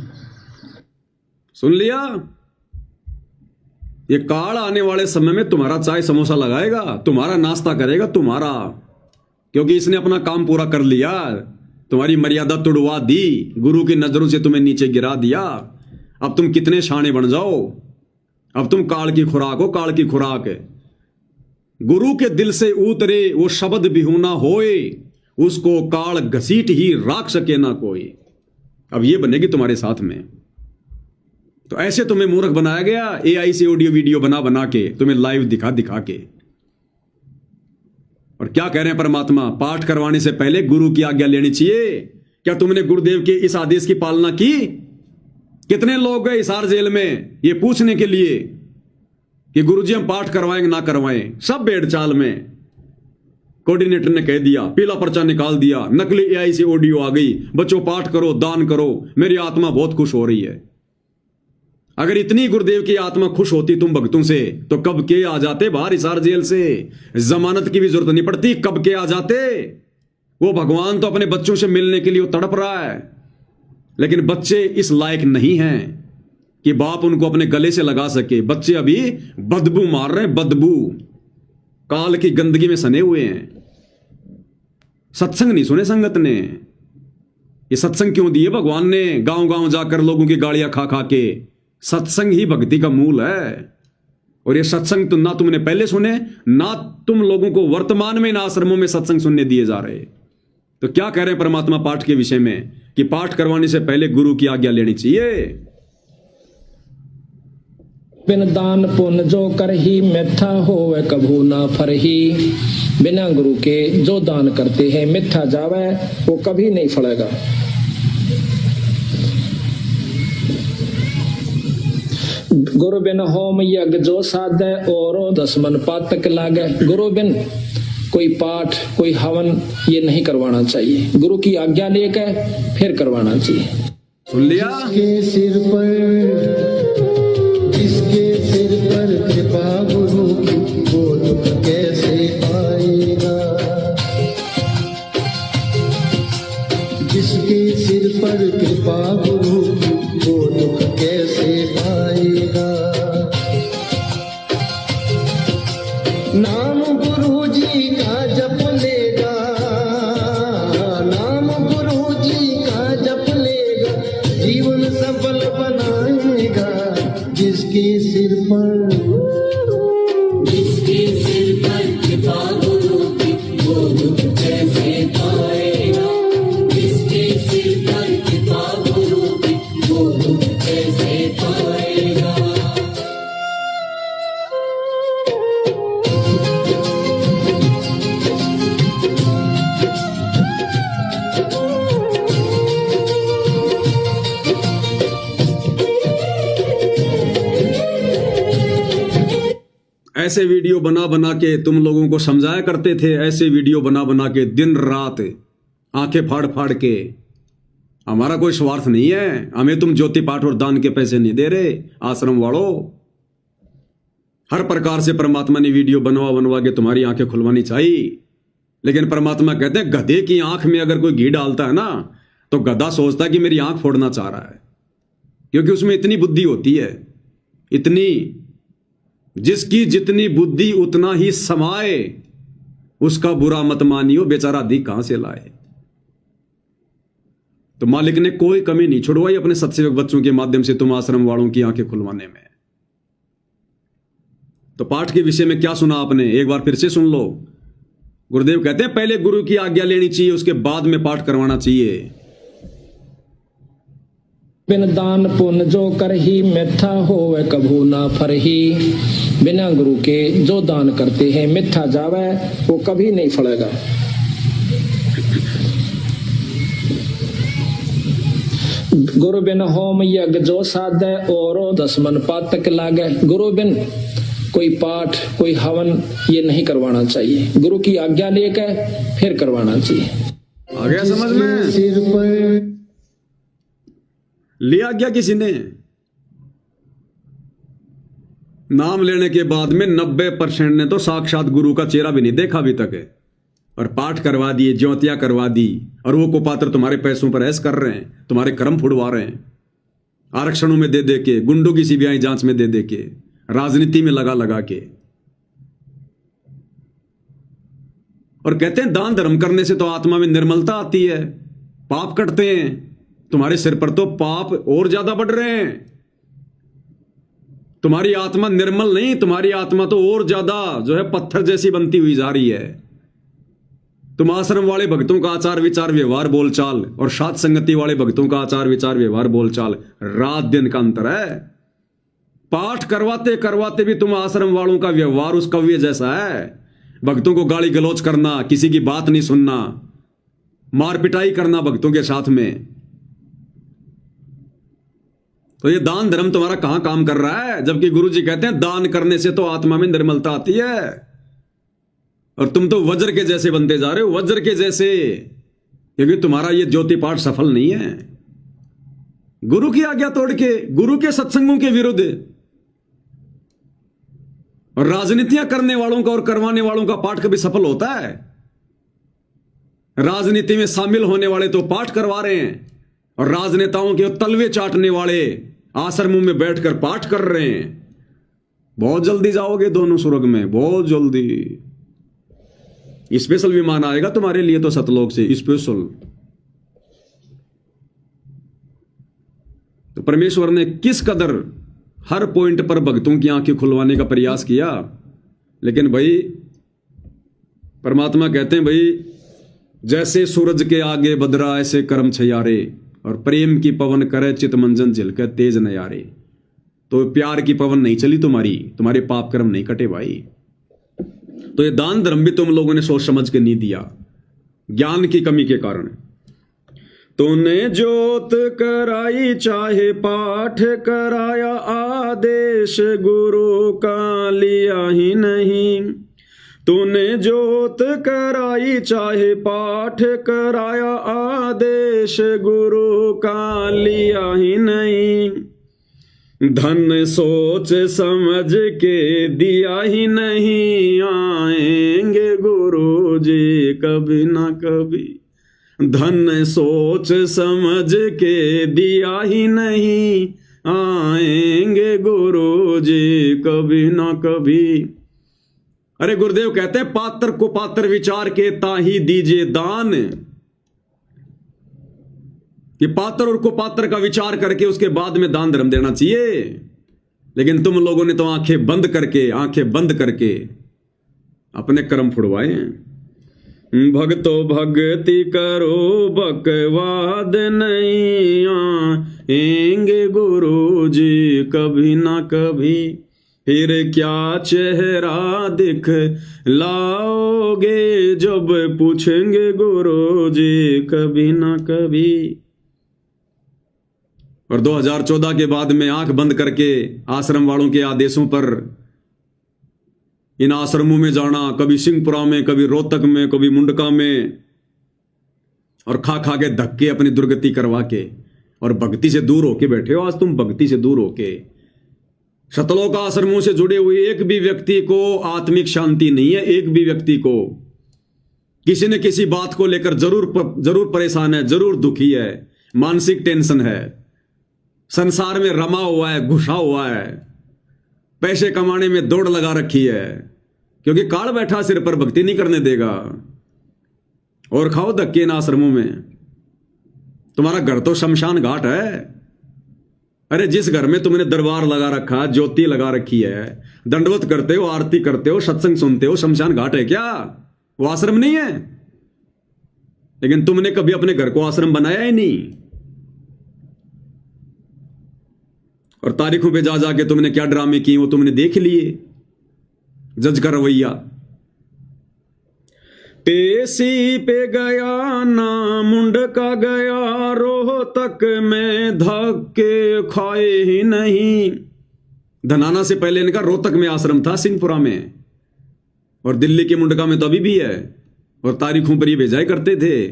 सुन लिया? ये काल आने वाले समय में तुम्हारा चाय समोसा लगाएगा, तुम्हारा नाश्ता करेगा, तुम्हारा, क्योंकि इसने अपना काम पूरा कर लिया। तुम्हारी मर्यादा तुड़वा दी, गुरु की नजरों से तुम्हें नीचे गिरा दिया। अब तुम कितने शाणे बन जाओ, अब तुम काल की खुराक हो, काल की खुराक है। गुरु के दिल से उतरे वो शब्द बिहुना होए, उसको काल घसीट ही राख सके ना कोई। अब ये बनेगी तुम्हारे साथ में। तो ऐसे तुम्हें मूर्ख बनाया गया एआई से ऑडियो वीडियो बना बना के, तुम्हें लाइव दिखा दिखा के। और क्या कह रहे हैं परमात्मा? पाठ करवाने से पहले गुरु की आज्ञा लेनी चाहिए। क्या तुमने गुरुदेव के इस आदेश की पालना की? कितने लोग गए हिसार जेल में ये पूछने के लिए कि गुरुजी हम पाठ करवाएंगे ना करवाएं? सब भेड़ चाल में। कोऑर्डिनेटर ने कह दिया, पीला पर्चा निकाल दिया, नकली एआई से ऑडियो आ गई, बच्चों पाठ करो, दान करो, मेरी आत्मा बहुत खुश हो रही है। अगर इतनी गुरुदेव की आत्मा खुश होती तुम भक्तों से, तो कब के आ जाते बाहर हिसार जेल से। जमानत की भी जरूरत नहीं पड़ती, कब के आ जाते। वो भगवान तो अपने बच्चों से मिलने के लिए वो तड़प रहा है, लेकिन बच्चे इस लायक नहीं हैं कि बाप उनको अपने गले से लगा सके। बच्चे अभी बदबू मार रहे हैं, बदबू, काल की गंदगी में सने हुए हैं। सत्संग नहीं सुने संगत ने। ये सत्संग क्यों दिए भगवान ने? गांव गांव जाकर लोगों की गालियां खा खा के। सत्संग ही भक्ति का मूल है। और ये सत्संग तो ना तुमने पहले सुने, ना तुम लोगों को वर्तमान में इन आश्रमों में सत्संग सुनने दिए जा रहे। तो क्या कह रहे हैं परमात्मा पाठ के विषय में कि पाठ करवाने से पहले गुरु की आज्ञा लेनी चाहिए। बिन दान पुण्य जो कर ही मिथ्या होवे कभू ना फरही। बिना गुरु के जो दान करते हैं मिथ्या जावे, वो कभी नहीं फलेगा। गुरु बिन होम यज्ञ जो साधे और 10 मन पातक लागे। गुरु बिन कोई पाठ कोई हवन ये नहीं करवाना चाहिए, गुरु की आज्ञा लेकर फिर करवाना चाहिए। सुन लिया? जिसके सिर पर कृपा गुरु की, वो दुख कैसे पाएगा। जिसके सिर पर कृपा गुरु की, वो दुख कैसे पाएगा। नाम गुरु जी का जप लेगा, नाम गुरु जी का जप लेगा, जीवन सफल बनाएगा। जिसके सिर पर कृपा गुरु की, वो दुख कैसे पाएगा। जिसके सिर पर कृपा गुरु की, वो दुख कैसे पाएगा। ऐसे वीडियो बना बना के तुम लोगों को समझाया करते थे, ऐसे वीडियो बना बना के दिन रात आंखें फाड़ फाड़ के। हमारा कोई स्वार्थ नहीं है, हमें तुम ज्योति पाठ और दान के पैसे नहीं दे रहे आश्रम वालों। हर प्रकार से परमात्मा ने वीडियो बनवा बनवा के तुम्हारी आंखें खुलवानी चाहिए, लेकिन परमात्मा कहते हैं गधे की आंख में अगर कोई घी डालता है ना तो गधा सोचता है कि मेरी आंख फोड़ना चाह रहा है, क्योंकि उसमें इतनी बुद्धि होती है, इतनी, जिसकी जितनी बुद्धि उतना ही समाए, उसका बुरा मत मानियो, बेचारा अधिक कहां से लाए। तो मालिक ने कोई कमी नहीं छुड़वाई अपने सत्सेवक बच्चों के माध्यम से तुम आश्रम वालों की आंखें खुलवाने में। तो पाठ के विषय में क्या सुना आपने, एक बार फिर से सुन लो। गुरुदेव कहते हैं पहले गुरु की आज्ञा लेनी चाहिए, उसके बाद में पाठ करवाना चाहिए। बिन दान पुण्य जो कर ही मिथ्या होवे कभू ना फरही। बिना गुरु के जो दान करते हैं मिथ्या जावे, वो कभी नहीं फलेगा। गुरु बिन होम यज्ञ जो साधे और 10 मन पातक लागे। गुरु बिन कोई पाठ कोई हवन ये नहीं करवाना चाहिए, गुरु की आज्ञा लेकर फिर करवाना चाहिए। आ गया समझ में? सिर पर लिया गया किसी ने नाम लेने के बाद में 90% ने तो साक्षात गुरु का चेहरा भी नहीं देखा अभी तक है, और पाठ करवा दिए, ज्योतियां करवा दी, और वो कुपात्र तुम्हारे पैसों पर ऐश कर रहे हैं, तुम्हारे कर्म फुड़वा रहे हैं, आरक्षणों में दे दे के, गुंडों की सीबीआई जांच में दे दे के, राजनीति में लगा लगा के। और कहते हैं दान धर्म करने से तो आत्मा में निर्मलता आती है, पाप कटते हैं। तुम्हारे सिर पर तो पाप और ज्यादा बढ़ रहे हैं, तुम्हारी आत्मा निर्मल नहीं, तुम्हारी आत्मा तो और ज्यादा जो है पत्थर जैसी बनती हुई जा रही है। तुम आश्रम वाले भक्तों का आचार विचार व्यवहार बोलचाल और साथ संगति वाले भक्तों का आचार विचार व्यवहार बोलचाल रात दिन का अंतर है। पाठ करवाते करवाते भी तुम आश्रम वालों का व्यवहार उस कव्य जैसा है, भक्तों को गाली गलौज करना, किसी की बात नहीं सुनना, मार पिटाई करना भक्तों के साथ में। तो ये दान धर्म तुम्हारा कहां काम कर रहा है, जबकि गुरुजी कहते हैं दान करने से तो आत्मा में निर्मलता आती है। और तुम तो वज्र के जैसे बनते जा रहे हो, वज्र के जैसे, क्योंकि तुम्हारा ये ज्योति पाठ सफल नहीं है। गुरु की आज्ञा तोड़ के, गुरु के सत्संगों के विरुद्ध, और राजनीतियां करने वालों का और करवाने वालों का पाठ कभी सफल होता है? राजनीति में शामिल होने वाले तो पाठ करवा रहे हैं, और राजनेताओं के तलवे चाटने वाले आश्रमों में बैठकर पाठ कर रहे हैं। बहुत जल्दी जाओगे दोनों स्वर्ग में, बहुत जल्दी। स्पेशल विमान आएगा तुम्हारे लिए तो सतलोक से, स्पेशल। तो परमेश्वर ने किस कदर हर पॉइंट पर भक्तों की आंखें खुलवाने का प्रयास किया। लेकिन भाई परमात्मा कहते हैं भाई जैसे सूरज के आगे बदरा ऐसे कर्म छयारे, और प्रेम की पवन करे चित मंजन झिलके तेज नयारे। तो प्यार की पवन नहीं चली तुम्हारी, तुम्हारे पाप कर्म नहीं कटे भाई। तो ये दान धर्म भी तुम लोगों ने सोच समझ के नहीं दिया, ज्ञान की कमी के कारण। तूने जोत कराई चाहे पाठ कराया, आदेश गुरु का लिया ही नहीं। तूने जोत कराई चाहे पाठ कराया, आदेश गुरु का लिया ही नहीं। धन सोच समझ के दिया ही नहीं, आएंगे गुरु जी कभी ना कभी। धन सोच समझ के दिया ही नहीं, आएंगे गुरु जी कभी ना कभी। अरे गुरुदेव कहते हैं पात्र को पात्र विचार के ताही दीजिए दान, कि पात्र और कुपात्र का विचार करके उसके बाद में दान धर्म देना चाहिए। लेकिन तुम लोगों ने तो आंखें बंद करके अपने कर्म फुड़वाए हैं। भक्तो भक्ति करो बकवाद नहीं, आएंगे गुरु जी कभी ना कभी। फिर क्या चेहरा दिख लाओगे जब पूछेंगे गुरु जी कभी ना कभी। और 2014 के बाद में आंख बंद करके आश्रम वालों के आदेशों पर इन आश्रमों में जाना, कभी सिंहपुरा में, कभी रोहतक में, कभी मुंडका में, और खा खा के धक्के अपनी दुर्गति करवा के, और भक्ति से दूर होके बैठे हो। आज तुम भक्ति से दूर होके शतलोक आश्रमों से जुड़े हुए एक भी व्यक्ति को आत्मिक शांति नहीं है। एक भी व्यक्ति को किसी न किसी बात को लेकर जरूर परेशान है, जरूर दुखी है, मानसिक टेंशन है, संसार में रमा हुआ है, घुसा हुआ है, पैसे कमाने में दौड़ लगा रखी है, क्योंकि काल बैठा सिर पर भक्ति नहीं करने देगा। और खाओ धक्के इन आश्रमों में। तुम्हारा घर तो शमशान घाट है। अरे जिस घर में तुमने दरबार लगा रखा, ज्योति लगा रखी है, दंडवत करते हो, आरती करते हो, सत्संग सुनते हो, शमशान घाट है क्या? वो आश्रम नहीं है। लेकिन तुमने कभी अपने घर को आश्रम बनाया ही नहीं। और तारीखों पे जा जाके तुमने क्या ड्रामे किए वो तुमने देख लिए। जज का रवैया। पेशी पे गया ना मुंडका गया, रोहतक में धक्के खाए ही नहीं। धनाना से पहले इनका रोहतक में आश्रम था, सिंहपुरा में, और दिल्ली के मुंडका में तो अभी भी है, और तारीखों पर ये भेजा करते थे।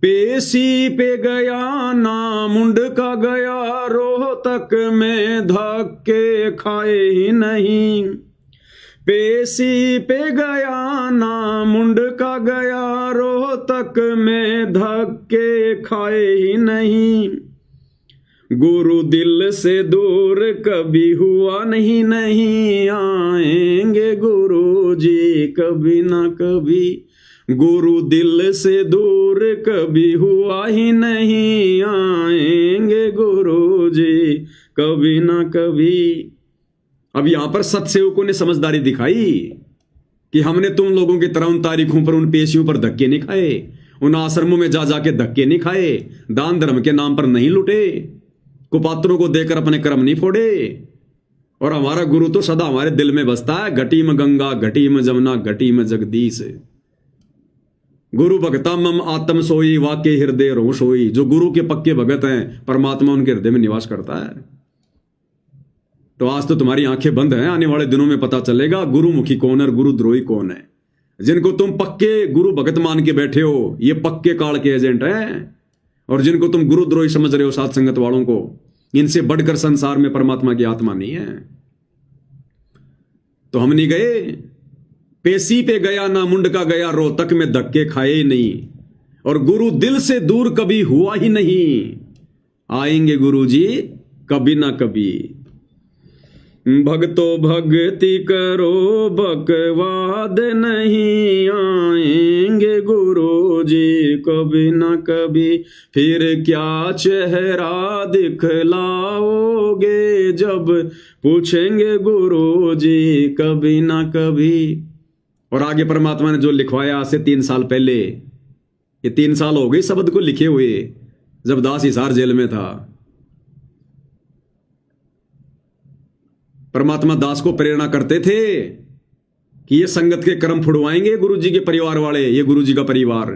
पेशी पे गया ना मुंडका गया, रोहतक में धक्के खाए ही नहीं। पेशी पे गया ना मुंडका गया, रोहतक में धक्के खाए ही नहीं। गुरु दिल से दूर कभी हुआ नहीं, नहीं आएंगे गुरु जी कभी ना कभी। गुरु दिल से दूर कभी हुआ ही नहीं, आएंगे गुरु जी कभी ना कभी। अब यहां पर सत्सेवकों ने समझदारी दिखाई कि हमने तुम लोगों की तरह उन तारीखों पर, उन पेशियों पर धक्के नहीं खाए, उन आश्रमों में जा जाके धक्के नहीं खाए, दान धर्म के नाम पर नहीं लुटे, कुपात्रों को देकर अपने कर्म नहीं फोड़े। और हमारा गुरु तो सदा हमारे दिल में बसता है। घटी में गंगा, घटी में जमुना, घटी में जगदीश। गुरु भगता मम आत्म सोई, वाके हृदय रो सोई। जो गुरु के पक्के भगत हैं, परमात्मा उनके हृदय में निवास करता है। तो आज तो तुम्हारी आंखें बंद हैं, आने वाले दिनों में पता चलेगा गुरुमुखी कौन है और गुरुद्रोही कौन है। जिनको तुम पक्के गुरु भगत मान के बैठे हो, ये पक्के काल के एजेंट हैं। और जिनको तुम गुरुद्रोही समझ रहे हो, साथ संगत वालों को, इनसे बढ़कर संसार में परमात्मा की आत्मा नहीं है। तो हम नहीं गए। पेशी पे गया ना मुंडका गया, रोहतक में धक्के खाए ही नहीं। और गुरु दिल से दूर कभी हुआ ही नहीं, आएंगे गुरु जी कभी ना कभी। भक्तो भक्ति करो बकवाद नहीं, आएंगे गुरु जी कभी न कभी। फिर क्या चेहरा दिखलाओगे, जब पूछेंगे गुरु जी कभी न कभी। और आगे परमात्मा ने जो लिखवाया आज से 3 साल पहले, ये 3 साल हो गए शब्द को लिखे हुए, जब दास हिसार जेल में था। परमात्मा दास को प्रेरणा करते थे कि ये संगत के कर्म फुड़वाएंगे गुरु जी के परिवार वाले, ये गुरु जी का परिवार।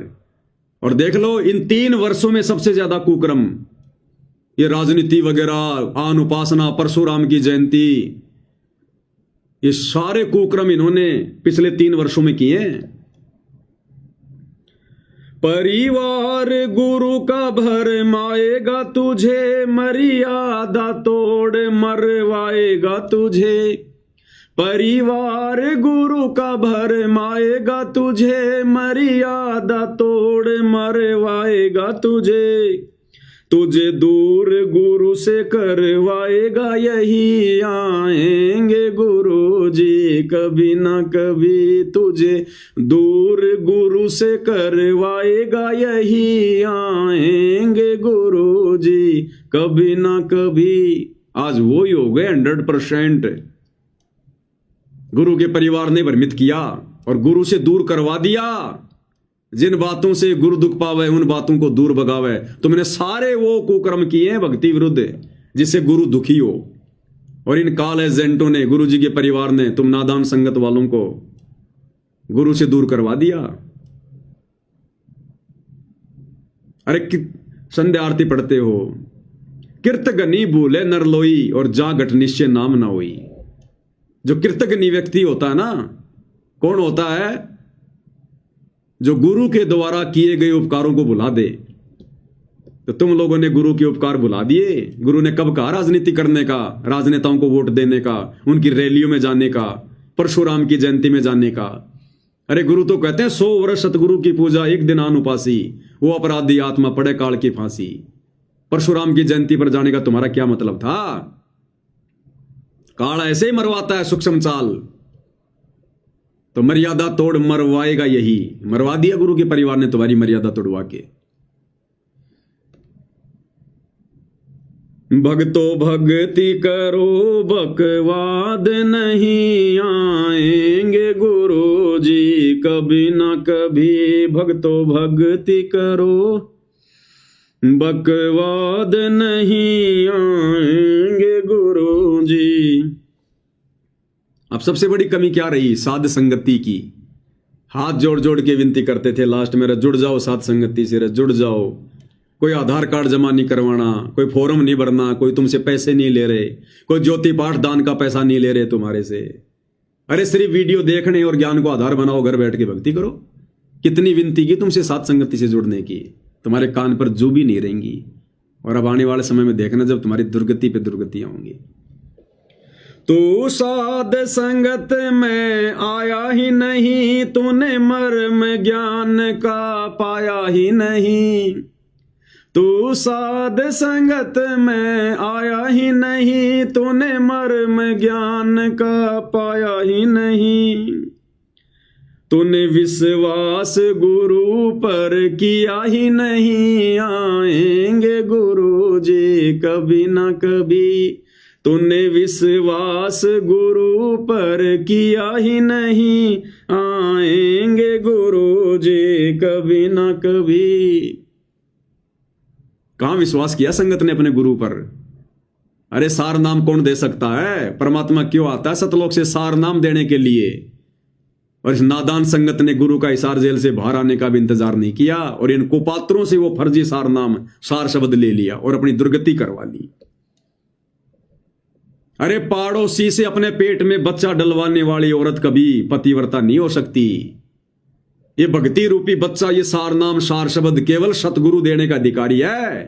और देख लो इन 3 वर्षों में सबसे ज्यादा कुकर्म, ये राजनीति वगैरह, आन उपासना, परशुराम की जयंती, ये सारे कुकर्म इन्होंने पिछले 3 वर्षों में किए हैं। परिवार गुरु का भरमाएगा तुझे, मर्यादा तोड़ मरवाएगा तुझे। परिवार गुरु का भरमाएगा तुझे, मर्यादा तोड़ मरवाएगा तुझे। तुझे दूर गुरु से करवाएगा यही, आएंगे गुरु जी कभी ना कभी। तुझे दूर गुरु से करवाएगा यही, आएंगे गुरु जी कभी ना कभी। आज वो ही हो गए 100%। गुरु के परिवार ने भ्रमित किया और गुरु से दूर करवा दिया। जिन बातों से गुरु दुख पावे, उन बातों को दूर भगावे। तुमने सारे वो कुकर्म किए हैं भक्ति विरुद्ध, जिससे गुरु दुखी हो। और इन काल एजेंटों ने, गुरु जी के परिवार ने, तुम नादान संगत वालों को गुरु से दूर करवा दिया। अरे संध्या आरती पढ़ते हो, किरत गनी भूले नरलोई, और जा घट निश्चय नाम ना होई। जो कृतज्ञ व्यक्ति होता है ना, कौन होता है? जो गुरु के द्वारा किए गए उपकारों को भुला दे। तो तुम लोगों ने गुरु के उपकार भुला दिए। गुरु ने कब कहा राजनीति करने का, राजनेताओं को वोट देने का, उनकी रैलियों में जाने का, परशुराम की जयंती में जाने का? अरे गुरु तो कहते हैं 100 वर्ष सतगुरु की पूजा, एक दिन अनुपासी, वो अपराधी आत्मा पड़े काल की फांसी। परशुराम की जयंती पर जाने का तुम्हारा क्या मतलब था? काल ऐसे ही मरवाता है सूक्ष्म चाल, तो मर्यादा तोड़ मरवाएगा यही। मरवा दिया गुरु के परिवार ने तुम्हारी मर्यादा तोड़वा के। भक्तो भक्ति करो बकवाद नहीं आएंगे गुरु जी कभी ना कभी। भक्तो भक्ति करो बकवाद नहीं आएंगे गुरु जी। अब सबसे बड़ी कमी क्या रही? साध संगति की। हाथ जोड़ जोड़ के विनती करते थे लास्ट में, जुड़ जाओ साध संगति से, जुड़ जाओ। कोई आधार कार्ड जमा नहीं करवाना, कोई फॉर्म नहीं भरना, कोई तुमसे पैसे नहीं ले रहे, कोई ज्योति पाठ दान का पैसा नहीं ले रहे तुम्हारे से। अरे सिर्फ वीडियो देखने और ज्ञान को आधार बनाओ, घर बैठ के भक्ति करो। कितनी विनती की तुमसे साध संगति से जुड़ने की, तुम्हारे कान पर जू भी नहीं रहेंगी। और अब आने वाले समय में देखना जब तुम्हारी दुर्गति पे दुर्गतियां होंगी। तू साध संगत में आया ही नहीं, तूने मर्म ज्ञान का पाया ही नहीं। तू साध संगत में आया ही नहीं, तूने मर्म ज्ञान का पाया ही नहीं। तूने विश्वास गुरु पर किया ही नहीं, आएंगे गुरु जी कभी ना कभी। तूने विश्वास गुरु पर किया ही नहीं, आएंगे गुरु जी कभी ना कभी। कहां विश्वास किया संगत ने अपने गुरु पर? अरे सार नाम कौन दे सकता है? परमात्मा क्यों आता है सतलोक से सार नाम देने के लिए? और इस नादान संगत ने गुरु का हिसार जेल से बाहर आने का भी इंतजार नहीं किया, और इन कुपात्रों से वो फर्जी सार नाम, सार शब्द ले लिया और अपनी दुर्गति करवा ली। अरे पाड़ोसी से अपने पेट में बच्चा डलवाने वाली औरत कभी पतिव्रता नहीं हो सकती। ये भक्ति रूपी बच्चा, ये सार नाम सार शब्द केवल सतगुरु देने का अधिकारी है।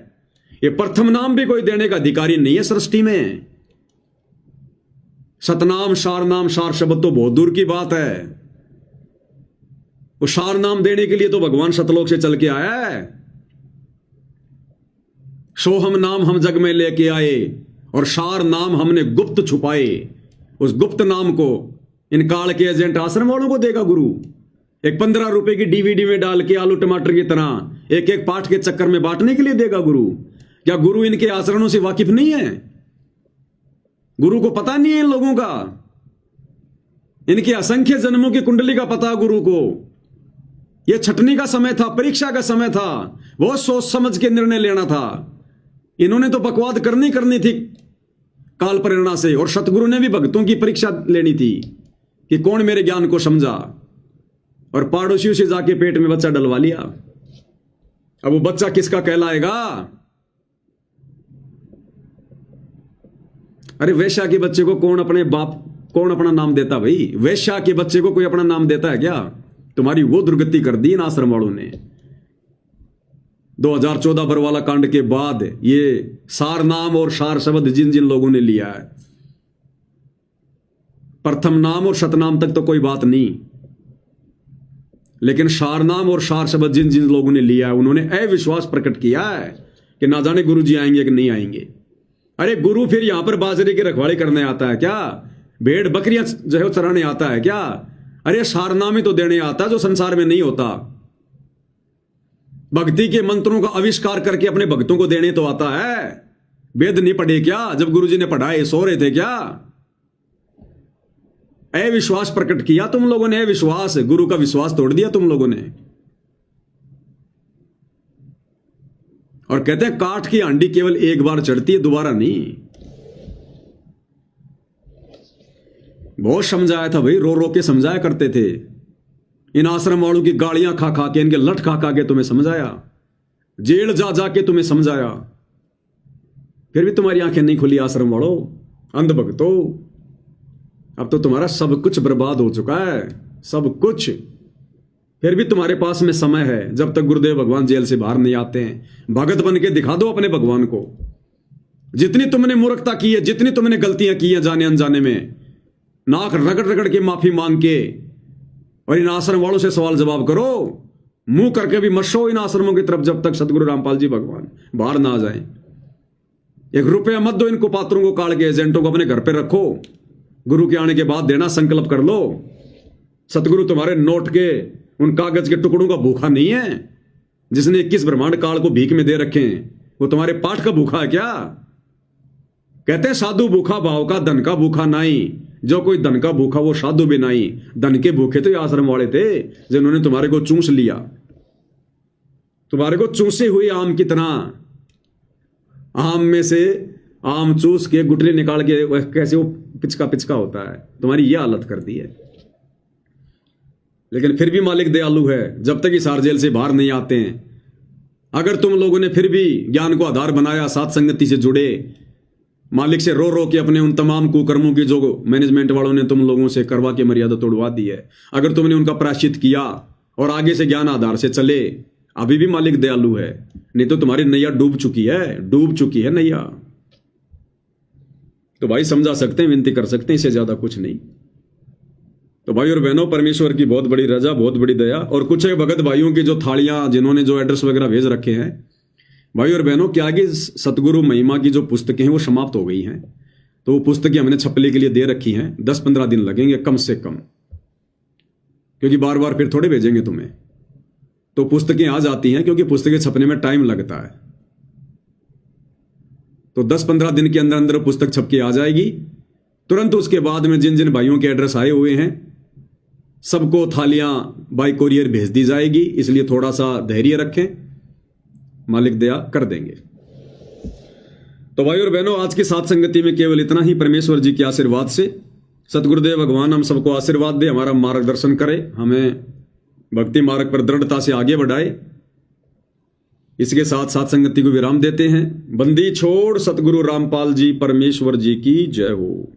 ये प्रथम नाम भी कोई देने का अधिकारी नहीं है सृष्टि में। सतनाम सार नाम सार शब्द तो बहुत दूर की बात है। वो सार नाम देने के लिए तो भगवान सतलोक से चल के आया है। सोहम नाम हम जग में लेके आए और सार नाम हमने गुप्त छुपाए। उस गुप्त नाम को इन काल के एजेंट आश्रम वालों को देगा गुरु। एक 15 रुपए की डीवीडी में डाल के आलू टमाटर की तरह एक एक पाठ के चक्कर में बांटने के लिए देगा गुरु। क्या गुरु इनके आचरणों से वाकिफ नहीं है? गुरु को पता नहीं है इन लोगों का? इनके असंख्य जन्मों की कुंडली का पता गुरु को। यह छटनी का समय था, परीक्षा का समय था, बहुत सोच समझ के निर्णय लेना था। इन्होंने तो बकवाद करनी थी काल प्रेरणा से, और सतगुरु ने भी भक्तों की परीक्षा लेनी थी कि कौन मेरे ज्ञान को समझा। और पड़ोसियों से जाके पेट में बच्चा डलवा लिया। अब वो बच्चा किसका कहलाएगा? अरे वेश्या के बच्चे को कौन अपना नाम देता भाई? वेश्या के बच्चे को कोई अपना नाम देता है क्या? तुम्हारी वो दुर्गति कर दी इन आश्रम वालों ने। 2014 बरवाला कांड के बाद ये सार नाम और सार शब्द जिन जिन लोगों ने लिया है, प्रथम नाम और सतनाम तक तो कोई बात नहीं, लेकिन सार नाम और सार शब्द जिन जिन लोगों ने लिया है उन्होंने अविश्वास प्रकट किया है कि ना जाने गुरु जी आएंगे कि नहीं आएंगे। अरे गुरु फिर यहां पर बाजरे की रखवाली करने आता है क्या? भेड़ बकरियां जो है चराने आता है क्या? अरे सारनामे तो देने आता है जो संसार में नहीं होता। भक्ति के मंत्रों का आविष्कार करके अपने भक्तों को देने तो आता है। वेद नहीं पढ़े क्या? जब गुरुजी ने पढ़ाए सो रहे थे क्या? अविश्वास प्रकट किया तुम लोगों ने, अविश्वास, गुरु का विश्वास तोड़ दिया तुम लोगों ने। और कहते हैं काठ की हांडी केवल एक बार चढ़ती है, दोबारा नहीं। बहुत समझाया था भाई, रो रो के समझाया करते थे। इन आश्रम वालों की गालियां खा खा के, इनके लठ खा खा के तुम्हें समझाया, जेल जा जा के तुम्हें समझाया, फिर भी तुम्हारी आंखें नहीं खुली आश्रम वालों, अंध भक्तों। अब तो तुम्हारा सब कुछ बर्बाद हो चुका है, सब कुछ। फिर भी तुम्हारे पास में समय है, जब तक गुरुदेव भगवान जेल से बाहर नहीं आते हैं। भगत बन के दिखा दो अपने भगवान को। जितनी तुमने मूर्खता की है, जितनी तुमने गलतियां की हैं जाने अनजाने में, नाक रगड़ रगड़ के माफी मांग के, और इन आश्रम वालों से सवाल जवाब करो। मुंह करके भी मत शो इन आश्रमों की तरफ जब तक सतगुरु रामपाल जी भगवान बाहर ना आ जाए। 1 रुपया मत दो इनको, पात्रों को काट के एजेंटों को अपने घर पे रखो। गुरु के आने के बाद देना, संकल्प कर लो। सतगुरु तुम्हारे नोट के, उन कागज के टुकड़ों का भूखा नहीं है। जिसने 21 ब्रह्मांड काल को भीख में दे रखे हैं, वो तुम्हारे पाठ का भूखा है क्या? कहते हैं साधु भूखा भाव का, धन का भूखा नहीं। जो कोई धन का भूखा वो साधु भी नहीं। धन के भूखे तो ये आश्रम वाले थे जिन्होंने तुम्हारे को चूस लिया, तुम्हारे को चूसे हुए आम की तरह। आम में से आम चूस के गुठली निकाल के कैसे वो पिचका पिचका होता है, तुम्हारी ये हालत कर दी है। लेकिन फिर भी मालिक दयालु है, जब तक इस हार जेल से बाहर नहीं आते हैं। अगर तुम लोगों ने फिर भी ज्ञान को आधार बनाया, साथ संगति से जुड़े, मालिक से रो रो के अपने उन तमाम कुकर्मों की जो मैनेजमेंट वालों ने तुम लोगों से करवा के मर्यादा तोड़वा दी है, अगर तुमने उनका प्रायश्चित किया और आगे से ज्ञान आधार से चले, अभी भी मालिक दयालु है। नहीं तो तुम्हारी नैया डूब चुकी है नैया। तो भाई समझा सकते हैं, विनती कर सकते हैं, इससे ज्यादा कुछ नहीं। तो भाई और बहनों, परमेश्वर की बहुत बड़ी रजा, बहुत बड़ी दया। और कुछ है भगत भाइयों की जो थालियां, जिन्होंने जो एड्रेस वगैरह भेज रखे हैं, भाई और बहनों, क्या कि सतगुरु महिमा की जो पुस्तकें हैं वो समाप्त हो गई हैं। तो वो पुस्तकें हमने छपने के लिए दे रखी हैं। 10-15 दिन लगेंगे कम से कम, क्योंकि बार बार फिर थोड़े भेजेंगे तुम्हें। तो पुस्तकें आ जाती हैं, क्योंकि पुस्तकें छपने में टाइम लगता है। तो 10-15 दिन के अंदर अंदर पुस्तक छप के आ जाएगी। तुरंत उसके बाद में जिन जिन भाइयों के एड्रेस आए हुए हैं, सबको थालियां बाई कोरियर भेज दी जाएगी। इसलिए थोड़ा सा धैर्य रखें, मालिक दया कर देंगे। तो भाई और बहनों, आज की साथ संगति में केवल इतना ही। परमेश्वर जी के आशीर्वाद से सतगुरुदेव भगवान हम सबको आशीर्वाद दे, हमारा मार्गदर्शन करे, हमें भक्ति मार्ग पर दृढ़ता से आगे बढ़ाए। इसके साथ साथ संगति को विराम देते हैं। बंदी छोड़ सतगुरु रामपाल जी परमेश्वर जी की जय हो।